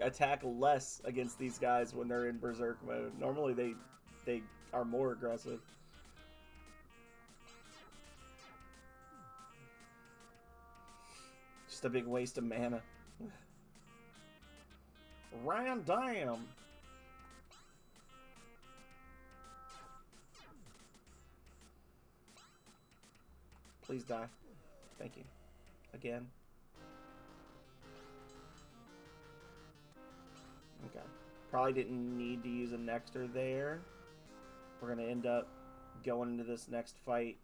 attack less against these guys when they're in berserk mode. Normally they are more aggressive. Just a big waste of mana. Random. Please die. Thank you. Again. Okay. Probably didn't need to use a Nectar there. We're going to end up going into this next fight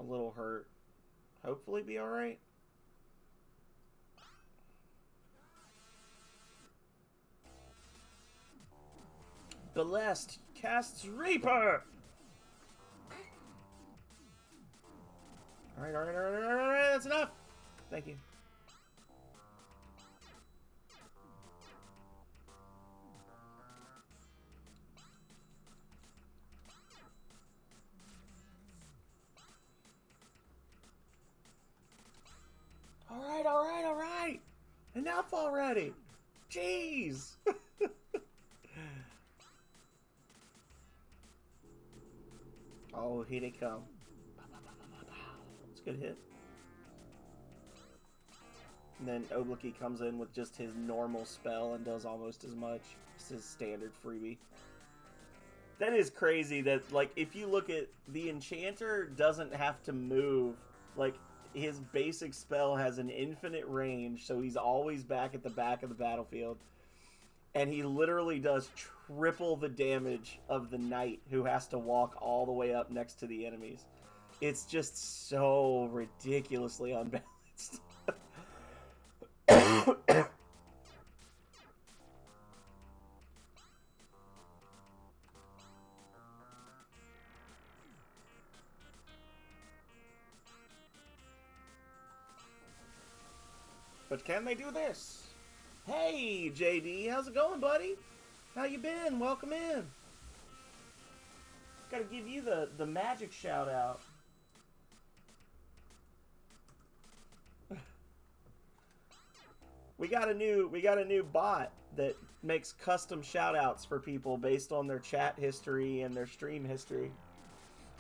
a little hurt. Hopefully be alright. Belest casts Reaper! Alright, that's enough! Thank you. Alright! Enough already! Jeez! Oh, here they come. It's a good hit. And then Oblique comes in with just his normal spell and does almost as much. It's his standard freebie. That is crazy that, like, if you look at the Enchanter doesn't have to move. Like, his basic spell has an infinite range, so he's always back at the back of the battlefield. And he literally does triple the damage of the knight who has to walk all the way up next to the enemies. It's just so ridiculously unbalanced. But can they do this? Hey, JD, how's it going, buddy? How you been? Welcome in. Gotta give you the magic shout out. We got a new bot that makes custom shout outs for people based on their chat history and their stream history.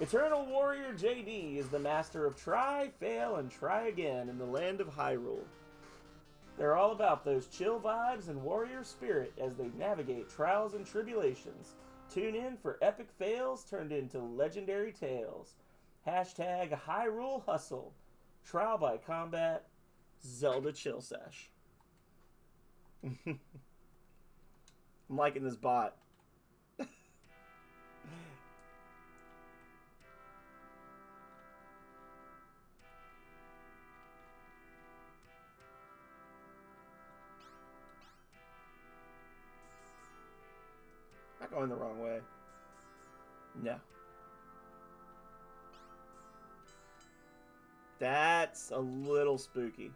Eternal Warrior JD is the master of try, fail, and try again in the land of Hyrule. They're all about those chill vibes and warrior spirit as they navigate trials and tribulations. Tune in for epic fails turned into legendary tales. Hashtag Hyrule Hustle. Trial by combat. Zelda Chill Sesh. I'm liking this bot. Not going the wrong way. No. That's a little spooky.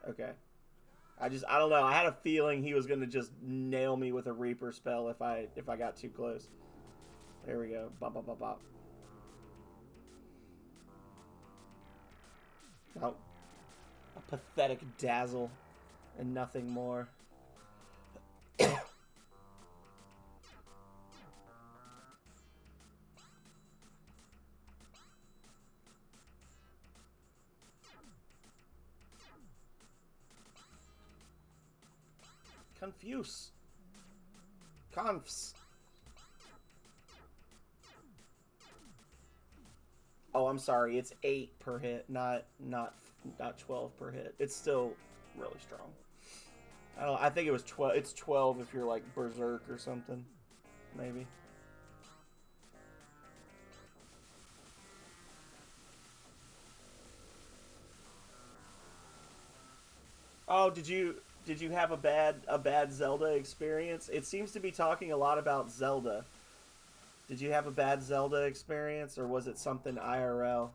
Okay. I don't know. I had a feeling he was gonna just nail me with a Reaper spell if I got too close. There we go. Bop, bop, bop, bop. Oh. A pathetic dazzle and nothing more. Confuse. Confs. Oh, I'm sorry. It's 8 per hit, not 12 per hit. It's still really strong. I think it was 12. It's 12 if you're like berserk or something, maybe. Oh, did you have a bad Zelda experience? It seems to be talking a lot about Zelda. Did you have a bad Zelda experience, or was it something IRL?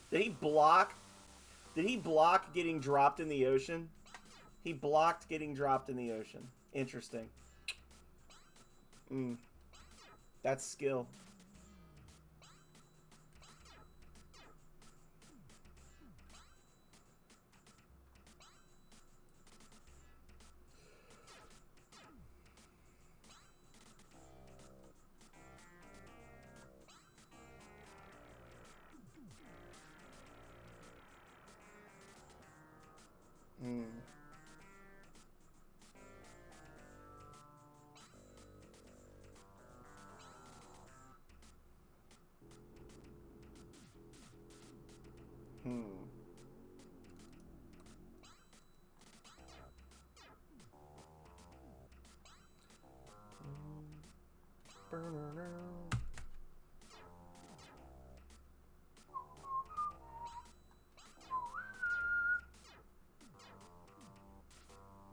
Did he block? Did he block getting dropped in the ocean? He blocked getting dropped in the ocean. Interesting. That's skill.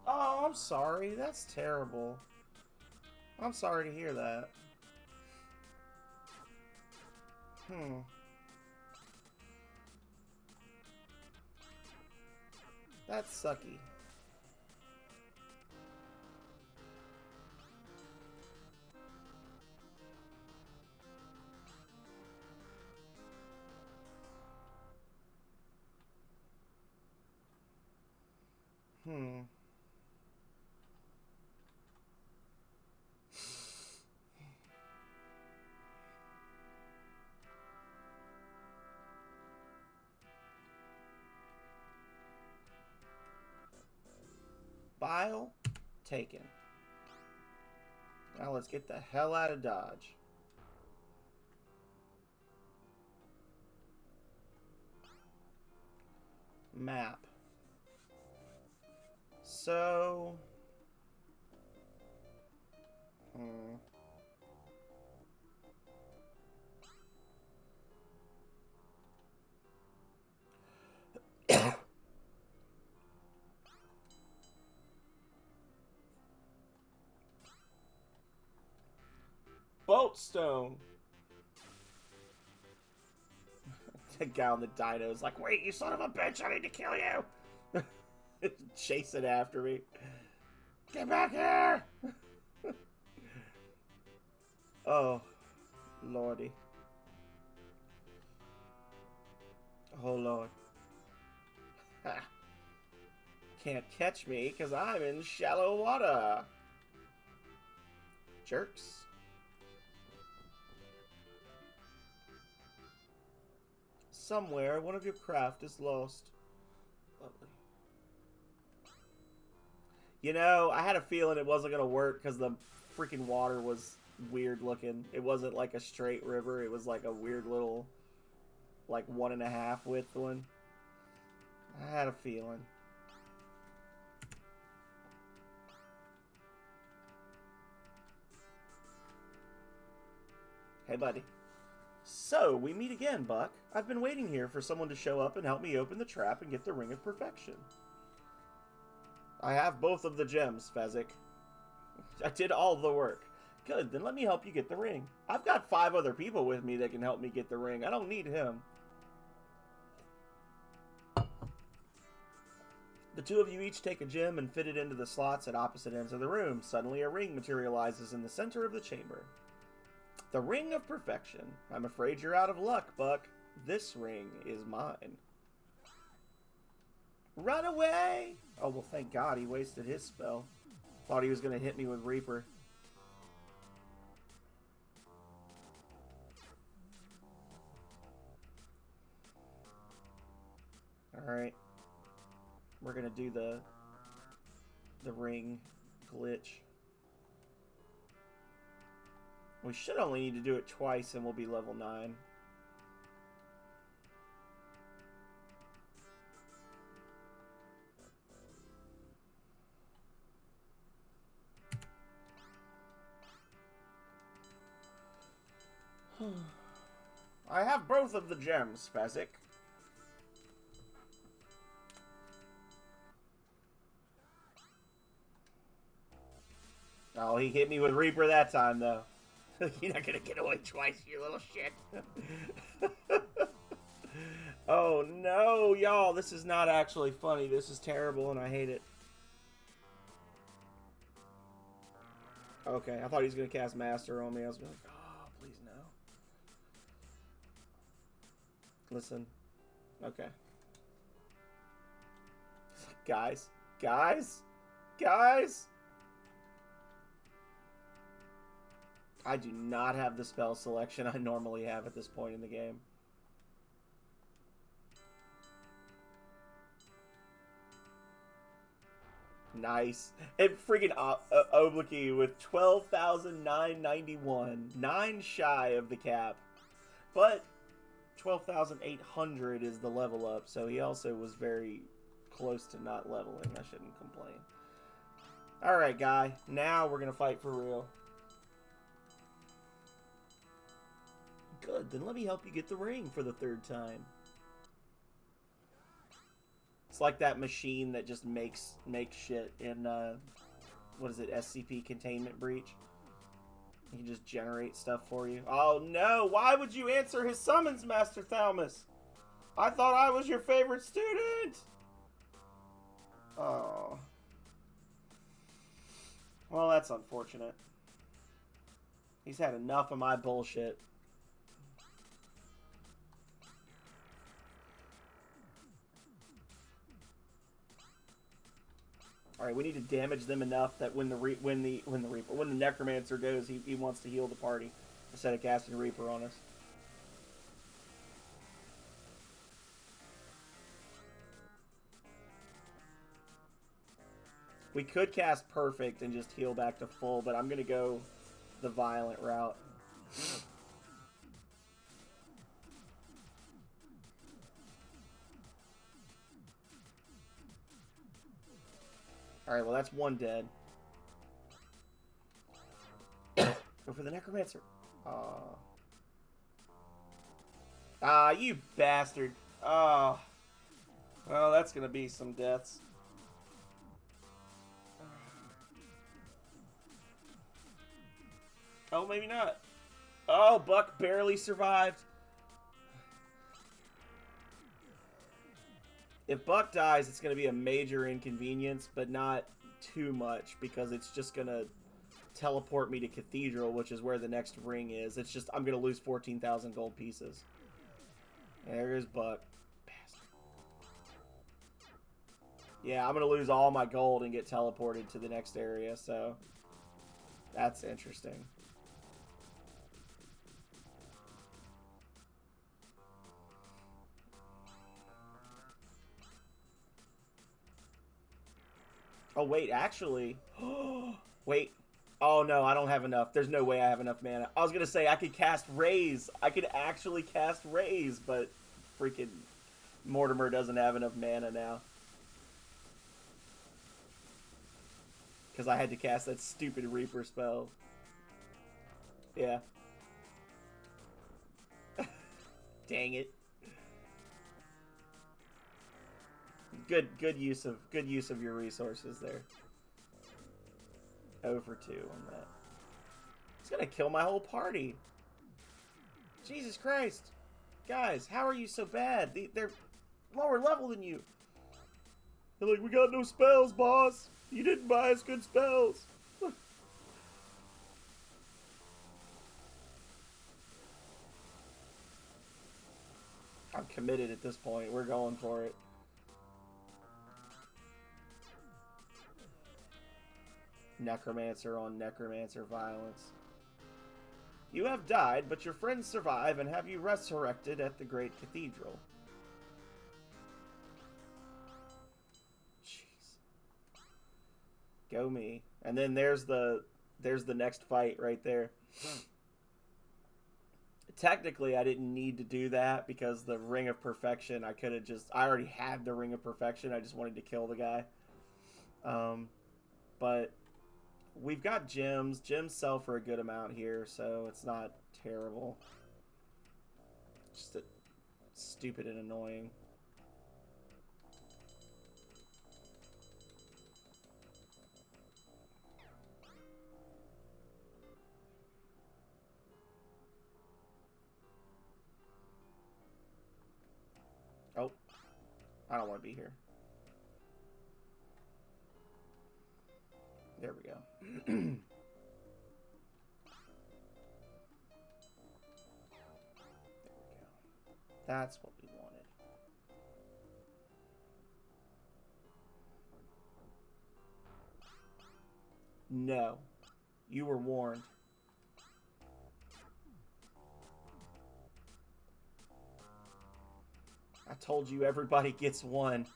Oh, I'm sorry. That's terrible. I'm sorry to hear that. That's sucky. Bile taken. Now let's get the hell out of Dodge. Map. So... Boatstone. The guy on the dino is like, wait, you son of a bitch, I need to kill you. Chasing after me. Get back here. Oh, lordy. Oh, Lord. Can't catch me because I'm in shallow water. Jerks. Somewhere, one of your craft is lost. Lovely. You know, I had a feeling it wasn't going to work because the freaking water was weird looking. It wasn't like a straight river. It was like a weird little, like 1.5 width one. I had a feeling. Hey, buddy. So, we meet again, Buck. I've been waiting here for someone to show up and help me open the trap and get the Ring of Perfection. I have both of the gems, Fezzik. I did all the work. Good, then let me help you get the ring. I've got 5 other people with me that can help me get the ring. I don't need him. The two of you each take a gem and fit it into the slots at opposite ends of the room. Suddenly a ring materializes in the center of the chamber. The Ring of Perfection. I'm afraid you're out of luck, Buck. This ring is mine. Run away! Oh, well, thank God he wasted his spell. Thought he was going to hit me with Reaper. Alright. We're going to do the ring glitch. We should only need to do it twice and we'll be level 9. I have both of the gems, Fezzik. Oh, he hit me with Reaper that time, though. You're not gonna get away twice, you little shit. Oh, no, y'all. This is not actually funny. This is terrible, and I hate it. Okay, I thought he was gonna cast Master on me. I was like, oh, please no. Listen. Okay. Guys. Guys. Guys. I do not have the spell selection I normally have at this point in the game. Nice. And freaking Oblique with 12,991. 9 shy of the cap. But 12,800 is the level up, so he also was very close to not leveling. I shouldn't complain. Alright, guy. Now we're going to fight for real. Good, then let me help you get the ring for the 3rd time. It's like that machine that just makes shit in, what is it, SCP Containment Breach? He can just generate stuff for you. Oh no, why would you answer his summons, Master Thalmus? I thought I was your favorite student! Oh. Well, that's unfortunate. He's had enough of my bullshit. All right, we need to damage them enough that when the Necromancer goes, he wants to heal the party instead of casting Reaper on us. We could cast Perfect and just heal back to full, but I'm gonna go the violent route. Alright, well that's one dead. Go for the Necromancer. Ah, you bastard. Oh. Well, that's gonna be some deaths. Oh, maybe not. Oh, Buck barely survived. If Buck dies, it's going to be a major inconvenience, but not too much, because it's just going to teleport me to Cathedral, which is where the next ring is. It's just, I'm going to lose 14,000 gold pieces. There's Buck. Bastard. Yeah, I'm going to lose all my gold and get teleported to the next area, so that's interesting. Oh, wait, actually. Wait. Oh, no, I don't have enough. There's no way I have enough mana. I was going to say I could cast Raise. I could actually cast Raise, but freaking Mortimer doesn't have enough mana now. Because I had to cast that stupid Reaper spell. Yeah. Dang it. Good use of your resources there. 0 for 2 on that. It's gonna kill my whole party. Jesus Christ. Guys, how are you so bad? They're lower level than you. They're like, we got no spells, boss. You didn't buy us good spells. I'm committed at this point. We're going for it. Necromancer on necromancer violence. You have died, but your friends survive and have you resurrected at the great cathedral. Jeez. Go me. And then there's the next fight right there. Technically, I didn't need to do that because the Ring of Perfection, I already had the Ring of Perfection. I just wanted to kill the guy. But we've got gems. Gems sell for a good amount here, so it's not terrible. Just stupid and annoying. Oh, I don't want to be here. There we go. There we go. That's what we wanted. No. You were warned. I told you everybody gets one.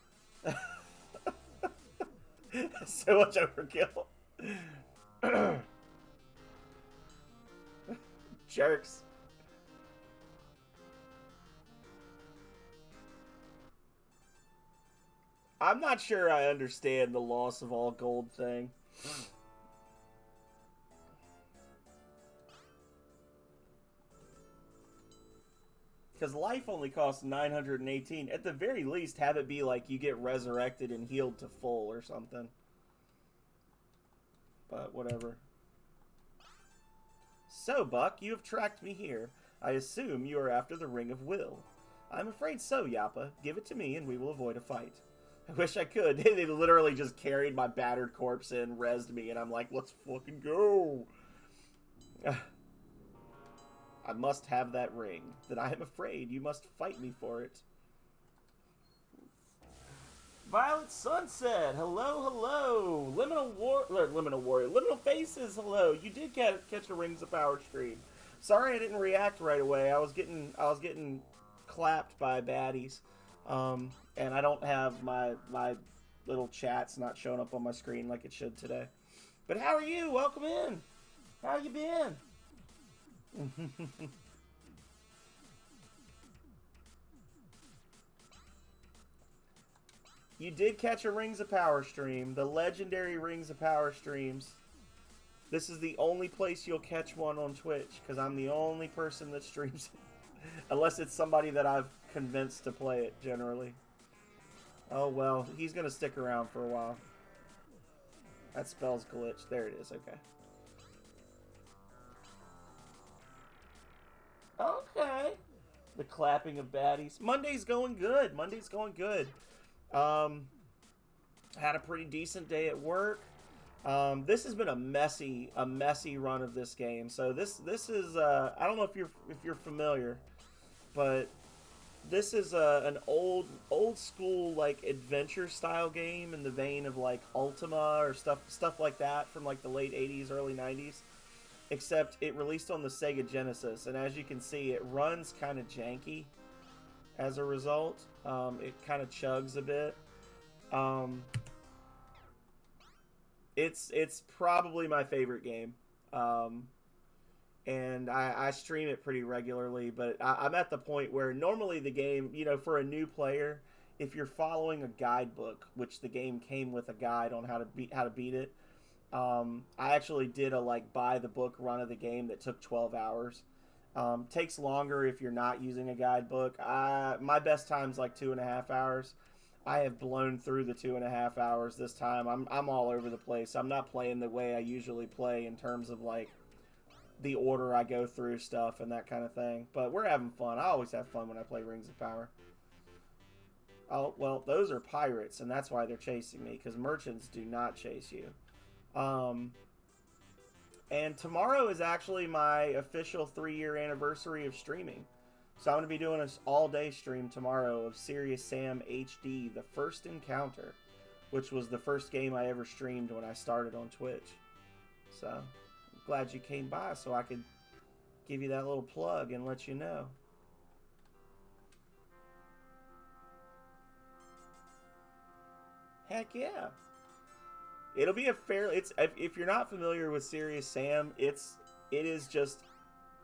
So much overkill. Jerks. I'm not sure I understand the loss of all gold thing. Because life only costs 918. At the very least, have it be like you get resurrected and healed to full or something. But whatever. So, Buck, you have tracked me here. I assume you are after the Ring of Will. I'm afraid so, Yappa. Give it to me and we will avoid a fight. I wish I could. They literally just carried my battered corpse in, rezzed me, and I'm like, let's fucking go. I must have that ring. Then I am afraid you must fight me for it. Violet Sunset, hello, hello. Liminal Warrior, Liminal Faces, hello. You did catch a Rings of Power stream. Sorry I didn't react right away. I was getting clapped by baddies, and I don't have my little chats not showing up on my screen like it should today. But how are you? Welcome in. How you been? You did catch a Rings of Power stream. The legendary Rings of Power streams. This is the only place you'll catch one on Twitch, because I'm the only person that streams it. Unless it's somebody that I've convinced to play it, generally. Oh, well, he's going to stick around for a while. That spell's glitched. There it is, okay. Okay. The clapping of baddies. Monday's going good. Monday's going good. Had a pretty decent day at work. This has been a messy run of this game. So this is I don't know if you're familiar, but this is an old school like adventure style game in the vein of like Ultima or stuff like that from like the late 80s, early 90s. Except it released on the Sega Genesis, and as you can see, it runs kind of janky as a result. It kind of chugs a bit. It's probably my favorite game. And I stream it pretty regularly, but I'm at the point where normally the game, you know, for a new player, if you're following a guidebook, which the game came with a guide on how to beat it, I actually did a like buy the book run of the game that took 12 hours. Takes longer if you're not using a guidebook. My best time's like 2.5 hours. I have blown through the 2.5 hours this time. I'm all over the place. I'm not playing the way I usually play in terms of like the order I go through stuff and that kind of thing. But we're having fun. I always have fun when I play Rings of Power. Oh, well, those are pirates, and that's why they're chasing me, because merchants do not chase you. Um, and tomorrow is actually my official 3-year anniversary of streaming. So I'm going to be doing an all-day stream tomorrow of Serious Sam HD, The First Encounter, which was the first game I ever streamed when I started on Twitch. So I'm glad you came by so I could give you that little plug and let you know. Heck yeah. It'll be a fair. It's if you're not familiar with Serious Sam, it is just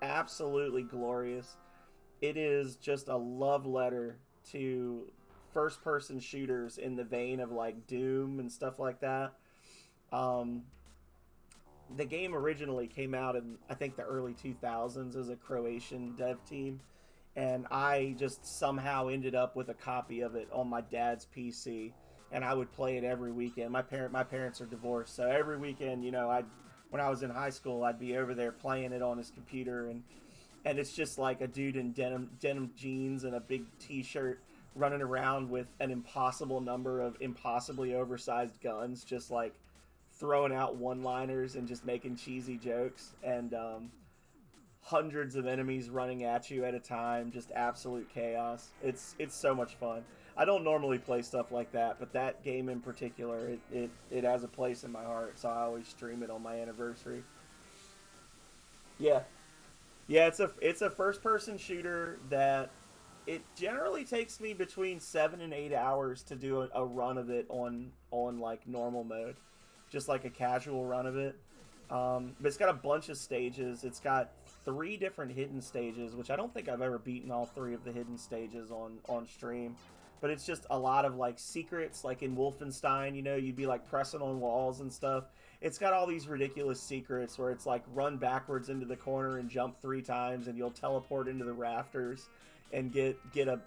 absolutely glorious. It is just a love letter to first person shooters in the vein of like Doom and stuff like that. Um, the game originally came out in I think the early 2000s as a Croatian dev team, and I just somehow ended up with a copy of it on my dad's PC, and I would play it every weekend. My parents are divorced, so every weekend, you know, when I was in high school, I'd be over there playing it on his computer, and it's just like a dude in denim jeans and a big t-shirt running around with an impossible number of impossibly oversized guns, just like throwing out one-liners and just making cheesy jokes, and hundreds of enemies running at you at a time, just absolute chaos. It's so much fun. I don't normally play stuff like that, but that game in particular, it has a place in my heart, so I always stream it on my anniversary. Yeah. Yeah, it's a first person shooter that it generally takes me between 7 and 8 hours to do a run of it on like normal mode, just like a casual run of it. But it's got a bunch of stages. It's got 3 different hidden stages, which I don't think I've ever beaten all 3 of the hidden stages on stream. But it's just a lot of like secrets, like in Wolfenstein, you know, you'd be like pressing on walls and stuff. It's got all these ridiculous secrets where it's like run backwards into the corner and jump 3 times, and you'll teleport into the rafters and get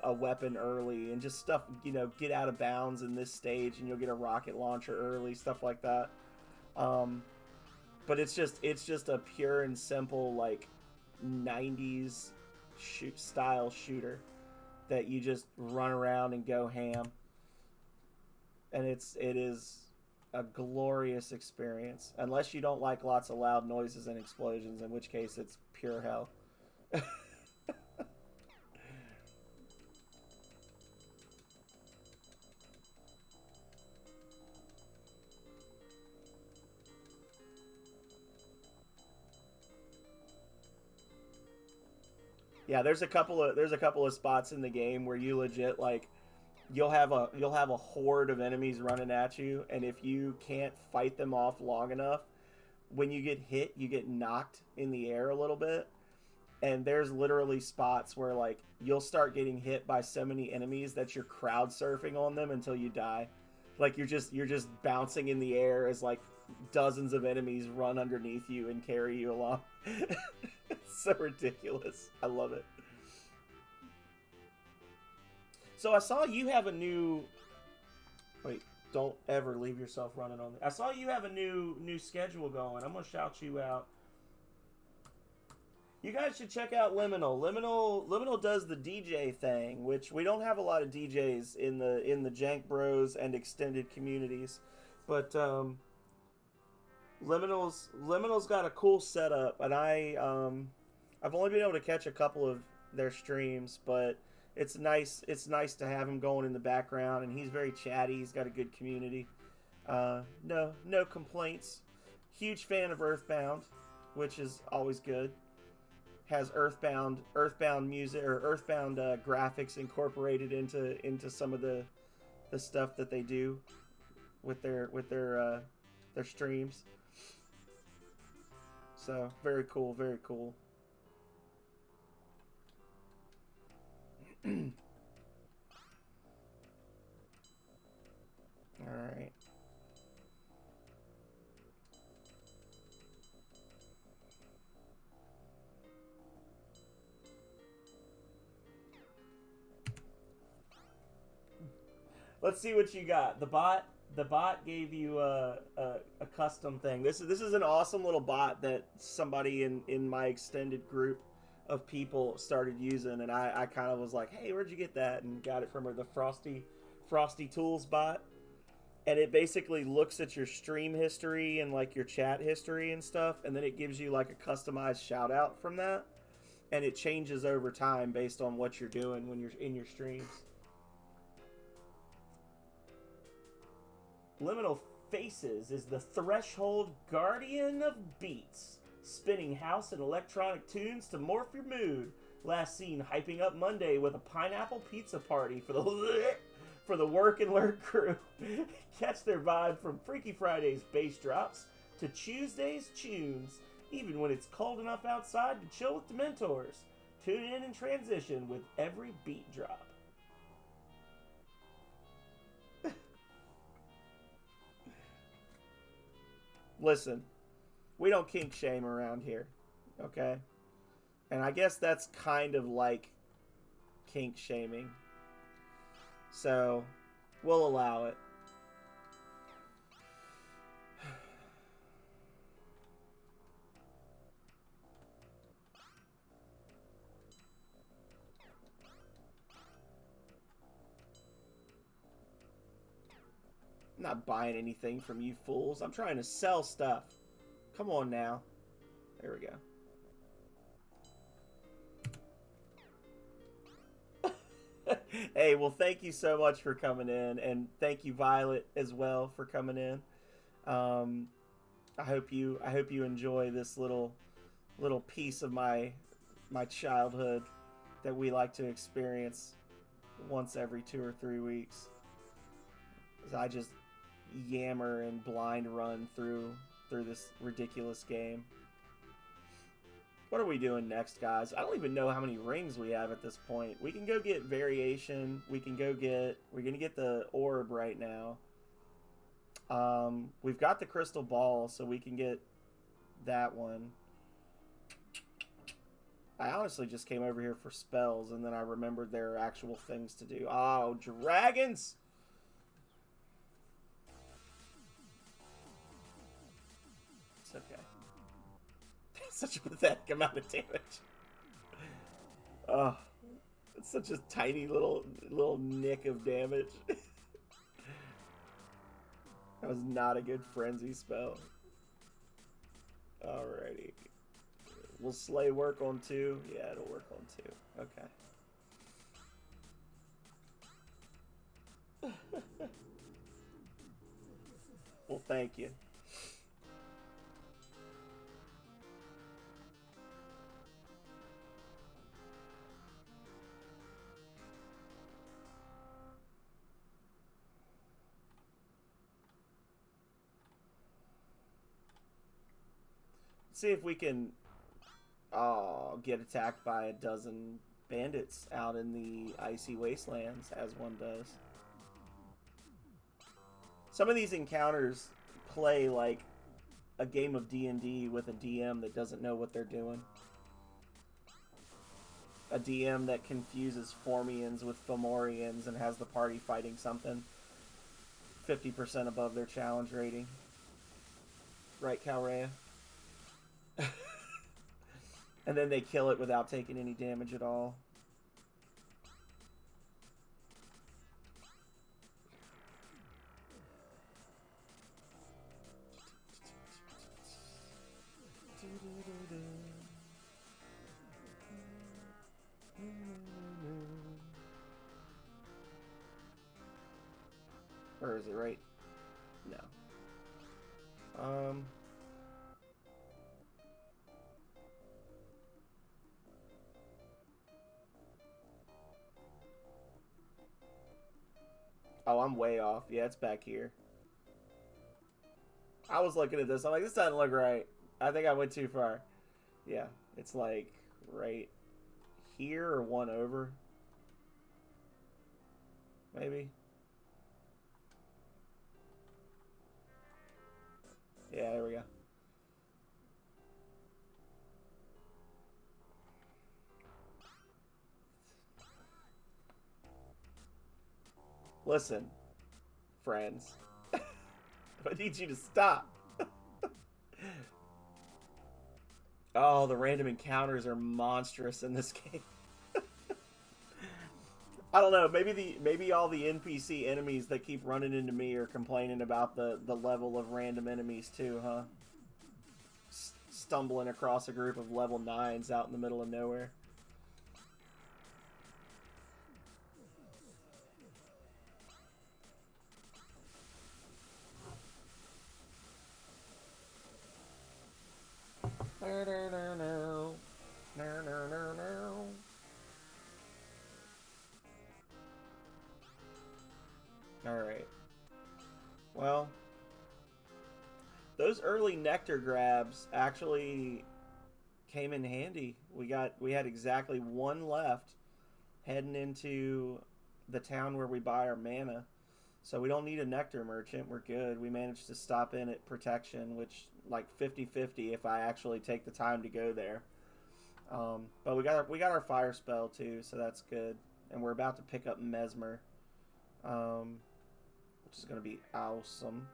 a weapon early, and just stuff, you know, get out of bounds in this stage and you'll get a rocket launcher early, stuff like that. But it's just a pure and simple like 90s style shooter that you just run around and go ham, and it is a glorious experience, unless you don't like lots of loud noises and explosions, in which case it's pure hell. Yeah, there's a couple of spots in the game where you legit like you'll have a horde of enemies running at you, and if you can't fight them off long enough, when you get hit, you get knocked in the air a little bit. And there's literally spots where like you'll start getting hit by so many enemies that you're crowd surfing on them until you die. Like you're just bouncing in the air as like dozens of enemies run underneath you and carry you along. It's so ridiculous. I love it. So I saw you have a new. Wait, don't ever leave yourself running on. I saw you have a new schedule going. I'm gonna shout you out. You guys should check out Liminal. Liminal does the DJ thing, which we don't have a lot of DJs in the Jank Bros and extended communities, but Liminal's got a cool setup, and I've only been able to catch a couple of their streams, but it's nice to have him going in the background, and he's very chatty. He's got a good community. No complaints. Huge fan of Earthbound, which is always good. Has Earthbound music or Earthbound graphics incorporated into some of the stuff that they do with their streams. So very cool, very cool. All right. Let's see what you got. The bot gave you a custom thing. This is an awesome little bot that somebody in my extended group of people started using, and I kind of was like, hey, where'd you get that? And got it from her. The Frosty Tools bot, and it basically looks at your stream history and like your chat history and stuff, and then it gives you like a customized shout out from that, and it changes over time based on what you're doing when you're in your streams. Liminal Faces is the threshold guardian of beats, spinning house and electronic tunes to morph your mood. Last seen hyping up Monday with a pineapple pizza party for the work and learn crew. Catch their vibe from Freaky Friday's bass drops to Tuesday's tunes, even when it's cold enough outside to chill with the mentors. Tune in and transition with every beat drop. Listen, we don't kink shame around here, okay? And I guess that's kind of like kink shaming. So, we'll allow it. I'm not buying anything from you fools. I'm trying to sell stuff. Come on now. There we go. Hey, well, thank you so much for coming in, and thank you, Violet, as well, for coming in. I hope you enjoy this little piece of my childhood that we like to experience once every 2 or 3 weeks. I just yammer and blind run through this ridiculous game. What are we doing next, guys? I don't even know how many rings we have at this point. We can go get variation. We're gonna get the orb right now. We've got the crystal ball, so we can get that one. I honestly just came over here for spells, and then I remembered there are actual things to do. Oh, dragons! It's okay. Such a pathetic amount of damage. Oh, it's such a tiny little nick of damage. That was not a good frenzy spell. Alrighty. Will Slay work on 2? Yeah, it'll work on 2. Okay. Well, thank you. See if we can get attacked by a dozen bandits out in the icy wastelands, as one does. Some of these encounters play like a game of D&D with a DM that doesn't know what they're doing. A DM that confuses Formians with Fomorians and has the party fighting something 50% above their challenge rating. Right, Calrea? And then they kill it without taking any damage at all. Or is it right? No. Oh, I'm way off. Yeah, it's back here. I was looking at this. I'm like, this doesn't look right. I think I went too far. Yeah, it's like right here or one over. Maybe. Yeah, there we go. Listen, friends. I need you to stop. Oh, the random encounters are monstrous in this game. I don't know. Maybe all the NPC enemies that keep running into me are complaining about the level of random enemies too, huh? Stumbling across a group of level 9s out in the middle of nowhere. No, no, no, no. No, no, no, no. Alright. Well, those early nectar grabs actually came in handy. We had exactly one left heading into the town where we buy our mana. So we don't need a nectar merchant. We're good. We managed to stop in at protection, which like 50-50 if I actually take the time to go there. But we got our fire spell too, so that's good. And we're about to pick up Mesmer, which is going to be awesome.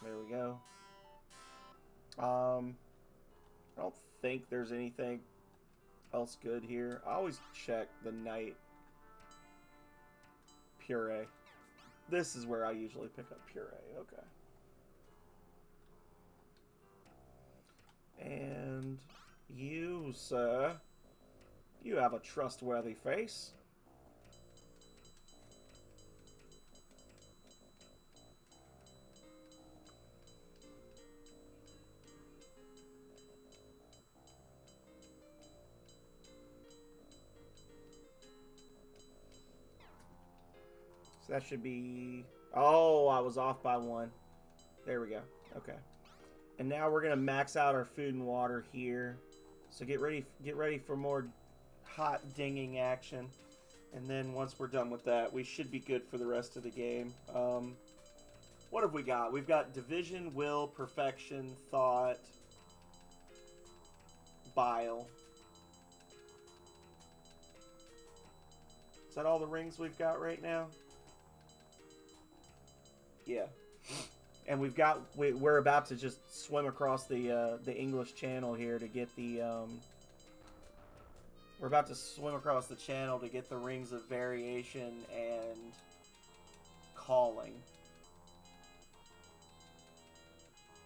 There we go. I don't think there's anything else good here. I always check the night puree. This is where I usually pick up puree. Okay. And you, sir, you have a trustworthy face. So that should be... Oh, I was off by one. There we go. Okay. And now we're going to max out our food and water here. So get ready for more hot dinging action. And then once we're done with that, we should be good for the rest of the game. What have we got? We've got Division, Will, Perfection, Thought, Bile. Is that all the rings we've got right now? Yeah. And we're about to just swim across the English Channel here to get the we're about to swim across the channel to get the Rings of Variation and Calling.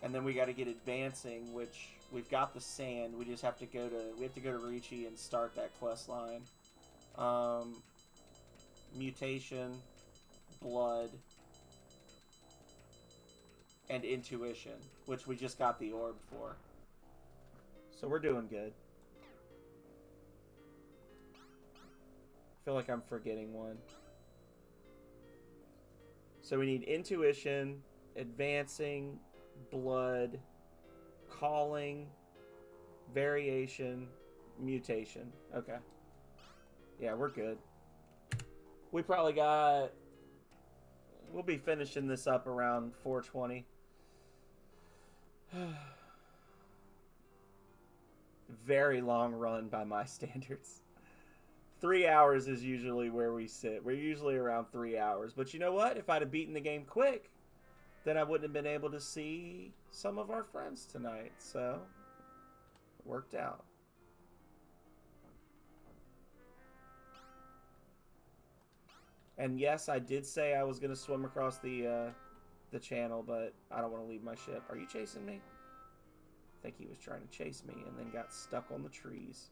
And then we got to get Advancing, which we've got the Sand. We just have to go to Ricci and start that quest line. Mutation, Blood, and Intuition, which we just got the orb for. So we're doing good. I feel like I'm forgetting one. So we need Intuition, Advancing, Blood, Calling, Variation, Mutation. Okay. Yeah, we're good. We probably got... We'll be finishing this up around 4:20. Very long run by my standards. 3 hours is usually where we sit. We're usually around 3 hours. But you know what? If I'd have beaten the game quick, then I wouldn't have been able to see some of our friends tonight. So, it worked out. And yes, I did say I was going to swim across the channel, but I don't want to leave my ship. Are you chasing me? I think he was trying to chase me and then got stuck on the trees.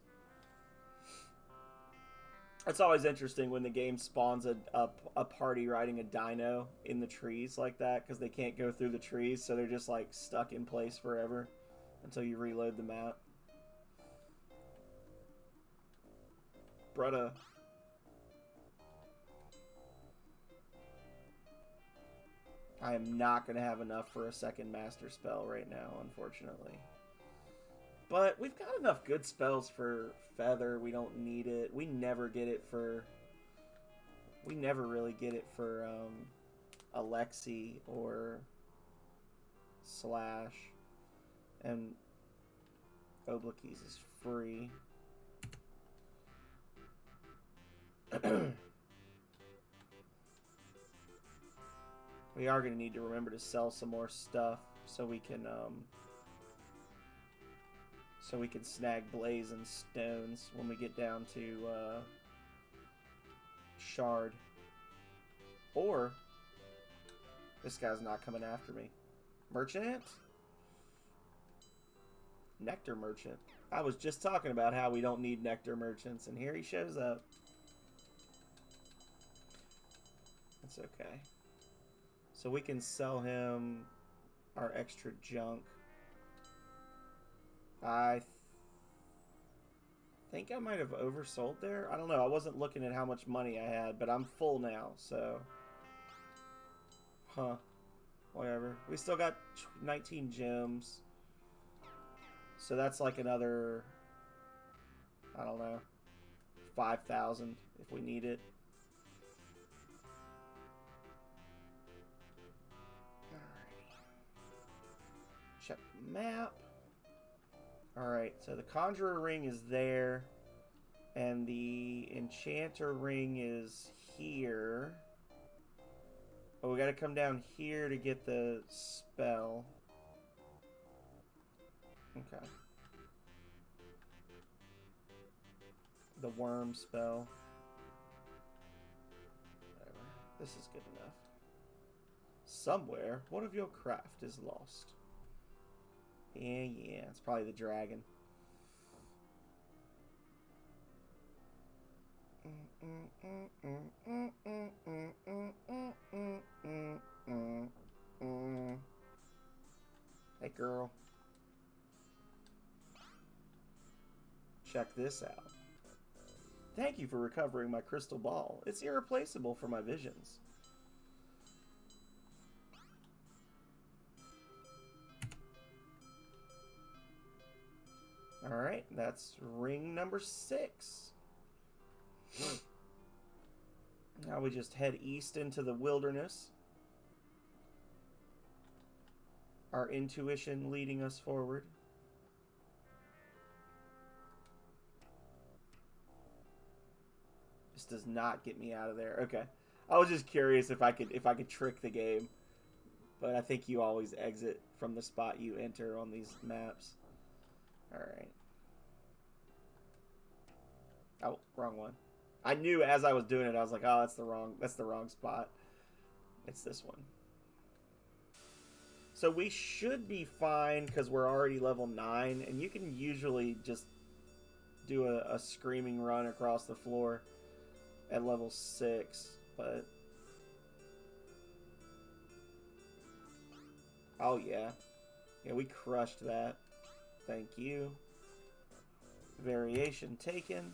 It's always interesting when the game spawns a party riding a dino in the trees like that, because they can't go through the trees, so they're just like stuck in place forever until you reload the map. Brutta. I am not going to have enough for a second master spell right now, unfortunately. But we've got enough good spells for Feather. We don't need it. We never get it for... We never really get it for Alexi or Slash. And Obloquis is free. We are going to need to remember to sell some more stuff so we can So we can snag blazing stones when we get down to Shard. Or this guy's not coming after me. Merchant? Nectar merchant. I was just talking about how we don't need nectar merchants, and here he shows up. That's okay. So we can sell him our extra junk. I think I might have oversold there. I don't know. I wasn't looking at how much money I had, but I'm full now, so... Huh. Whatever. We still got 19 gems. So that's like another... I don't know. 5,000 if we need it. Alrighty. Check the map. Alright, so the Conjurer Ring is there. And the Enchanter Ring is here. But we gotta come down here to get the spell. Okay. The worm spell. Whatever. This is good enough. Somewhere, one of your craft is lost. Yeah, it's probably the dragon. Hey, girl. Check this out. Thank you for recovering my crystal ball. It's irreplaceable for my visions. Alright, that's ring number 6. Now we just head east into the wilderness. Our intuition leading us forward. This does not get me out of there. Okay. I was just curious if I could trick the game. But I think you always exit from the spot you enter on these maps. Alright. Oh, wrong one. I knew as I was doing it, I was like, oh, that's the wrong spot. It's this one. So we should be fine because we're already level 9, and you can usually just do a screaming run across the floor at level 6, but... Oh, yeah. Yeah, we crushed that. Thank you. Variation taken.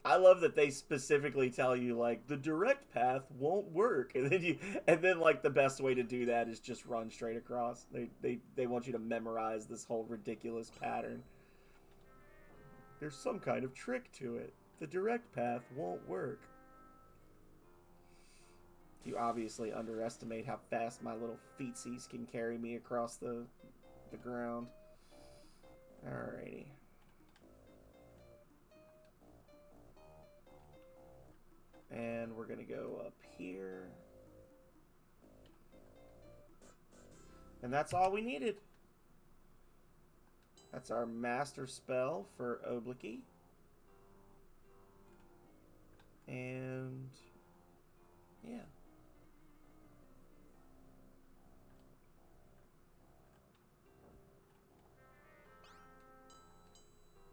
I love that they specifically tell you, like, the direct path won't work. And then like, the best way to do that is just run straight across. They want you to memorize this whole ridiculous pattern. There's some kind of trick to it. The direct path won't work. You obviously underestimate how fast my little feetsies can carry me across the ground. Alrighty. And we're going to go up here. And that's all we needed. That's our master spell for Oblique. And yeah.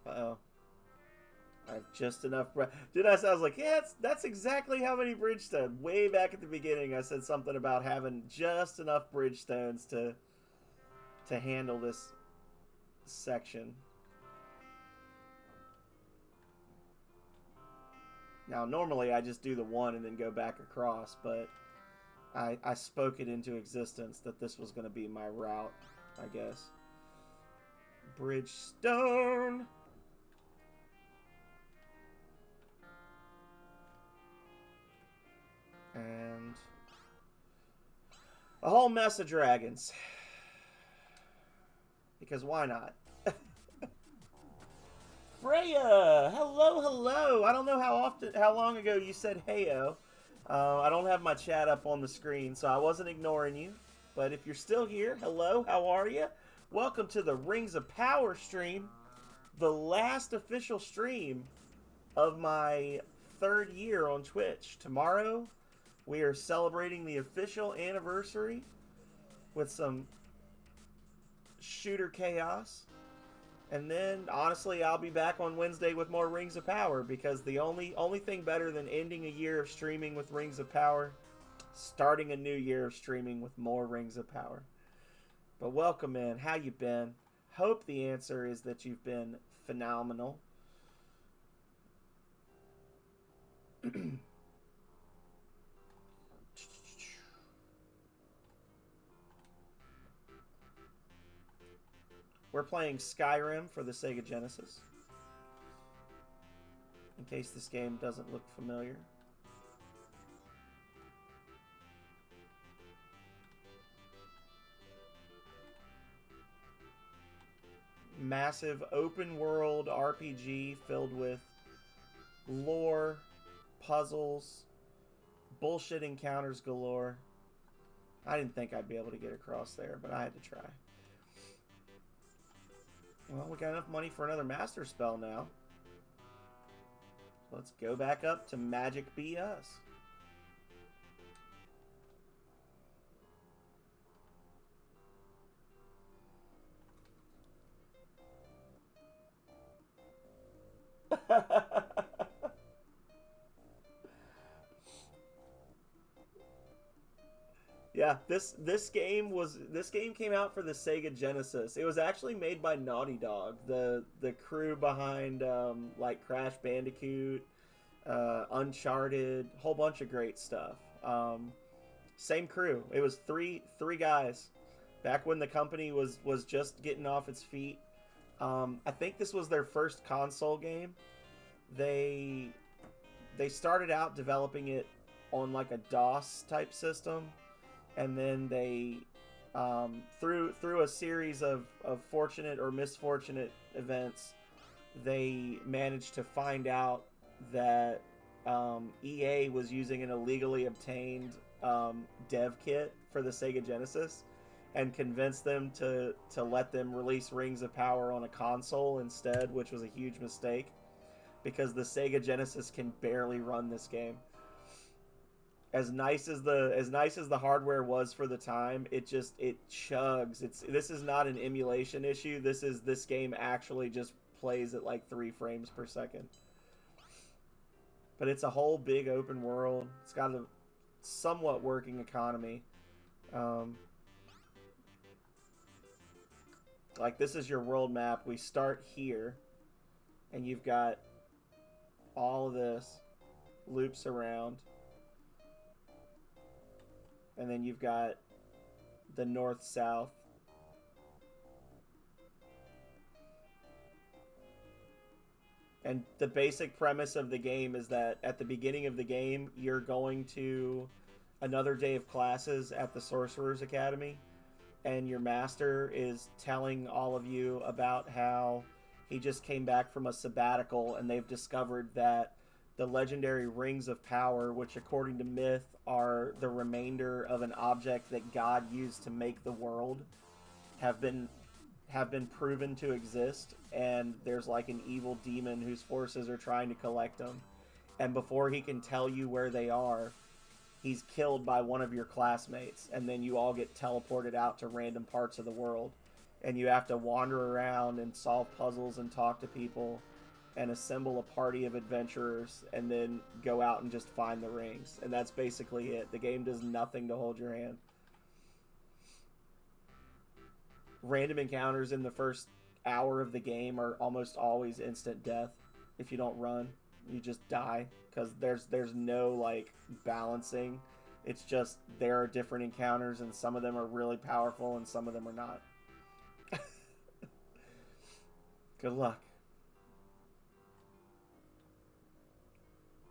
Uh-oh. I have just enough breath. I was like, yeah, that's exactly how many bridgestone. Way back at the beginning, I said something about having just enough bridgestones to handle this section. Now, normally I just do the one and then go back across, but I spoke it into existence that this was going to be my route, I guess. Bridgestone! And a whole mess of dragons. Because why not? Freya! Hello, hello! I don't know how long ago you said heyo. I don't have my chat up on the screen, so I wasn't ignoring you. But if you're still here, hello, how are you? Welcome to the Rings of Power stream, the last official stream of my 3rd year on Twitch. Tomorrow, we are celebrating the official anniversary with some shooter chaos. And then, honestly, I'll be back on Wednesday with more Rings of Power, because the only thing better than ending a year of streaming with Rings of Power, starting a new year of streaming with more Rings of Power. But welcome in. How you been? Hope the answer is that you've been phenomenal. We're playing Skyrim for the Sega Genesis, in case this game doesn't look familiar. Massive open world RPG filled with lore, puzzles, bullshit encounters galore. I didn't think I'd be able to get across there, but I had to try. Well, we got enough money for another master spell now. Let's go back up to Magic Be Us. Yeah, this game came out for the Sega Genesis. It was actually made by Naughty Dog, the crew behind like Crash Bandicoot, Uncharted, whole bunch of great stuff. Same crew. It was three guys back when the company was just getting off its feet. I think this was their first console game. They started out developing it on like a DOS type system. And then they, through a series of fortunate or misfortunate events, they managed to find out that EA was using an illegally obtained dev kit for the Sega Genesis, and convinced them to let them release Rings of Power on a console instead, which was a huge mistake, because the Sega Genesis can barely run this game. As nice as the hardware was for the time, it chugs. This is not an emulation issue. This game actually just plays at like 3 frames per second. But it's a whole big open world. It's got a somewhat working economy. Like, this is your world map. We start here, and you've got all of this loops around. And then you've got the north-south. And the basic premise of the game is that at the beginning of the game, you're going to another day of classes at the Sorcerer's Academy. And your master is telling all of you about how he just came back from a sabbatical, and they've discovered that the legendary Rings of Power, which according to myth are the remainder of an object that God used to make the world, have been proven to exist, and there's like an evil demon whose forces are trying to collect them. And before he can tell you where they are, he's killed by one of your classmates, and then you all get teleported out to random parts of the world, and you have to wander around and solve puzzles and talk to people and assemble a party of adventurers, and then go out and just find the rings. And that's basically it. The game does nothing to hold your hand. Random encounters in the first hour of the game are almost always instant death. If you don't run, you just die, because there's no like balancing. It's just there are different encounters, and some of them are really powerful and some of them are not. Good luck.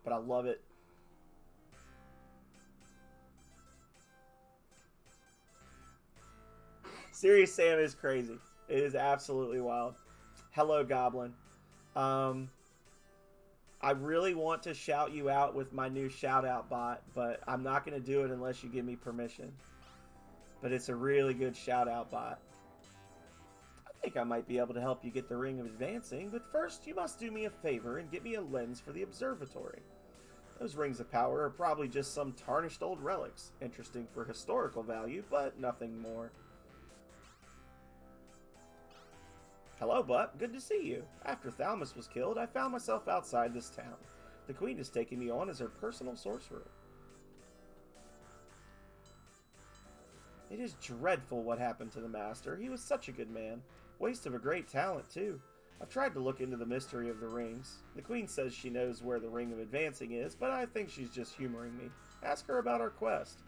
But I love it. Serious Sam is crazy. It is absolutely wild. Hello, Goblin. I really want to shout you out with my new shout out bot, but I'm not going to do it unless you give me permission. But it's a really good shout out bot. think I might be able to help you get the Ring of Advancing, but first you must do me a favor and get me a lens for the observatory. Those rings of power are probably just some tarnished old relics, interesting for historical value, but nothing more. Hello, Butt. Good to see you. After Thalmus was killed, I found myself outside this town. The Queen has taken me on as her personal sorcerer. It is dreadful what happened to the Master. He was such a good man. Waste of a great talent, too. I've tried to look into the mystery of the rings. The Queen says she knows where the Ring of Advancing is, but I think she's just humoring me. Ask her about our quest.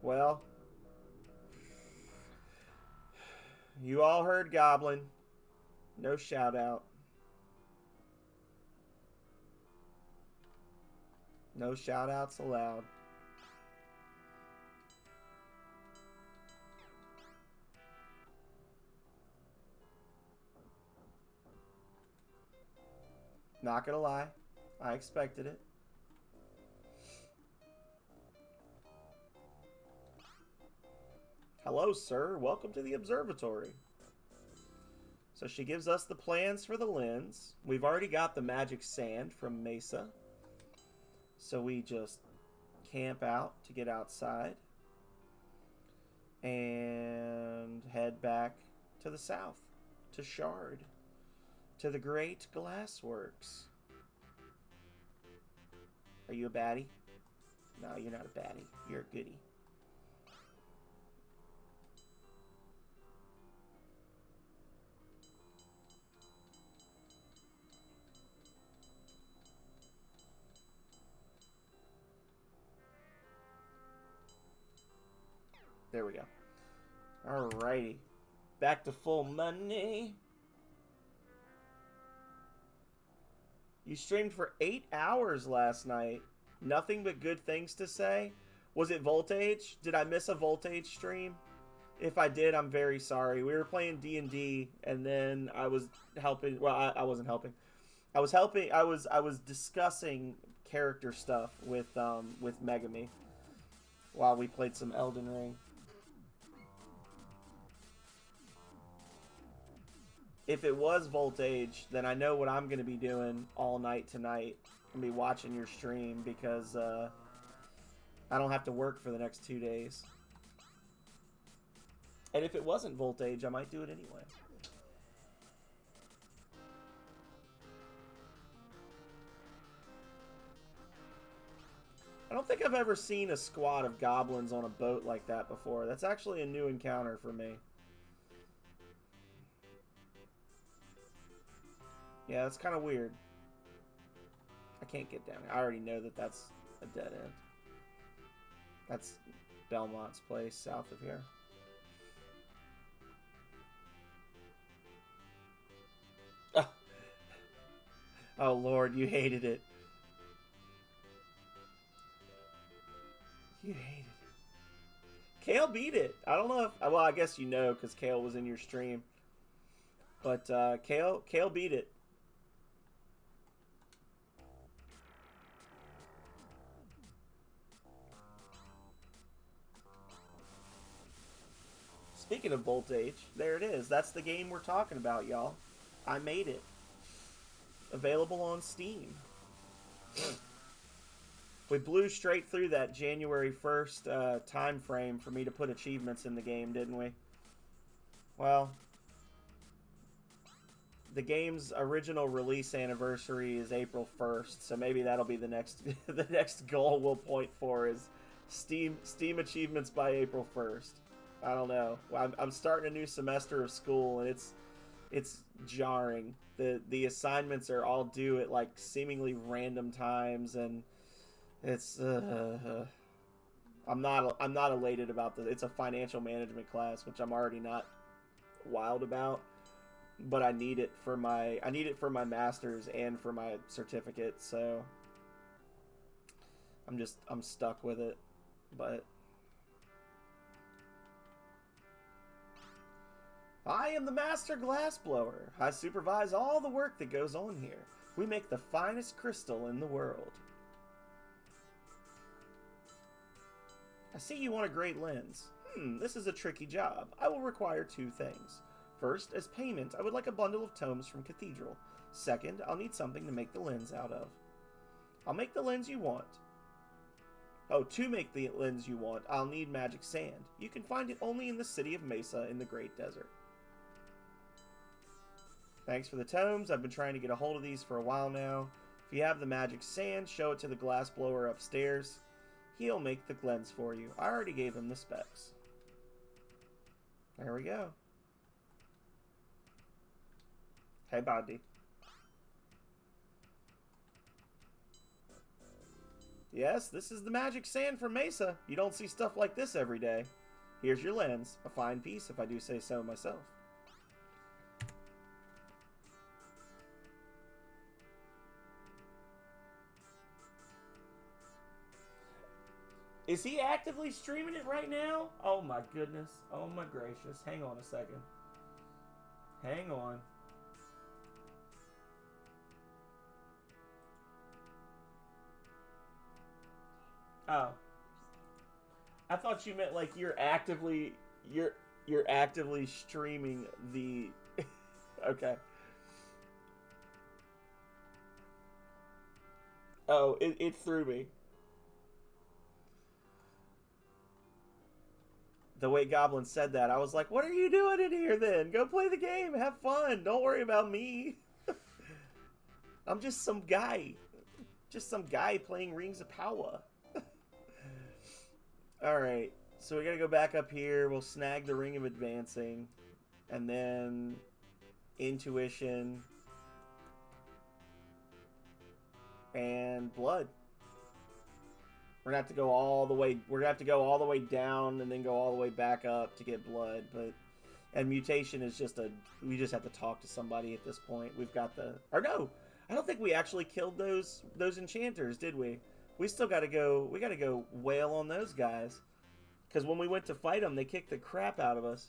Well, you all heard Goblin. No shout out. No shout outs allowed. Not gonna lie, I expected it. Hello, sir. Welcome to the observatory. So she gives us the plans for the lens. We've already got the magic sand from Mesa. So we just camp out to get outside. And head back to the south. To Shard. To the Great Glassworks. Are you a baddie? No, you're not a baddie. You're a goodie. There we go. Alrighty. Back to full money. You streamed for 8 hours last night. Nothing but good things to say. Was it Voltage? Did I miss a Voltage stream? If I did, I'm very sorry. We were playing D&D, and then I was helping. Well, I wasn't helping. I was helping. I was discussing character stuff with Megami while we played some Elden Ring. If it was Voltage, then I know what I'm going to be doing all night tonight. I'm going to be watching your stream because I don't have to work for the next 2 days. And if it wasn't Voltage, I might do it anyway. I don't think I've ever seen a squad of goblins on a boat like that before. That's actually a new encounter for me. Yeah, that's kind of weird. I can't get down. I already know that that's a dead end. That's Belmont's place south of here. Oh, oh Lord, you hated it. You hated it. Kale beat it. I don't know if... Well, I guess you know because Kale was in your stream. But Kale beat it. Speaking of Voltage, there it is. That's the game we're talking about, y'all. I made it. Available on Steam. We blew straight through that January 1st time frame for me to put achievements in the game, didn't we? Well, the game's original release anniversary is April 1st, so maybe that'll be the next the next goal we'll point for is Steam achievements by April 1st. I don't know. I'm starting a new semester of school, and it's jarring. The assignments are all due at like seemingly random times, and it's I'm not elated about this. It's a financial management class, which I'm already not wild about, but I need it for my master's and for my certificate, so I'm stuck with it, but. I am the master glassblower. I supervise all the work that goes on here. We make the finest crystal in the world. I see you want a great lens. This is a tricky job. I will require 2 things. First, as payment, I would like a bundle of tomes from Cathedral. Second, I'll need something to make the lens out of. I'll make the lens you want. Oh, to make the lens you want, I'll need magic sand. You can find it only in the city of Mesa in the Great Desert. Thanks for the tomes. I've been trying to get a hold of these for a while now. If you have the magic sand, show it to the glass blower upstairs. He'll make the lens for you. I already gave him the specs. There we go. Hey, buddy. Yes, this is the magic sand from Mesa. You don't see stuff like this every day. Here's your lens. A fine piece, if I do say so myself. Is he actively streaming it right now? Oh my goodness. Oh my gracious. Hang on a second. Hang on. Oh. I thought you meant like you're actively streaming the okay. Oh, it threw me. The way Goblin said that, I was like, what are you doing in here then? Go play the game, have fun, don't worry about me. I'm just some guy. Just some guy playing Rings of Power. Alright, so we gotta go back up here. We'll snag the Ring of Advancing. And then Intuition. And Blood. We're gonna have to go all the way. We're gonna have to go all the way down and then go all the way back up to get Blood. And Mutation is just a. We just have to talk to somebody at this point. We've got the. Or no, I don't think we actually killed those enchanters, did we? We still gotta go. We gotta go wail on those guys. Because when we went to fight them, they kicked the crap out of us.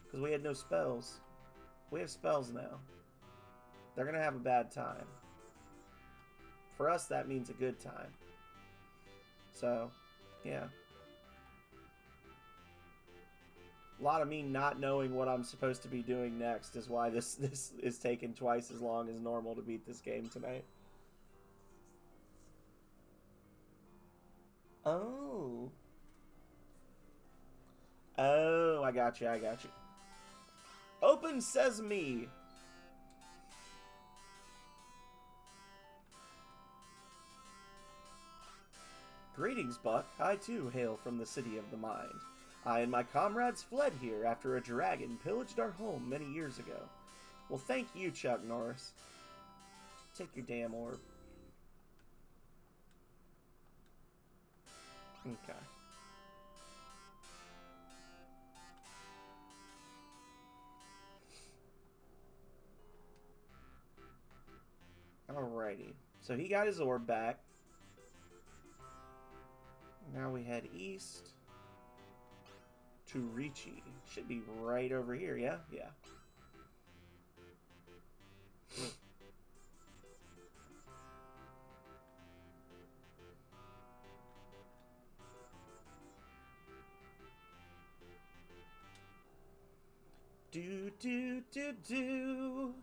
Because we had no spells. We have spells now. They're gonna have a bad time. For us, that means a good time. So, yeah. A lot of me not knowing what I'm supposed to be doing next is why this is taking twice as long as normal to beat this game tonight. Oh. Oh, I got you, I got you. Open Sesame! Greetings, Buck. I too hail from the City of the Mind. I and my comrades fled here after a dragon pillaged our home many years ago. Well, thank you, Chuck Norris. Take your damn orb. Okay. Alrighty. So he got his orb back. Now we head east to Ricci. Should be right over here, yeah? Yeah. Do do do do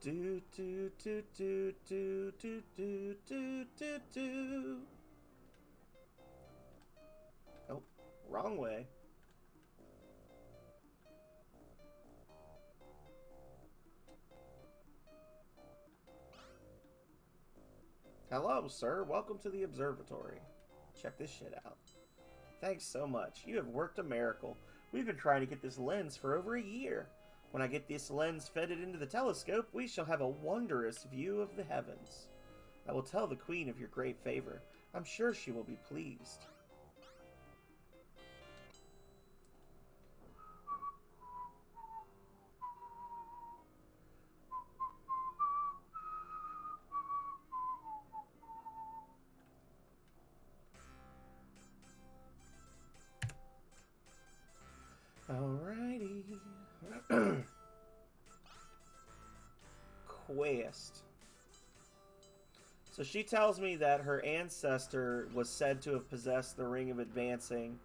do do do do do do do do do do. Oh, wrong way. Hello, sir. Welcome to the observatory. Check this shit out. Thanks so much. You have worked a miracle. We've been trying to get this lens for over a year. When I get this lens fitted into the telescope, we shall have a wondrous view of the heavens. I will tell the queen of your great favor. I'm sure she will be pleased. Alrighty. Quest. So she tells me that her ancestor was said to have possessed the Ring of Advancing,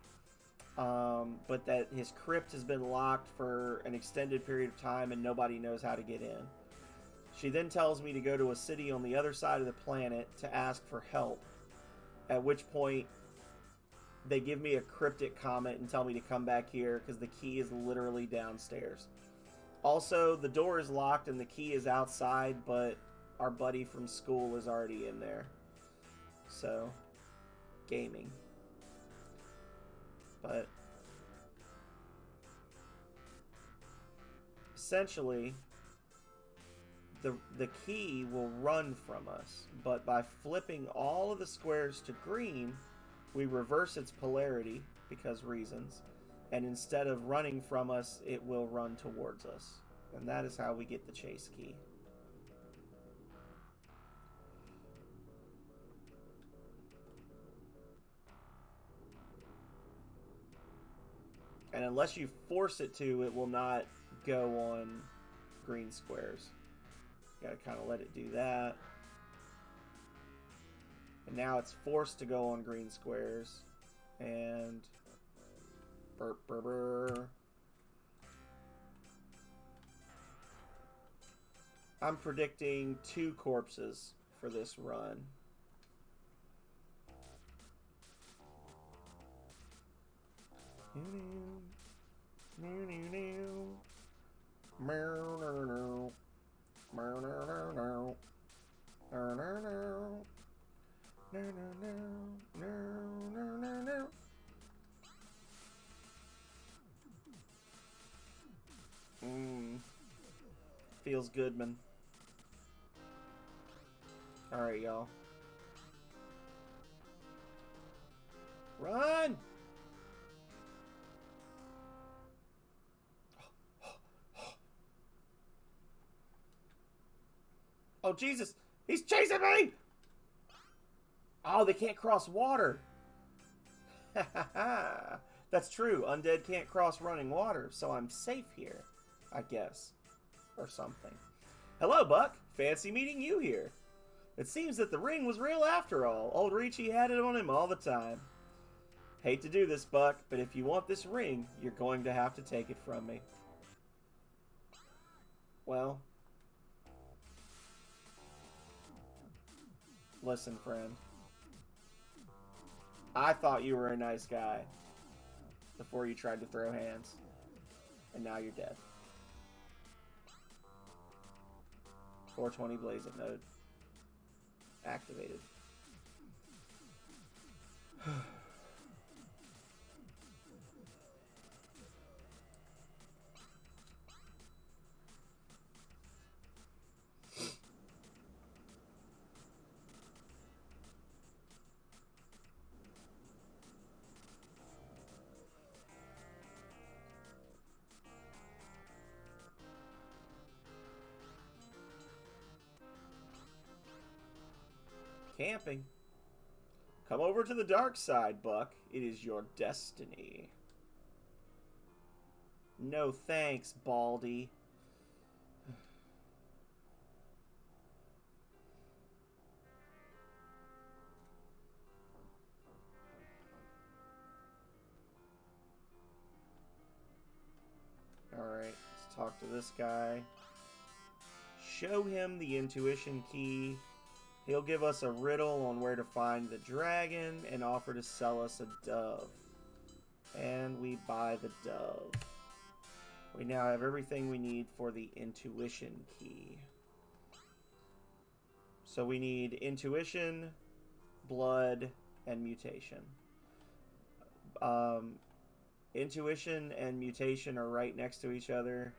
but that his crypt has been locked for an extended period of time and nobody knows how to get in. She then tells me to go to a city on the other side of the planet to ask for help, at which point they give me a cryptic comment and tell me to come back here because the key is literally downstairs. Also, the door is locked and the key is outside, but our buddy from school is already in there. So, gaming. But essentially, the key will run from us, but by flipping all of the squares to green, we reverse its polarity because reasons, and instead of running from us, it will run towards us. And that is how we get the chase key. And unless you force it to, it will not go on green squares. You gotta kind of let it do that. And now it's forced to go on green squares. And burr, burr, burr. I'm predicting 2 corpses for this run. Feels good, man. Alright, y'all. Run! Oh, Jesus! He's chasing me! Oh, they can't cross water. That's true. Undead can't cross running water, so I'm safe here, I guess. Or something. Hello, Buck. Fancy meeting you here. It seems that the ring was real after all. Old Ricci had it on him all the time. Hate to do this, Buck, but if you want this ring, you're going to have to take it from me. Well... Listen, friend. I thought you were a nice guy before you tried to throw hands. And now you're dead. 420 Blazing mode. Activated. Camping. Come over to the dark side, Buck. It is your destiny. No thanks, Baldy. Alright, let's talk to this guy. Show him the intuition key. He'll give us a riddle on where to find the dragon and offer to sell us a dove. And we buy the dove. We now have everything we need for the intuition key. So we need intuition, blood, and mutation. Intuition and mutation are right next to each other.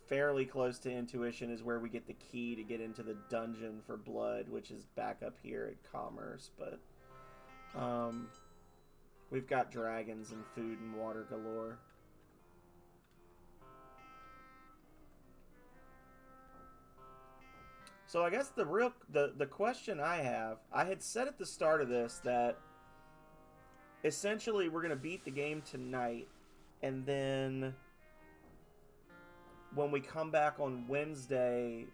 Fairly close to intuition is where we get the key to get into the dungeon for blood, which is back up here at Commerce, but we've got dragons and food and water galore. So I guess the question I have, I had said at the start of this that essentially we're going to beat the game tonight, and then when we come back on Wednesday,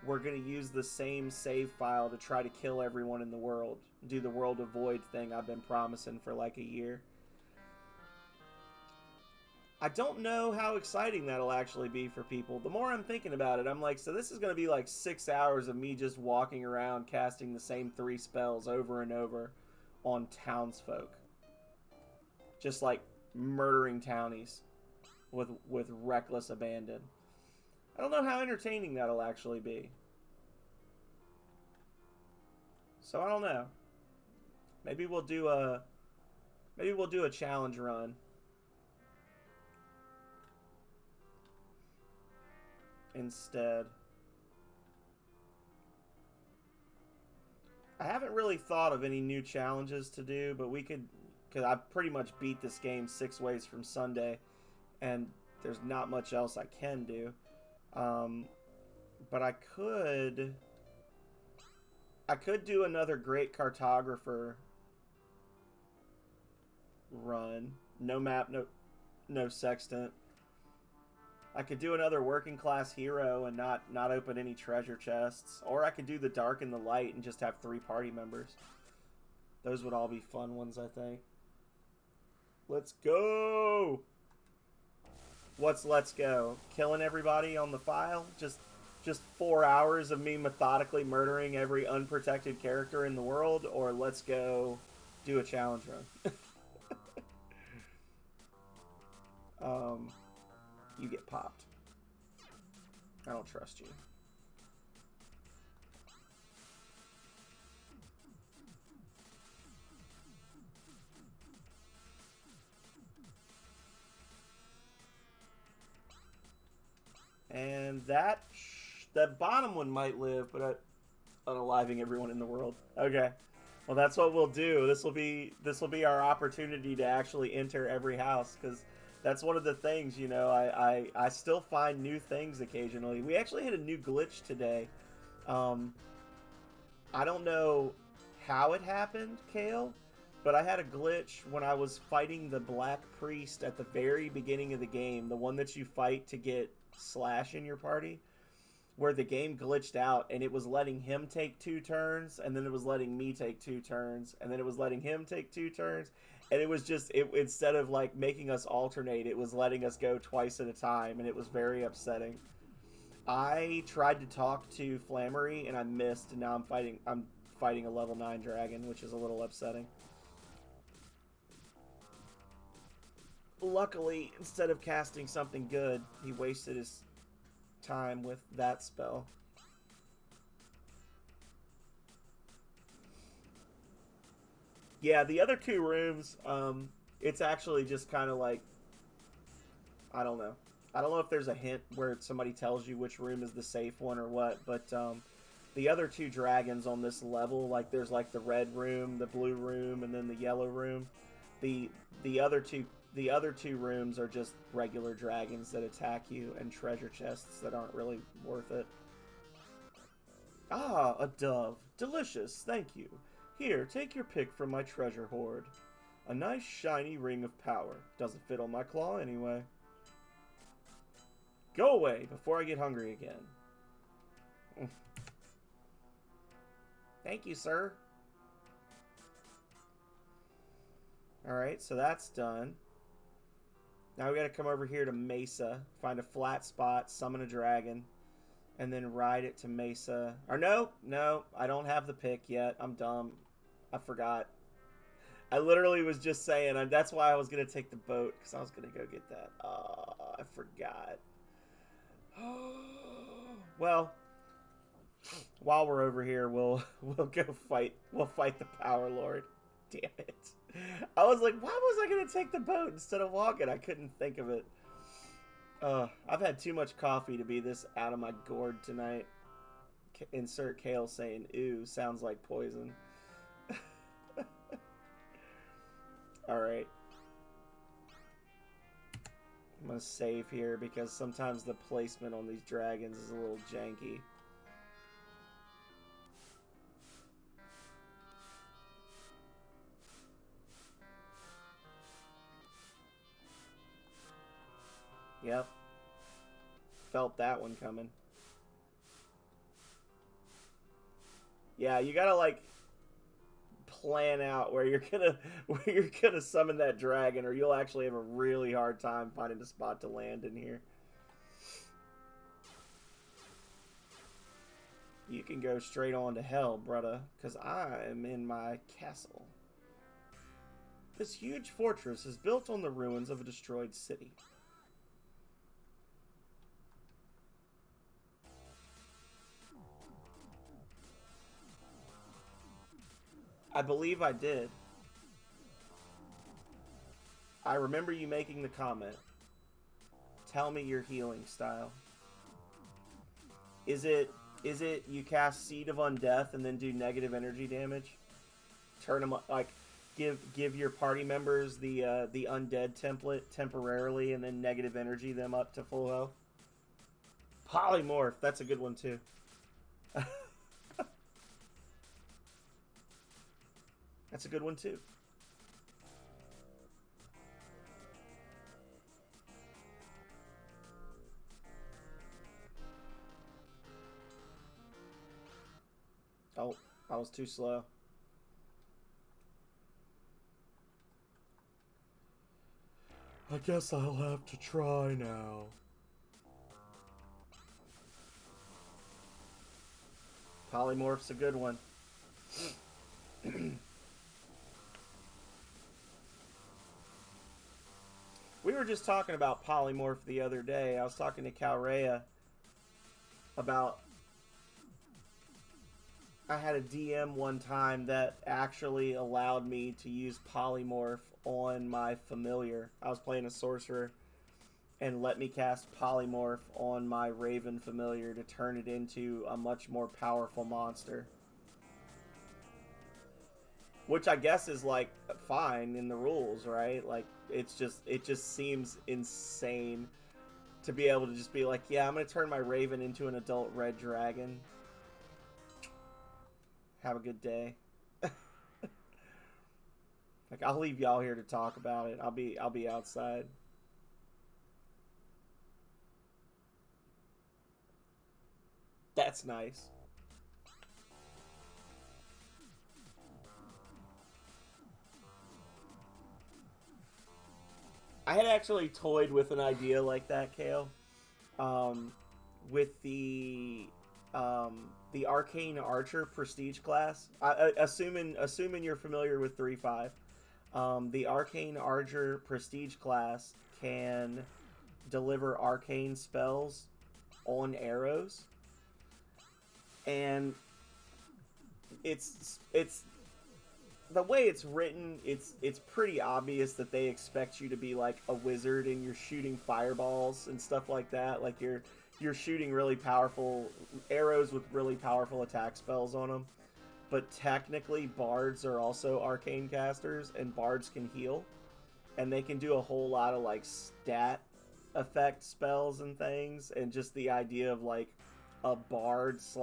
we're going to use the same save file to try to kill everyone in the world. Do the World of Void thing I've been promising for like a year. I don't know how exciting that'll actually be for people. The more I'm thinking about it, I'm like, so this is going to be like 6 hours of me just walking around casting the same 3 spells over and over on townsfolk. Just like murdering townies with reckless abandon. I don't know how entertaining that'll actually be. So I don't know. Maybe we'll do a challenge run. Instead. I haven't really thought of any new challenges to do, but we could, because I've pretty much beat this game 6 ways from Sunday, and there's not much else I can do. But I could do another Great Cartographer run. No map, no sextant. I could do another working class hero and not open any treasure chests. Or I could do the dark and the light and just have 3 party members. Those would all be fun ones, I think. Let's go! What's let's go? Killing everybody on the file? Just 4 hours of me methodically murdering every unprotected character in the world? Or let's go do a challenge run? You get popped. I don't trust you. And that bottom one might live, but unaliving everyone in the world. Okay. Well, that's what we'll do. This will be our opportunity to actually enter every house, because that's one of the things, you know, I still find new things occasionally. We actually had a new glitch today. I don't know how it happened, Kale, but I had a glitch when I was fighting the Black Priest at the very beginning of the game, the one that you fight to get Slash in your party, where the game glitched out and it was letting him take 2 turns, and then it was letting me take 2 turns, and then it was letting him take 2 turns. And it was just, instead of like making us alternate, it was letting us go twice at a time, and it was very upsetting. I tried to talk to Flammery and I missed, and now I'm fighting a level 9 dragon, which is a little upsetting. Luckily, instead of casting something good, he wasted his time with that spell. Yeah, the other 2 rooms, it's actually just kind of like, I don't know. I don't know if there's a hint where somebody tells you which room is the safe one or what, but the other 2 dragons on this level, like there's like the red room, the blue room, and then the yellow room. The other two rooms are just regular dragons that attack you, and treasure chests that aren't really worth it. Ah, a dove. Delicious, thank you. Here, take your pick from my treasure hoard. A nice shiny ring of power. Doesn't fit on my claw anyway. Go away before I get hungry again. Thank you, sir. Alright, so that's done. Now we gotta come over here to Mesa, find a flat spot, summon a dragon, and then ride it to Mesa. Or no, I don't have the pick yet. I'm dumb. I forgot. I literally was just saying, that's why I was gonna take the boat, because I was gonna go get that. Oh, I forgot. Well, while we're over here, we'll go fight. We'll fight the Power Lord. Damn it! I was like, why was I gonna take the boat instead of walking? I couldn't think of it. I've had too much coffee to be this out of my gourd tonight. Insert Kale saying, "Ooh, sounds like poison." All right. I'm gonna save here because sometimes the placement on these dragons is a little janky. Yep. felt that one coming. Yeah, you gotta like plan out where you're gonna summon that dragon, or you'll actually have a really hard time finding a spot to land in here. You can go straight on to hell, brother, because I'm in my castle. This huge fortress is built on the ruins of a destroyed city. I believe I did. I remember you making the comment. Tell me your healing style. Is it you cast Seed of Undeath and then do negative energy damage? Turn them like give your party members the undead template temporarily and then negative energy them up to full health. Polymorph, that's a good one too. That's a good one too. Oh, I was too slow. I guess I'll have to try now. Polymorph's a good one. We were just talking about polymorph the other day. I was talking to Calrea about... I had a DM one time that actually allowed me to use polymorph on my familiar. I was playing a sorcerer and let me cast polymorph on my raven familiar to turn it into a much more powerful monster. Which I guess is like fine in the rules, right? Like it just seems insane to be able to just be like, yeah, I'm gonna turn my raven into an adult red dragon. Have a good day. Like I'll leave y'all here to talk about it. I'll be outside. That's nice. I had actually toyed with an idea like that, Kale. With the Arcane Archer Prestige class. Assuming you're familiar with 3.5. The Arcane Archer Prestige class can deliver arcane spells on arrows. And it's the way it's written, it's pretty obvious that they expect you to be like a wizard and you're shooting fireballs and stuff like that. Like you're shooting really powerful arrows with really powerful attack spells on them. But technically, bards are also arcane casters, and bards can heal, and they can do a whole lot of like stat effect spells and things. And just the idea of like a bard /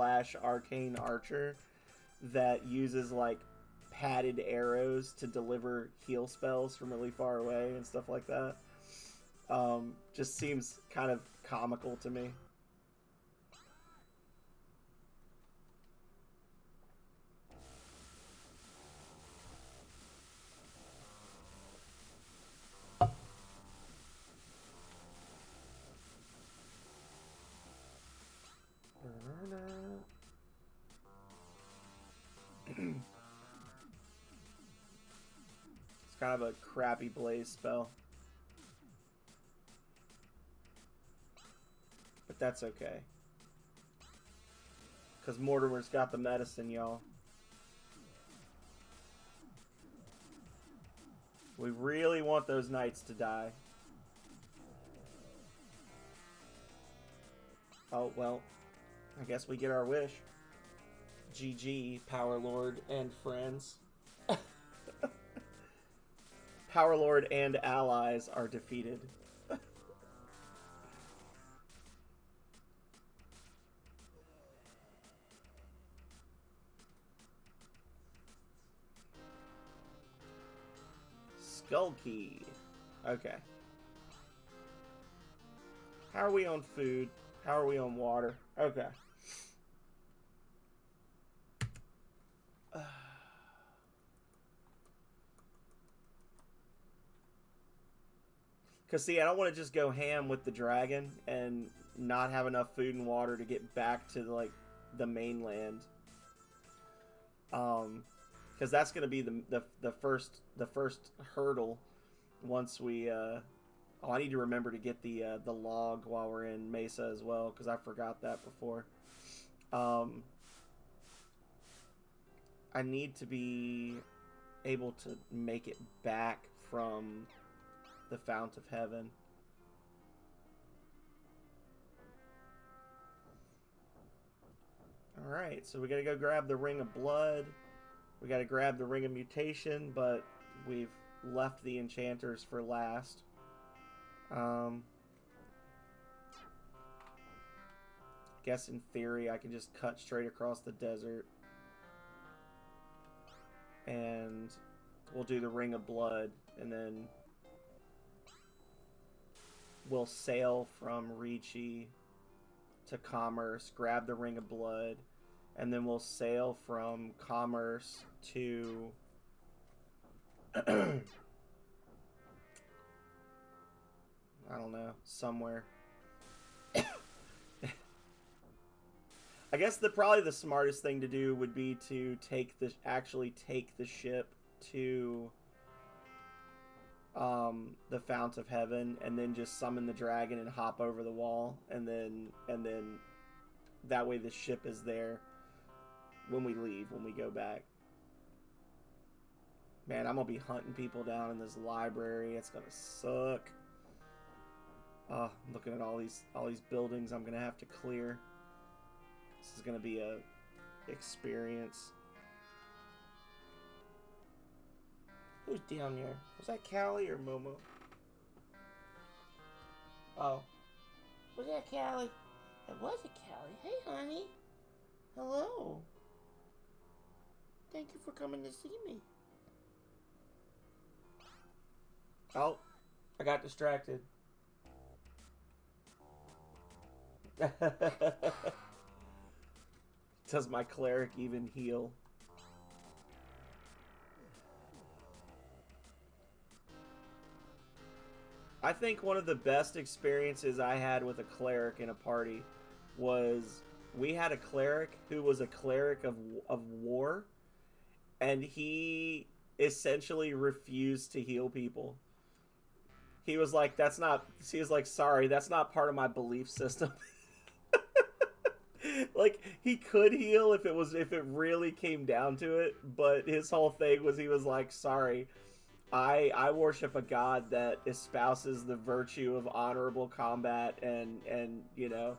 arcane archer that uses like padded arrows to deliver heal spells from really far away and stuff like that. Just seems kind of comical to me. It's kind of a crappy blaze spell. But that's okay. Because Mortimer's got the medicine, y'all. We really want those knights to die. Oh, well. I guess we get our wish. GG, Power Lord and friends. Power Lord and allies are defeated. Skull Key. Okay. How are we on food? How are we on water? Okay. Because, see, I don't want to just go ham with the dragon and not have enough food and water to get back to, like, the mainland. Because that's going to be the first hurdle once we... Oh, I need to remember to get the log while we're in Mesa as well, because I forgot that before. I need to be able to make it back from the Fount of Heaven. Alright, so we gotta go grab the Ring of Blood. We gotta grab the Ring of Mutation, but we've left the enchanters for last. Guess in theory I can just cut straight across the desert. And we'll do the Ring of Blood, and then we'll sail from Ricci to Commerce, grab the Ring of Blood, and then we'll sail from Commerce to I don't know, somewhere. I guess probably the smartest thing to do would be to actually take the ship to the Fount of Heaven, and then just summon the dragon and hop over the wall, and then that way the ship is there when we leave, when we go back. Man, I'm gonna be hunting people down in this library. It's gonna suck. I'm looking at all these buildings I'm gonna have to clear. This is gonna be a experience. Who's down there? Was that Callie or Momo? Oh. Was that Callie? It wasn't Callie. Hey, honey. Hello. Thank you for coming to see me. Oh, I got distracted. Does my cleric even heal? I think one of the best experiences I had with a cleric in a party was we had a cleric who was a cleric of war, and he essentially refused to heal people. He was like, sorry, that's not part of my belief system. Like, he could heal if it really came down to it, but his whole thing was, he was like, sorry, I worship a god that espouses the virtue of honorable combat and you know,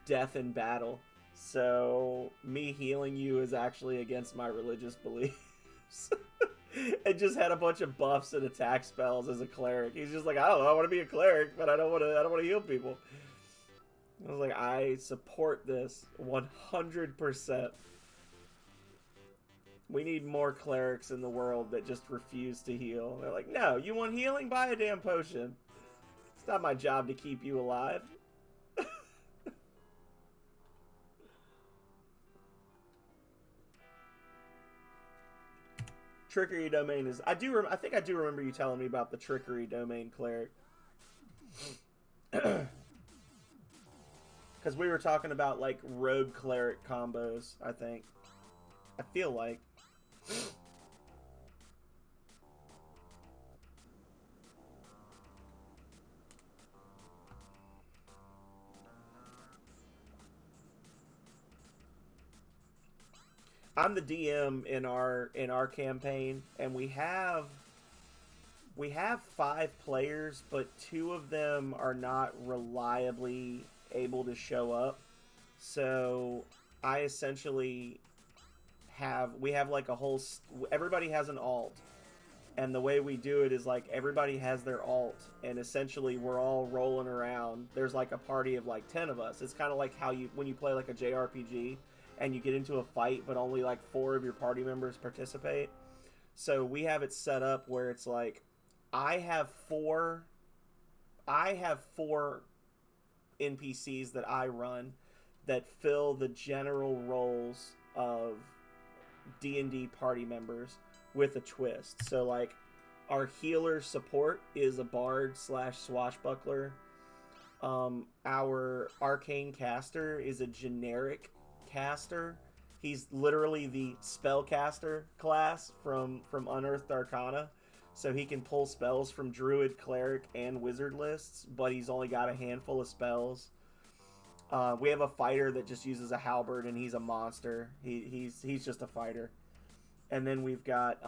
death in battle. So me healing you is actually against my religious beliefs. And just had a bunch of buffs and attack spells as a cleric. He's just like, I don't know, I want to be a cleric, but I don't want to heal people. I was like, I support this 100%. We need more clerics in the world that just refuse to heal. They're like, no, you want healing? Buy a damn potion. It's not my job to keep you alive. Trickery domain is... I think I do remember you telling me about the trickery domain cleric. Because we were talking about, like, rogue cleric combos, I think. I feel like. I'm the DM in our campaign, and we have 5 players, but 2 of them are not reliably able to show up. So I essentially we have like a whole, everybody has an alt, and the way we do it is like everybody has their alt, and essentially we're all rolling around. There's like a party of like 10 of us. It's kind of like how when you play like a JRPG and you get into a fight, but only like 4 of your party members participate. So we have it set up where it's like I have four NPCs that I run that fill the general roles of D&D party members with a twist. So like our healer support is a bard slash swashbuckler. Our arcane caster is a generic caster. He's literally the spellcaster class from Unearthed Arcana. So he can pull spells from druid, cleric, and wizard lists, but he's only got a handful of spells. We have a fighter that just uses a halberd, and he's a monster. He's just a fighter. And then we've got,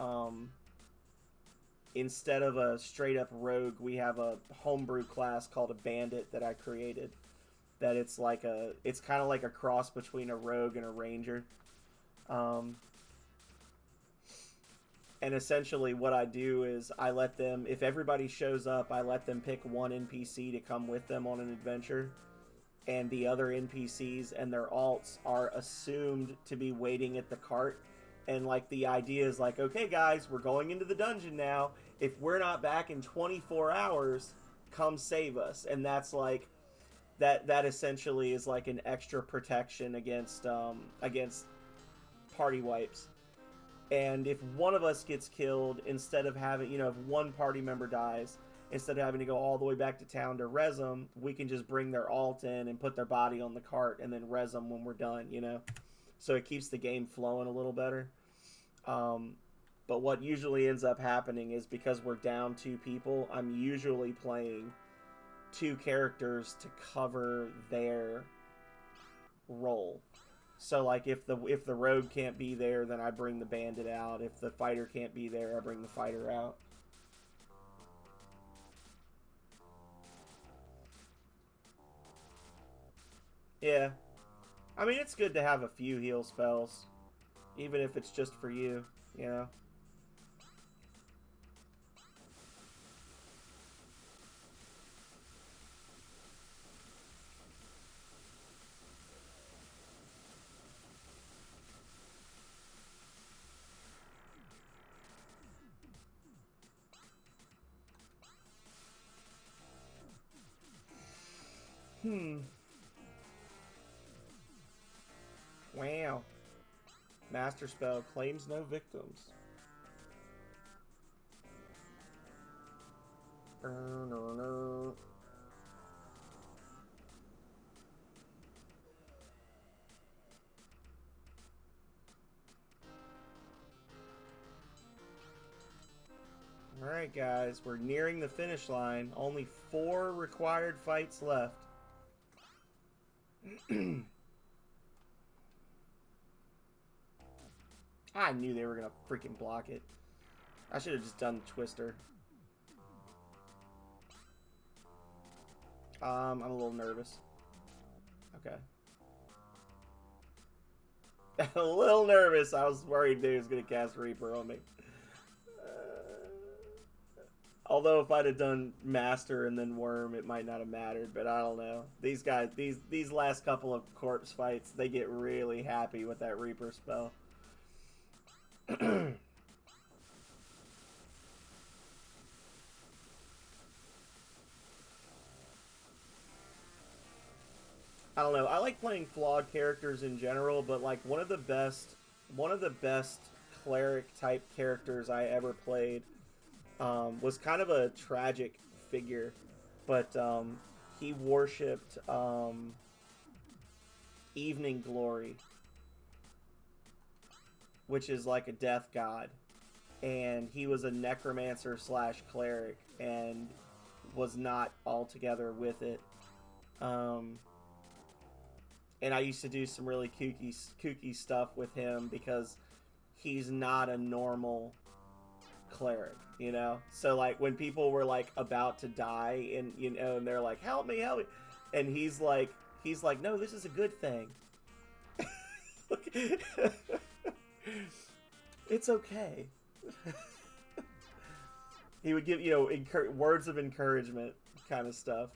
instead of a straight-up rogue, we have a homebrew class called a bandit that I created. That it's kind of like a cross between a rogue and a ranger. And essentially what I do is I let them, if everybody shows up, I let them pick one NPC to come with them on an adventure. And the other NPCs and their alts are assumed to be waiting at the cart. And like the idea is like, okay guys, we're going into the dungeon now. If we're not back in 24 hours, come save us. And that's like, that essentially is like an extra protection against party wipes. And if one of us gets killed, instead of having, if one party member dies, instead of having to go all the way back to town to res them, we can just bring their alt in and put their body on the cart and then res them when we're done, So it keeps the game flowing a little better. But what usually ends up happening is because we're down 2 people, I'm usually playing 2 characters to cover their role. So like if the rogue can't be there, then I bring the bandit out. If the fighter can't be there, I bring the fighter out. Yeah. I mean, it's good to have a few heal spells, even if it's just for you, Wow. Master spell claims no victims. No. Alright guys, we're nearing the finish line. Only 4 required fights left. I knew they were gonna freaking block it. I should have just done the twister. I'm a little nervous. Okay. A little nervous. I was worried they was gonna cast Reaper on me. Although if I'd have done Master and then Worm, it might not have mattered. But I don't know. These guys, these last couple of corpse fights, they get really happy with that Reaper spell. I don't know. I like playing flawed characters in general, but like one of the best cleric type characters I ever played was kind of a tragic figure, but he worshipped Evening Glory, which is like a death god, and he was a necromancer slash cleric and was not altogether with it. And I used to do some really kooky stuff with him because he's not a normal cleric, So like when people were like about to die and and they're like, help me, and he's like, no, this is a good thing. It's okay. He would give words of encouragement kind of stuff.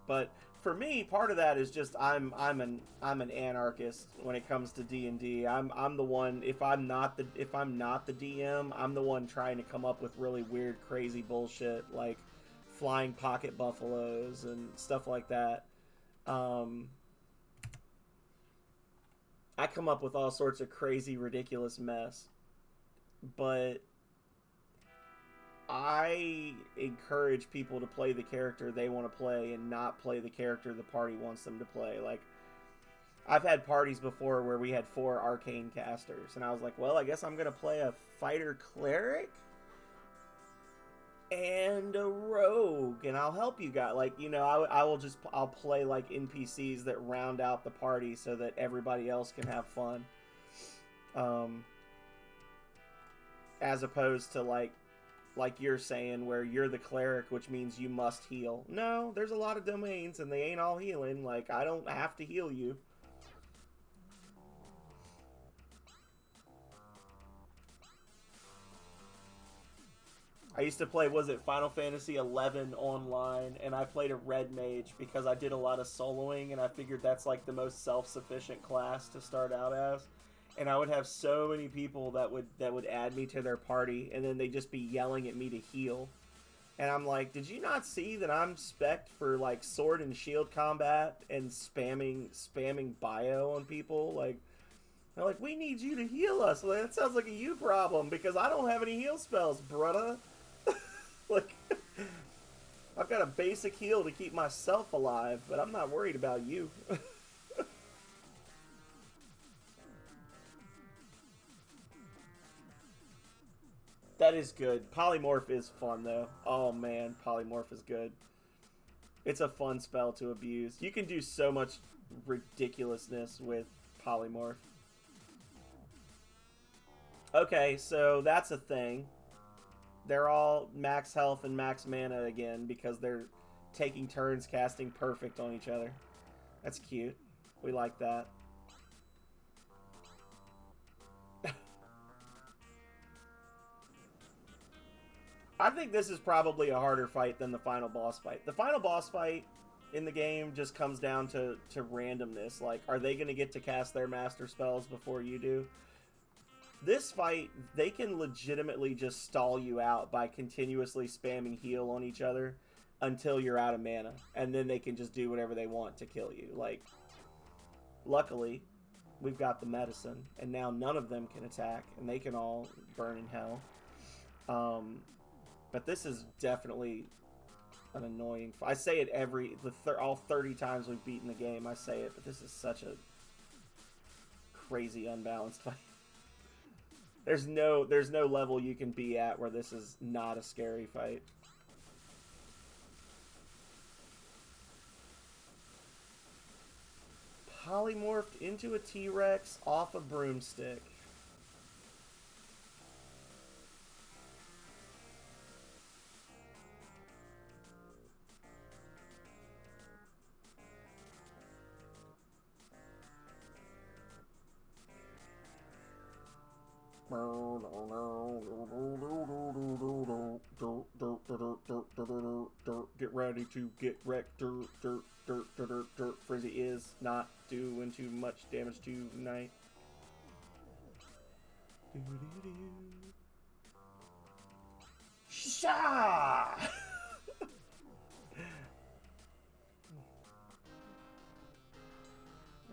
But for me, part of that is just I'm an anarchist when it comes to D&D. I'm the one, if I'm not the DM, I'm the one trying to come up with really weird, crazy bullshit like flying pocket buffaloes and stuff like that. I come up with all sorts of crazy, ridiculous mess, but I encourage people to play the character they want to play and not play the character the party wants them to play. Like, I've had parties before where we had 4 arcane casters, and I was like, well, I guess I'm going to play a fighter cleric and a rogue, and I'll help you guys. Like, you know, I'll play like NPCs that round out the party so that everybody else can have fun. As opposed to like you're saying, where you're the cleric, which means you must heal. No, there's a lot of domains, and they ain't all healing. Like, I don't have to heal you. I used to play, was it Final Fantasy 11 online, and I played a red mage because I did a lot of soloing, and I figured that's like the most self-sufficient class to start out as. And I would have so many people that would add me to their party, and then they'd just be yelling at me to heal. And I'm like, did you not see that I'm spec'd for like sword and shield combat and spamming bio on people? Like, they're like, we need you to heal us. Like, that sounds like a you problem because I don't have any heal spells, brudda. Like, I've got a basic heal to keep myself alive, but I'm not worried about you. That is good. Polymorph is fun, though. Oh, man. Polymorph is good. It's a fun spell to abuse. You can do so much ridiculousness with Polymorph. Okay, so that's a thing. They're all max health and max mana again because they're taking turns casting perfect on each other. That's cute. We like that. I think this is probably a harder fight than the final boss fight. The final boss fight in the game just comes down to randomness. Like, are they going to get to cast their master spells before you do? This fight, they can legitimately just stall you out by continuously spamming heal on each other until you're out of mana. And then they can just do whatever they want to kill you. Like, luckily, we've got the medicine, and now none of them can attack, and they can all burn in hell. But this is definitely an annoying fight. I say it all 30 times we've beaten the game, I say it, but this is such a crazy unbalanced fight. There's no level you can be at where this is not a scary fight. Polymorphed into a T-Rex off a broomstick. Get ready to get wrecked. Frizzy is not doing too much damage tonight. Sha!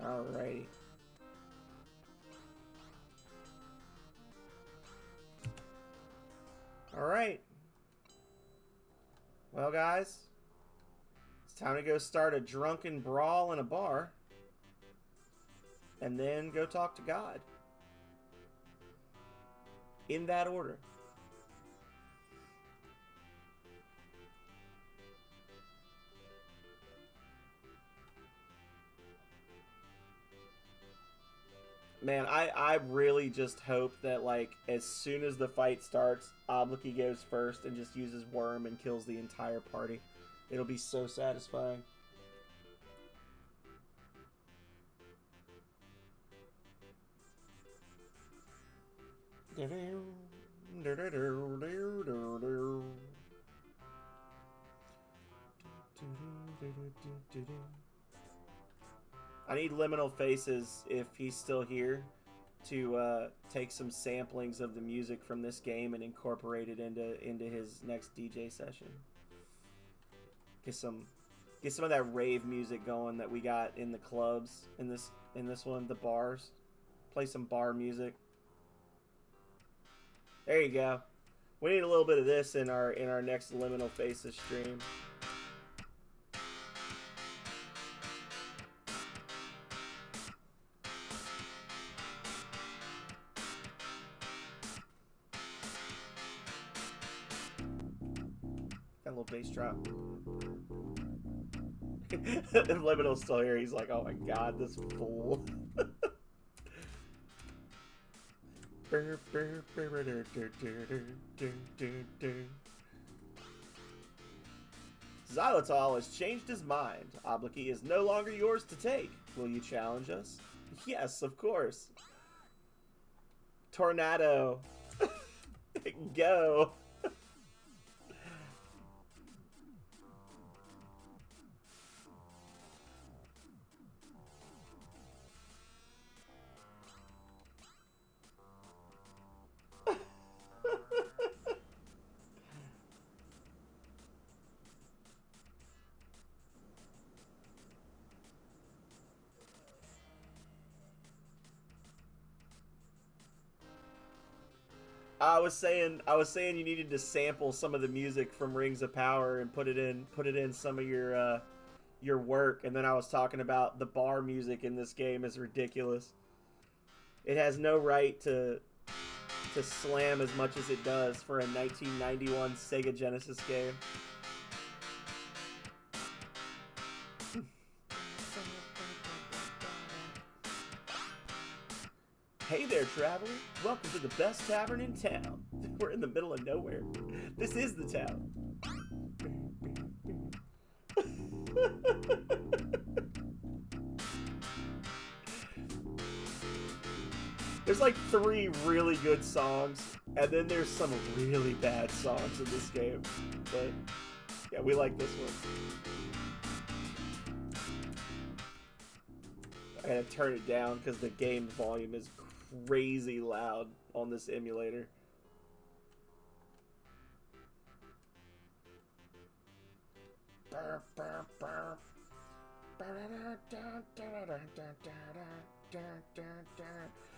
Alrighty. Alright. Well, guys, it's time to go start a drunken brawl in a bar. And then go talk to God. In that order. Man, I really just hope that, like, as soon as the fight starts, Obliki goes first and just uses Worm and kills the entire party. It'll be so satisfying. I need Liminal Faces, if he's still here, to take some samplings of the music from this game and incorporate it into his next DJ session. Get some of that rave music going that we got in the clubs in this one, the bars. Play some bar music. There you go. We need a little bit of this in our next Liminal Faces stream. That little bass drop. If Liminal's still here, he's like, oh my god, this fool. Xylitol has changed his mind. Oblique is no longer yours to take. Will you challenge us? Yes, of course. Tornado. Go. I was saying you needed to sample some of the music from Rings of Power and put it in some of your work, and then I was talking about the bar music in this game is ridiculous. It has no right to slam as much as it does for a 1991 Sega Genesis game. Hey there, traveler. Welcome to the best tavern in town. We're in the middle of nowhere. This is the town. There's like 3 really good songs, and then there's some really bad songs in this game. But yeah, we like this one. I gotta turn it down because the game volume is crazy loud on this emulator.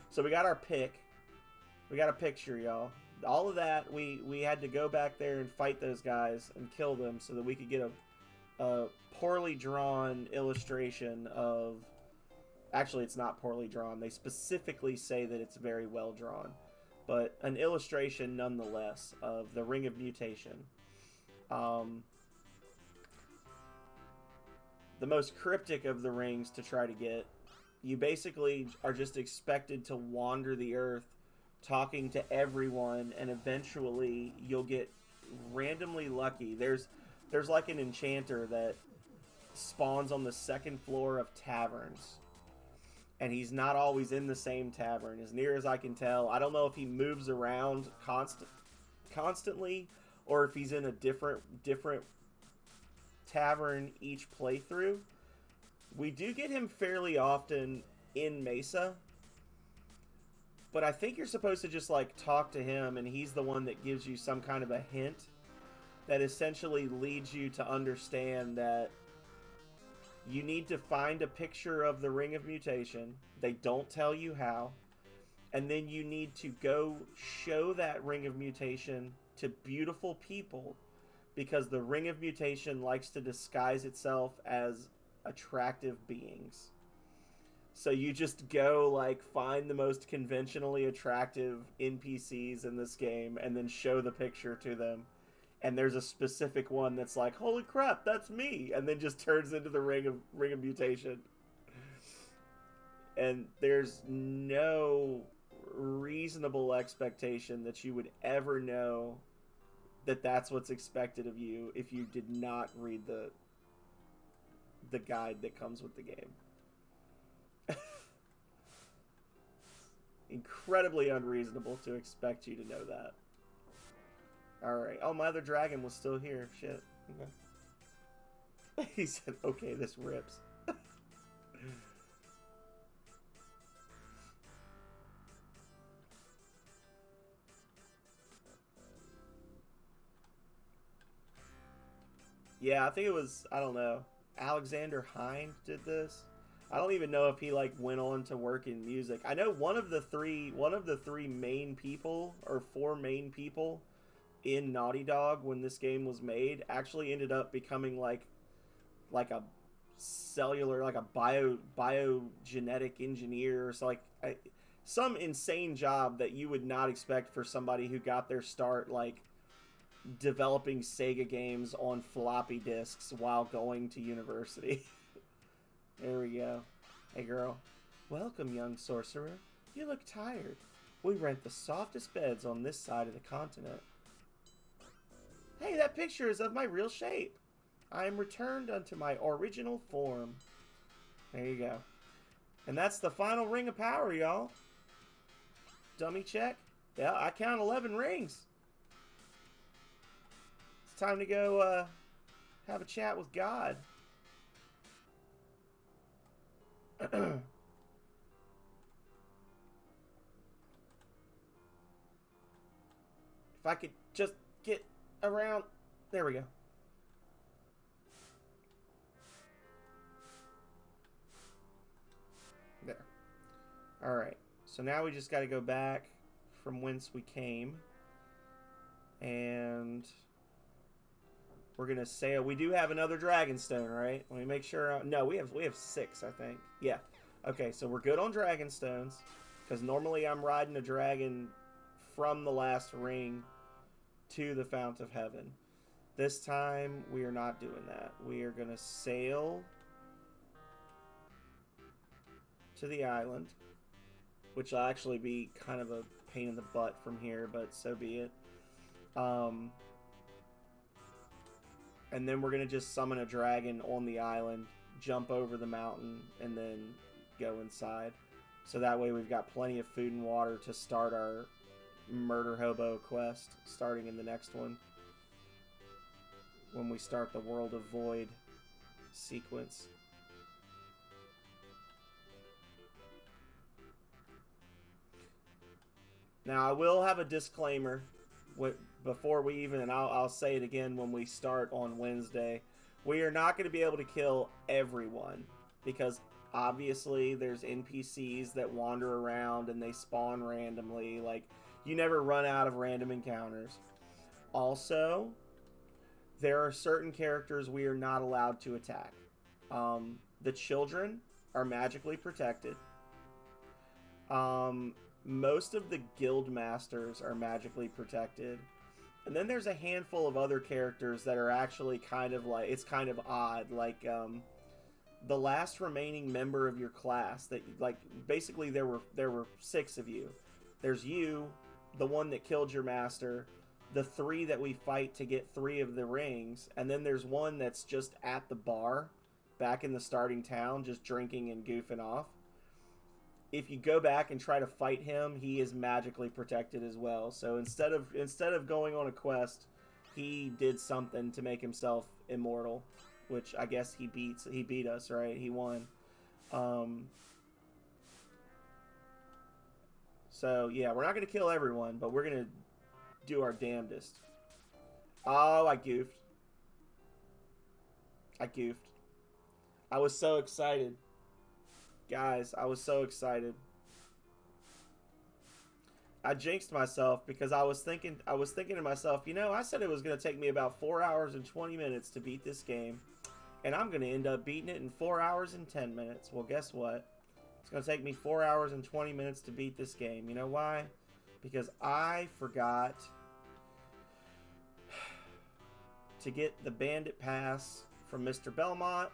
So we got our pick. We got a picture, y'all. All of that, we had to go back there and fight those guys and kill them so that we could get a poorly drawn illustration of... Actually, it's not poorly drawn. They specifically say that it's very well drawn. But an illustration, nonetheless, of the Ring of Mutation. The most cryptic of the rings to try to get. You basically are just expected to wander the earth, talking to everyone, and eventually you'll get randomly lucky. There's like an enchanter that spawns on the 2nd floor of taverns. And he's not always in the same tavern, as near as I can tell. I don't know if he moves around constantly, or if he's in a different tavern each playthrough. We do get him fairly often in Mesa, but I think you're supposed to just like talk to him, and he's the one that gives you some kind of a hint that essentially leads you to understand that you need to find a picture of the Ring of Mutation. They don't tell you how. And then you need to go show that Ring of Mutation to beautiful people, because the Ring of Mutation likes to disguise itself as attractive beings. So you just go, like, find the most conventionally attractive NPCs in this game and then show the picture to them. And there's a specific one that's like, holy crap, that's me, and then just turns into the Ring of Mutation. And there's no reasonable expectation that you would ever know that that's what's expected of you if you did not read the guide that comes with the game. Incredibly unreasonable to expect you to know that. Alright. Oh, my other dragon was still here. Shit. Okay. He said, okay, this rips. Yeah, I think it was, I don't know, Alexander Hind did this. I don't even know if he like went on to work in music. I know one of the three main people or four main people in Naughty Dog when this game was made actually ended up becoming like a cellular, like a biogenetic engineer or so, like some insane job that you would not expect for somebody who got their start like developing Sega games on floppy disks while going to university. There we go. Hey girl. Welcome, young sorcerer. You look tired. We rent the softest beds on this side of the continent. Hey, that picture is of my real shape. I am returned unto my original form. There you go. And that's the final ring of power, y'all. Dummy check. Yeah, I count 11 rings. It's time to go have a chat with God. If I could just get around. There we go. There. Alright. So now we just got to go back from whence we came. And we're going to sail. We do have another Dragonstone, right? Let me make sure. No, we have 6, I think. Yeah. Okay, so we're good on Dragonstones. Because normally I'm riding a dragon from the last ring to the Fount of Heaven. This time, we are not doing that. We are going to sail to the island, which will actually be kind of a pain in the butt from here, but so be it. And then we're going to just summon a dragon on the island, jump over the mountain, and then go inside. So that way we've got plenty of food and water to start our Murder Hobo quest, starting in the next one. When we start the World of Void sequence. Now, I will have a disclaimer before we even, and I'll say it again when we start on Wednesday. We are not going to be able to kill everyone, because obviously there's NPCs that wander around and they spawn randomly. Like, you never run out of random encounters. Also, there are certain characters we are not allowed to attack. The children are magically protected. Most of the guild masters are magically protected. And then there's a handful of other characters that are actually kind of like, it's kind of odd. Like, the last remaining member of your class that, like, basically there were 6 of you. There's you, the one that killed your master, the 3 that we fight to get 3 of the rings, and then there's one that's just at the bar back in the starting town just drinking and goofing off. If you go back and try to fight him, he is magically protected as well. So instead of going on a quest, he did something to make himself immortal, which I guess he beat us, right? He won. So yeah, we're not gonna kill everyone, but we're gonna do our damnedest. Oh, I goofed. I was so excited. Guys, I was so excited. I jinxed myself because I was thinking to myself, you know, I said it was going to take me about 4 hours and 20 minutes to beat this game, and I'm going to end up beating it in 4 hours and 10 minutes. Well, guess what? It's going to take me 4 hours and 20 minutes to beat this game. You know why? Because I forgot to get the bandit pass from Mr. Belmont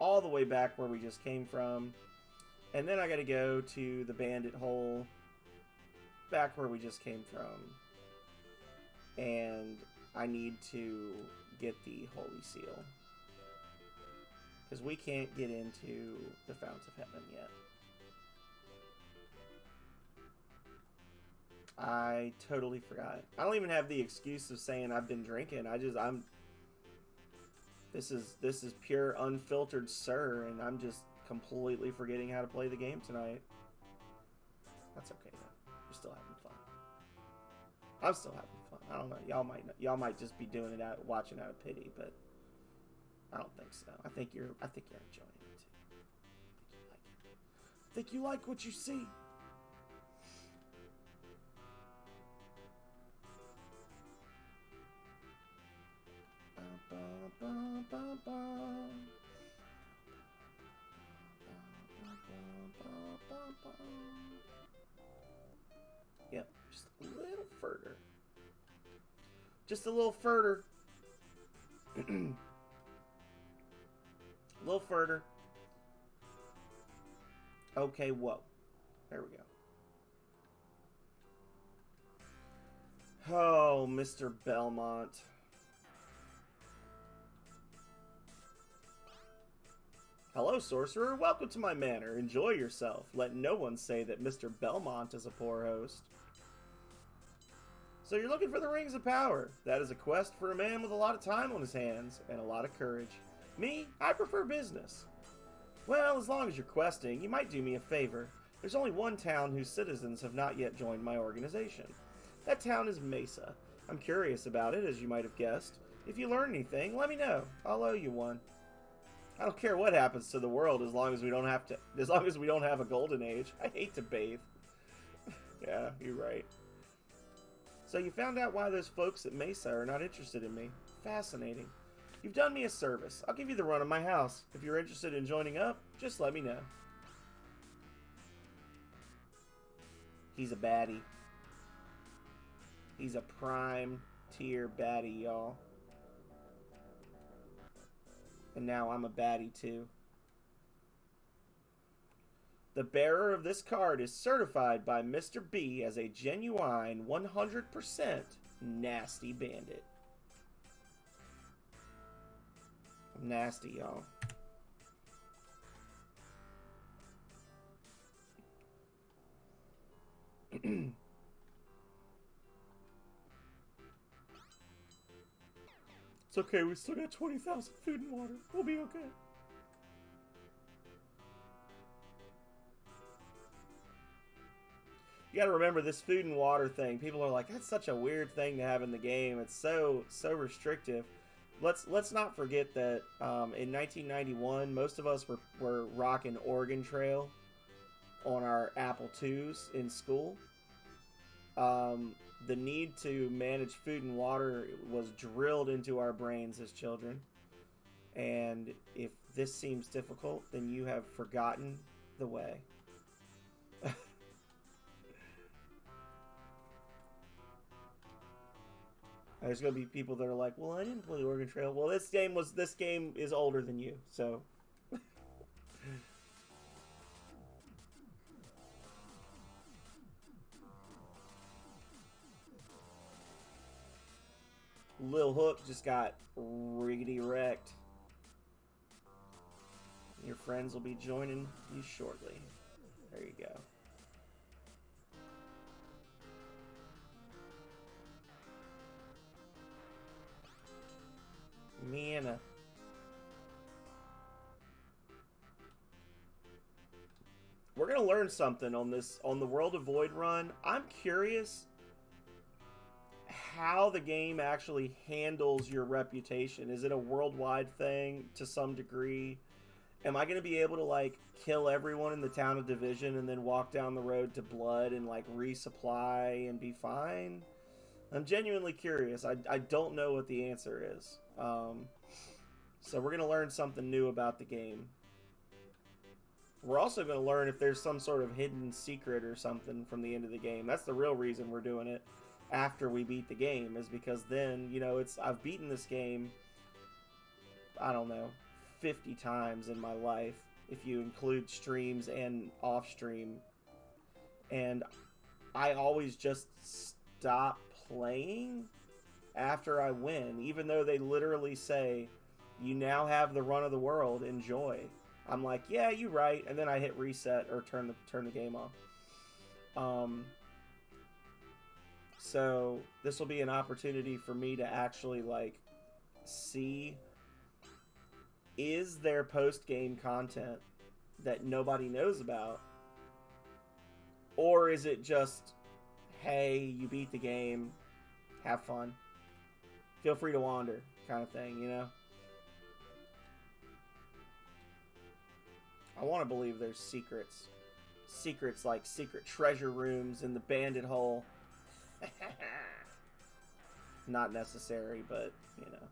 all the way back where we just came from, and then I gotta go to the bandit hole back where we just came from, and I need to get the Holy Seal because we can't get into the Fount of Heaven yet. I totally forgot. I don't even have the excuse of saying I've been drinking. This is pure unfiltered sir, and I'm just completely forgetting how to play the game tonight. That's okay though. We're still having fun. I'm still having fun. I don't know. Y'all might just be doing it watching out of pity, but I don't think so. I think you're enjoying it too. I think you like what you see. Yep, just a little further. Just a little further. A little further. Okay, whoa. There we go. Oh, Mr. Belmont. Hello, sorcerer. Welcome to my manor. Enjoy yourself. Let no one say that Mr. Belmont is a poor host. So you're looking for the Rings of Power. That is a quest for a man with a lot of time on his hands and a lot of courage. Me, I prefer business. Well, as long as you're questing, you might do me a favor. There's only one town whose citizens have not yet joined my organization. That town is Mesa. I'm curious about it, as you might have guessed. If you learn anything, let me know. I'll owe you one. I don't care what happens to the world as long as we don't have a golden age. I hate to bathe. Yeah, you're right. So you found out why those folks at Mesa are not interested in me. Fascinating. You've done me a service. I'll give you the run of my house. If you're interested in joining up, just let me know. He's a baddie. He's a prime tier baddie, y'all. And now I'm a baddie too. The bearer of this card is certified by Mr. B as a genuine 100% nasty bandit. Nasty, y'all. It's okay, we still got 20,000 food and water. We'll be okay. You gotta remember this food and water thing. People are like, that's such a weird thing to have in the game. It's so restrictive. Let's not forget that in 1991, most of us were rocking Oregon Trail on our Apple IIs in school. The need to manage food and water was drilled into our brains as children. And if this seems difficult, then you have forgotten the way. There's gonna be people that are like, "Well, I didn't play Oregon Trail." Well, this game is older than you, so. Lil Hook just got riggedy wrecked. Your friends will be joining you shortly. There you go. Miana. We're gonna learn something on the World of Void run. I'm curious how the game actually handles your reputation. Is it a worldwide thing to some degree? Am I gonna be able to like kill everyone in the town of Division and then walk down the road to Blood and like resupply and be fine? I'm genuinely curious. I don't know what the answer is. So we're going to learn something new about the game. We're also going to learn if there's some sort of hidden secret or something from the end of the game. That's the real reason we're doing it after we beat the game, is because then, you know, I've beaten this game, I don't know, 50 times in my life, if you include streams and off-stream. And I always just stop playing after I win, even though they literally say, you now have the run of the world, enjoy. I'm like, yeah, you're right, and then I hit reset or turn the game off. So this will be an opportunity for me to actually like see, is there post-game content that nobody knows about, or is it just, hey, you beat the game, have fun, feel free to wander kind of thing, you know? I want to believe there's secrets. Secrets like secret treasure rooms in the bandit hole. Not necessary, but, you know.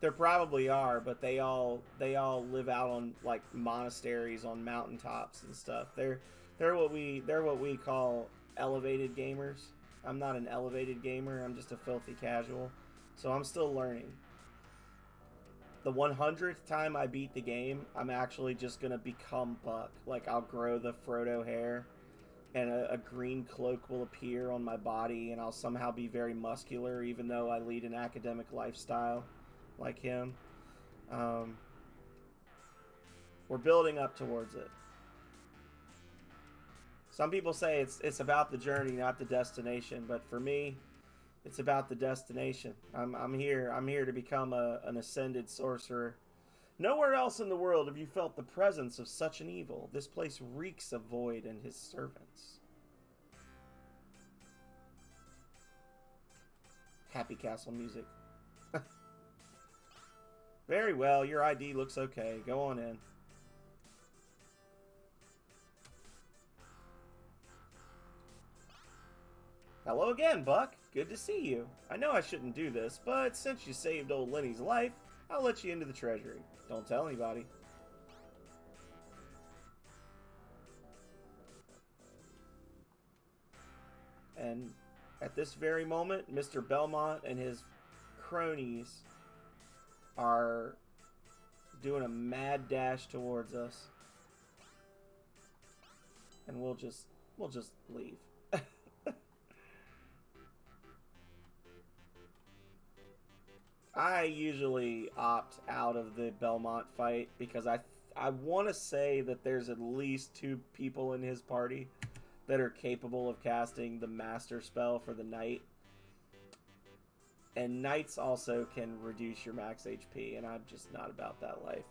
There probably are, but they all live out on like monasteries on mountaintops and stuff. They're what we call elevated gamers. I'm not an elevated gamer. I'm just a filthy casual. So I'm still learning. The 100th time I beat the game, I'm actually just gonna become Buck. Like I'll grow the Frodo hair, and a green cloak will appear on my body, and I'll somehow be very muscular, even though I lead an academic lifestyle like him. We're building up towards it. Some people say it's about the journey, not the destination, but for me, it's about the destination. I'm here to become an ascended sorcerer. Nowhere else in the world have you felt the presence of such an evil. This place reeks of Void and his servants. Happy Castle music. Very well, your ID looks okay. Go on in. Hello again, Buck. Good to see you. I know I shouldn't do this, but since you saved old Lenny's life, I'll let you into the treasury. Don't tell anybody. And at this very moment, Mr. Belmont and his cronies are doing a mad dash towards us. And we'll just leave. I usually opt out of the Belmont fight because I want to say that there's at least 2 people in his party that are capable of casting the master spell for the knight. And knights also can reduce your max HP, and I'm just not about that life.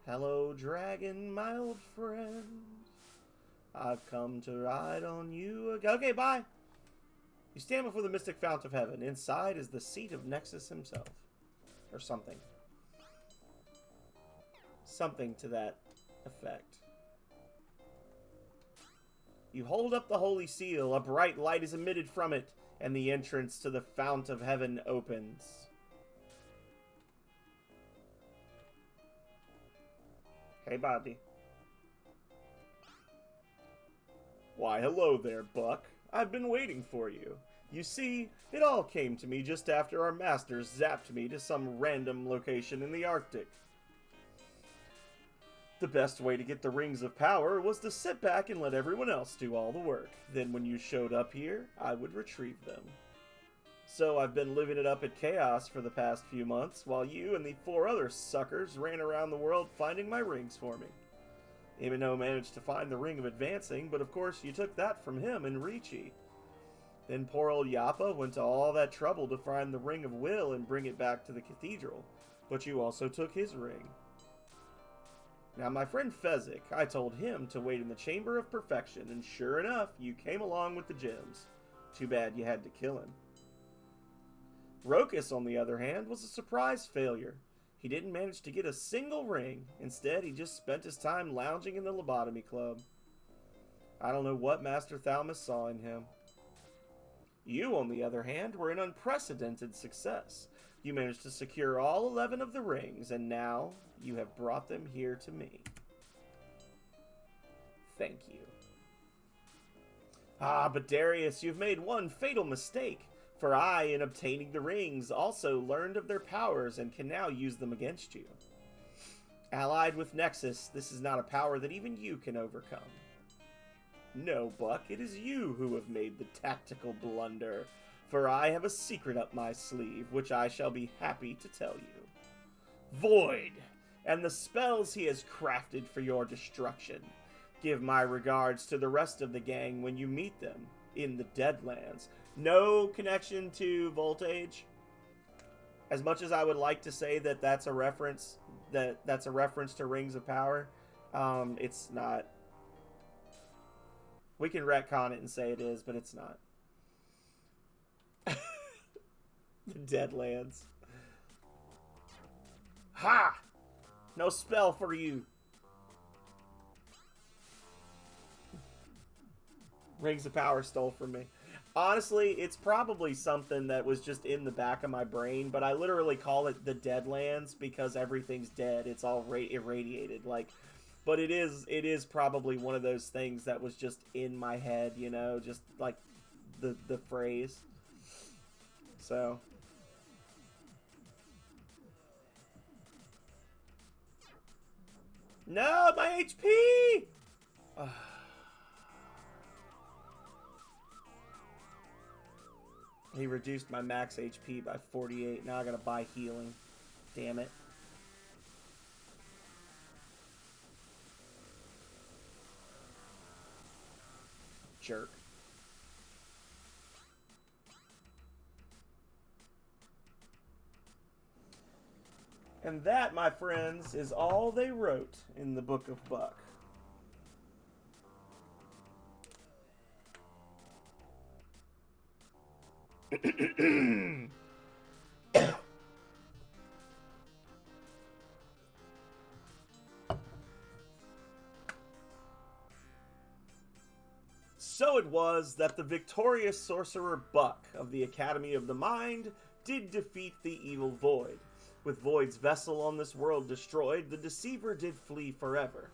Hello, dragon, my old friend. I've come to ride on you again. Okay, bye. You stand before the mystic fount of heaven. Inside is the seat of Nexus himself. Or something. Something to that effect. You hold up the holy seal. A bright light is emitted from it, and the entrance to the fount of heaven opens. Hey, Bobby. Why, hello there, Buck. I've been waiting for you. You see, it all came to me just after our masters zapped me to some random location in the Arctic. The best way to get the rings of power was to sit back and let everyone else do all the work. Then when you showed up here, I would retrieve them. So I've been living it up at Chaos for the past few months, while you and the 4 other suckers ran around the world finding my rings for me. Imino managed to find the Ring of Advancing, but of course you took that from him and Ricci. Then poor old Yappa went to all that trouble to find the Ring of Will and bring it back to the cathedral, but you also took his ring. Now my friend Fezzik, I told him to wait in the Chamber of Perfection, and sure enough, you came along with the gems. Too bad you had to kill him. Rokus, on the other hand, was a surprise failure. He didn't manage to get a single ring. Instead, he just spent his time lounging in the lobotomy club. I don't know what Master Thalmus saw in him. You, on the other hand, were an unprecedented success. You managed to secure all 11 of the rings, and now you have brought them here to me. Thank you. Ah, but Darius, you've made one fatal mistake. For I, in obtaining the rings, also learned of their powers and can now use them against you. Allied with Nexus, this is not a power that even you can overcome. No, Buck, it is you who have made the tactical blunder, for I have a secret up my sleeve, which I shall be happy to tell you. Void, and the spells he has crafted for your destruction. Give my regards to the rest of the gang when you meet them in the Deadlands. No connection to Voltage. As much as I would like to say that that's a reference, that's a reference to Rings of Power, it's not. We can retcon it and say it is, but it's not. The Deadlands. Ha! No spell for you. Rings of Power stole from me. Honestly, it's probably something that was just in the back of my brain, but I literally call it the Deadlands because everything's dead. It's all irradiated. Like, but it is probably one of those things that was just in my head, you know, just like the phrase. So. No, my HP! He reduced my max HP by 48. Now I gotta buy healing. Damn it. Jerk. And that, my friends, is all they wrote in the Book of Buck. So it was that the victorious sorcerer Buck of the Academy of the Mind did defeat the evil Void. With Void's vessel on this world destroyed, the deceiver did flee forever.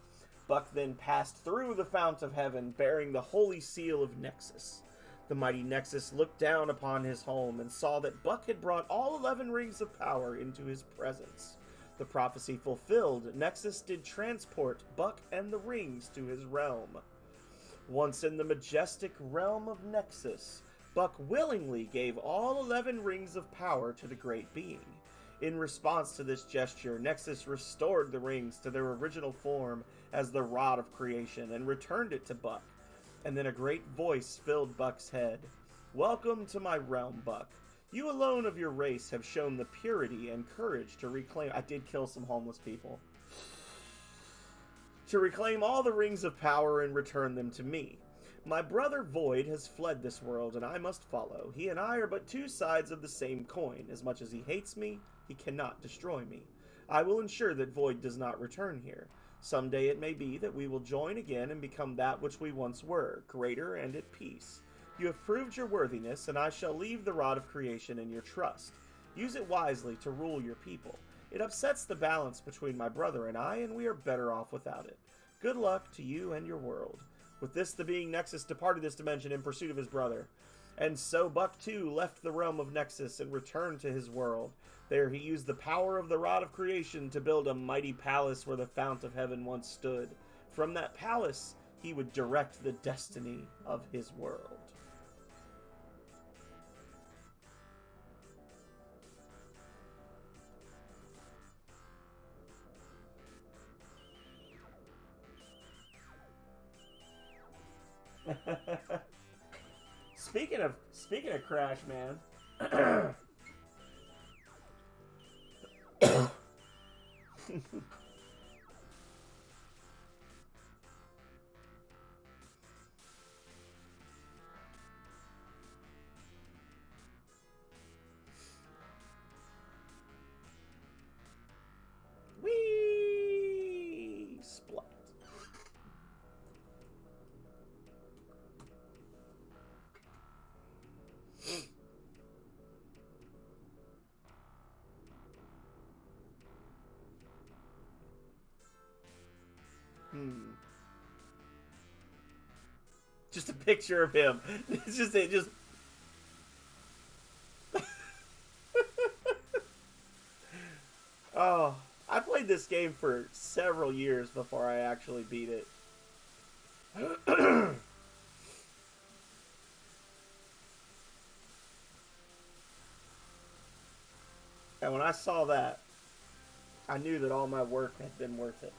Buck then passed through the Fount of Heaven, bearing the holy seal of Nexus. The mighty Nexus looked down upon his home and saw that Buck had brought all 11 rings of power into his presence. The prophecy fulfilled, Nexus did transport Buck and the rings to his realm. Once in the majestic realm of Nexus, Buck willingly gave all 11 rings of power to the Great Being. In response to this gesture, Nexus restored the rings to their original form as the Rod of Creation and returned it to Buck. And then a great voice filled Buck's head. Welcome to my realm, Buck. You alone of your race have shown the purity and courage to reclaim... I did kill some homeless people. To reclaim all the rings of power and return them to me. My brother Void has fled this world, and I must follow. He and I are but two sides of the same coin. As much as he hates me, he cannot destroy me. I will ensure that Void does not return here. Someday it may be that we will join again and become that which we once were, greater and at peace. You have proved your worthiness, and I shall leave the Rod of Creation in your trust. Use it wisely to rule your people. It upsets the balance between my brother and I, and we are better off without it. Good luck to you and your world. With this, the being Nexus departed this dimension in pursuit of his brother. And so Buck, too, left the realm of Nexus and returned to his world. There he used the power of the Rod of Creation to build a mighty palace where the Fount of Heaven once stood. From that palace, he would direct the destiny of his world. Speaking of Crash, man. Whee! Splat. just a picture of him. It's just it just. Oh, I played this game for several years before I actually beat it. And when I saw that, I knew that all my work had been worth it.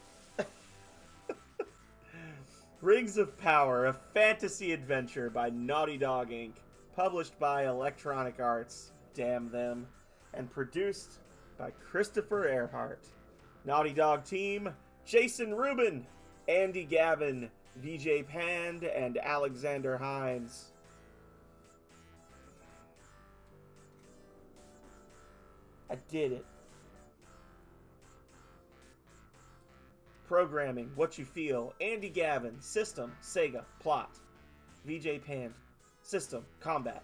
Rings of Power, a fantasy adventure by Naughty Dog Inc., published by Electronic Arts, damn them, and produced by Christopher Earhart. Naughty Dog team, Jason Rubin, Andy Gavin, VJ Pand, and Alexander Hines. I did it. Programming, What You Feel, Andy Gavin, System, Sega, Plot. VJ Pand, System, Combat.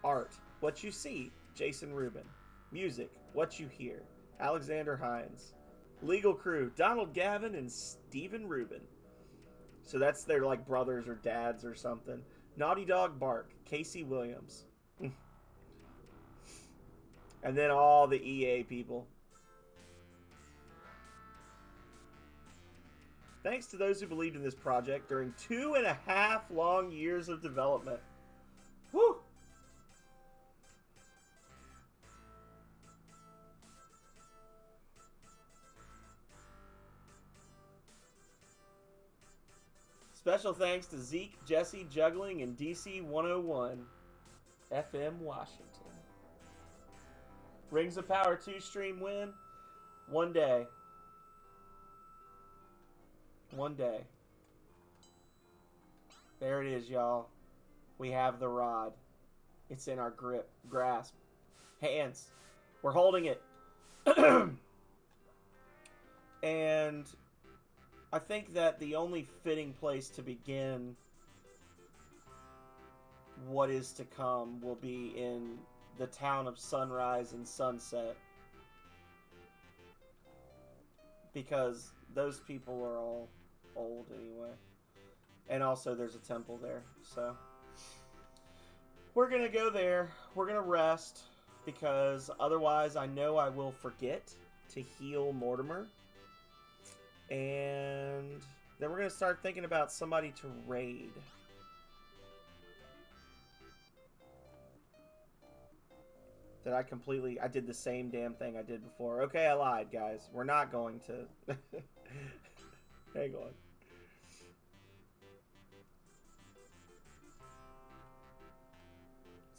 Art, What You See, Jason Rubin. Music, What You Hear, Alexander Hines. Legal crew, Donald Gavin and Steven Rubin. So that's their like brothers or dads or something. Naughty Dog Bark, Casey Williams. And then all the EA people. Thanks to those who believed in this project during 2.5 long years of development. Whew! Special thanks to Zeke, Jesse, Juggling, and DC 101, FM Washington. Rings of Power 2 stream win. One day. One day. There it is, y'all. We have the rod. It's in our grasp. Hands. We're holding it. And I think that the only fitting place to begin what is to come will be in the town of Sunrise and Sunset. Because those people are all old anyway. And also there's a temple there. So we're going to go there. We're going to rest. Because otherwise I know I will forget to heal Mortimer. And then we're going to start thinking about somebody to raid. I did the same damn thing I did before. Okay, I lied, guys. We're not going to. Hang on.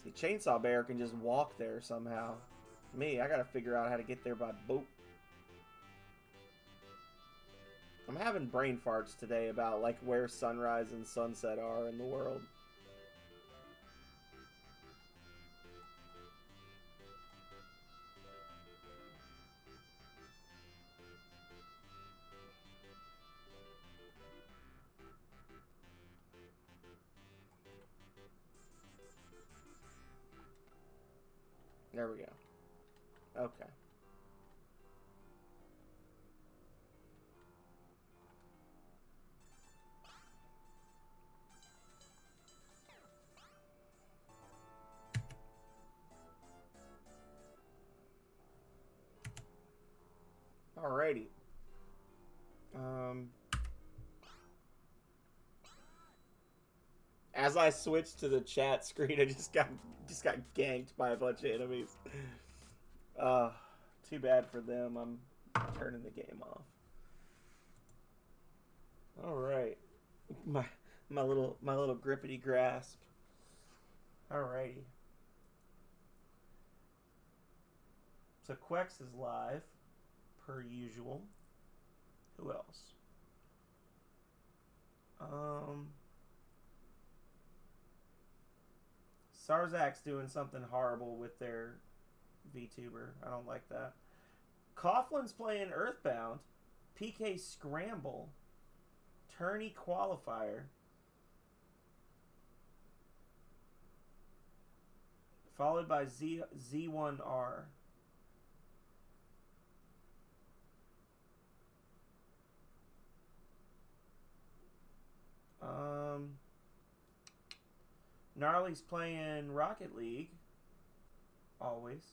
See, Chainsaw Bear can just walk there somehow. Me, I gotta figure out how to get there by boat. I'm having brain farts today about, like, where Sunrise and Sunset are in the world. There we go. Okay. Alrighty. As I switched to the chat screen, I just got ganked by a bunch of enemies. Too bad for them. I'm turning the game off. All right, my little grippity grasp. Alrighty. So Quex is live, per usual. Who else? Sarzak's doing something horrible with their VTuber. I don't like that. Coughlin's playing Earthbound. PK Scramble. Tourney Qualifier. Followed by Z1R. Gnarly's playing Rocket League. Always.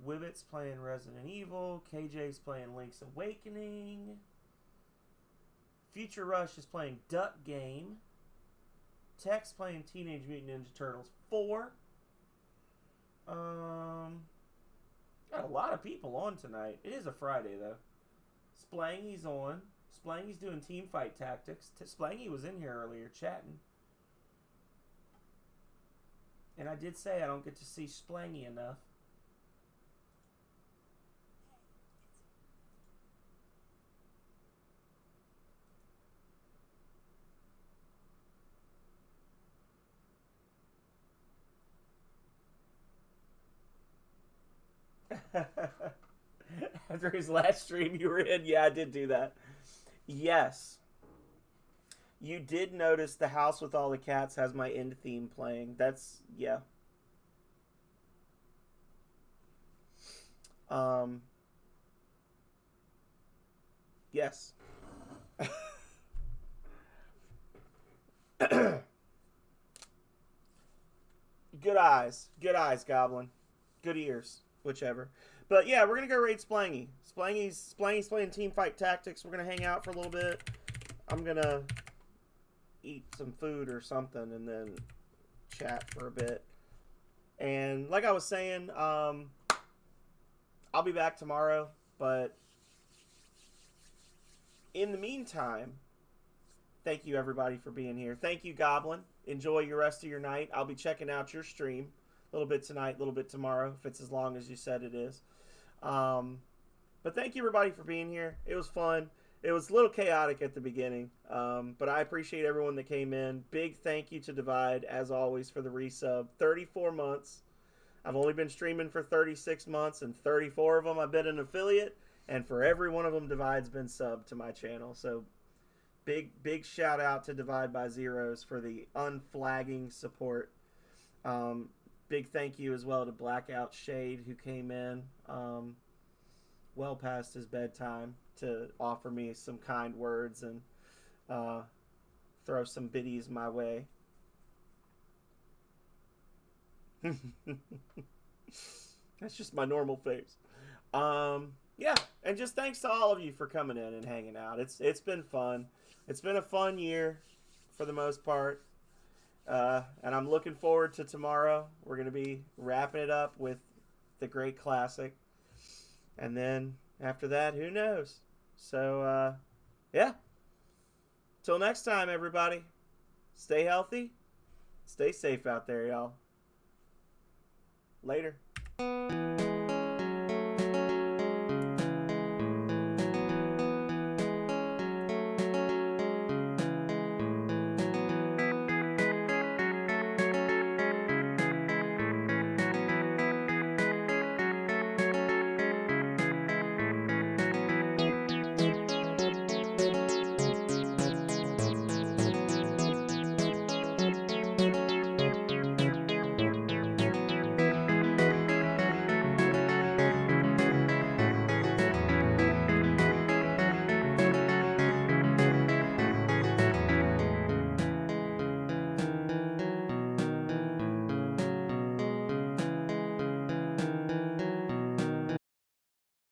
Wibbit's playing Resident Evil. KJ's playing Link's Awakening. Future Rush is playing Duck Game. Tech's playing Teenage Mutant Ninja Turtles 4. Got a lot of people on tonight. It is a Friday, though. Splangy's on. Splangy's doing team fight tactics. Splangy was in here earlier chatting. And I did say I don't get to see Splangy enough. After his last stream you were in, yeah, I did do that. Yes. You did notice the house with all the cats has my end theme playing. That's, yeah. Yes. Good eyes. Good eyes, Goblin. Good ears. Whichever. But yeah, we're going to go raid Splangy. Splangy's playing team fight tactics. We're going to hang out for a little bit. I'm going to eat some food or something and then chat for a bit. And like I was saying, I'll be back tomorrow. But in the meantime, thank you everybody for being here. Thank you, Goblin. Enjoy your rest of your night. I'll be checking out your stream. A little bit tonight, a little bit tomorrow, if it's as long as you said it is. But thank you, everybody, for being here. It was fun. It was a little chaotic at the beginning, but I appreciate everyone that came in. Big thank you to Divide, as always, for the resub. 34 months. I've only been streaming for 36 months, and 34 of them I've been an affiliate, and for every one of them, Divide's been subbed to my channel. So big shout out to Divide by Zeros for the unflagging support. Big thank you as well to Blackout Shade, who came in well past his bedtime to offer me some kind words and throw some biddies my way. That's just my normal face. Yeah, and just thanks to all of you for coming in and hanging out. It's been fun. It's been a fun year for the most part. And I'm looking forward to tomorrow. We're going to be wrapping it up with the Great Classic. And then after that, who knows? So, yeah. Till next time, everybody. Stay healthy. Stay safe out there, y'all. Later.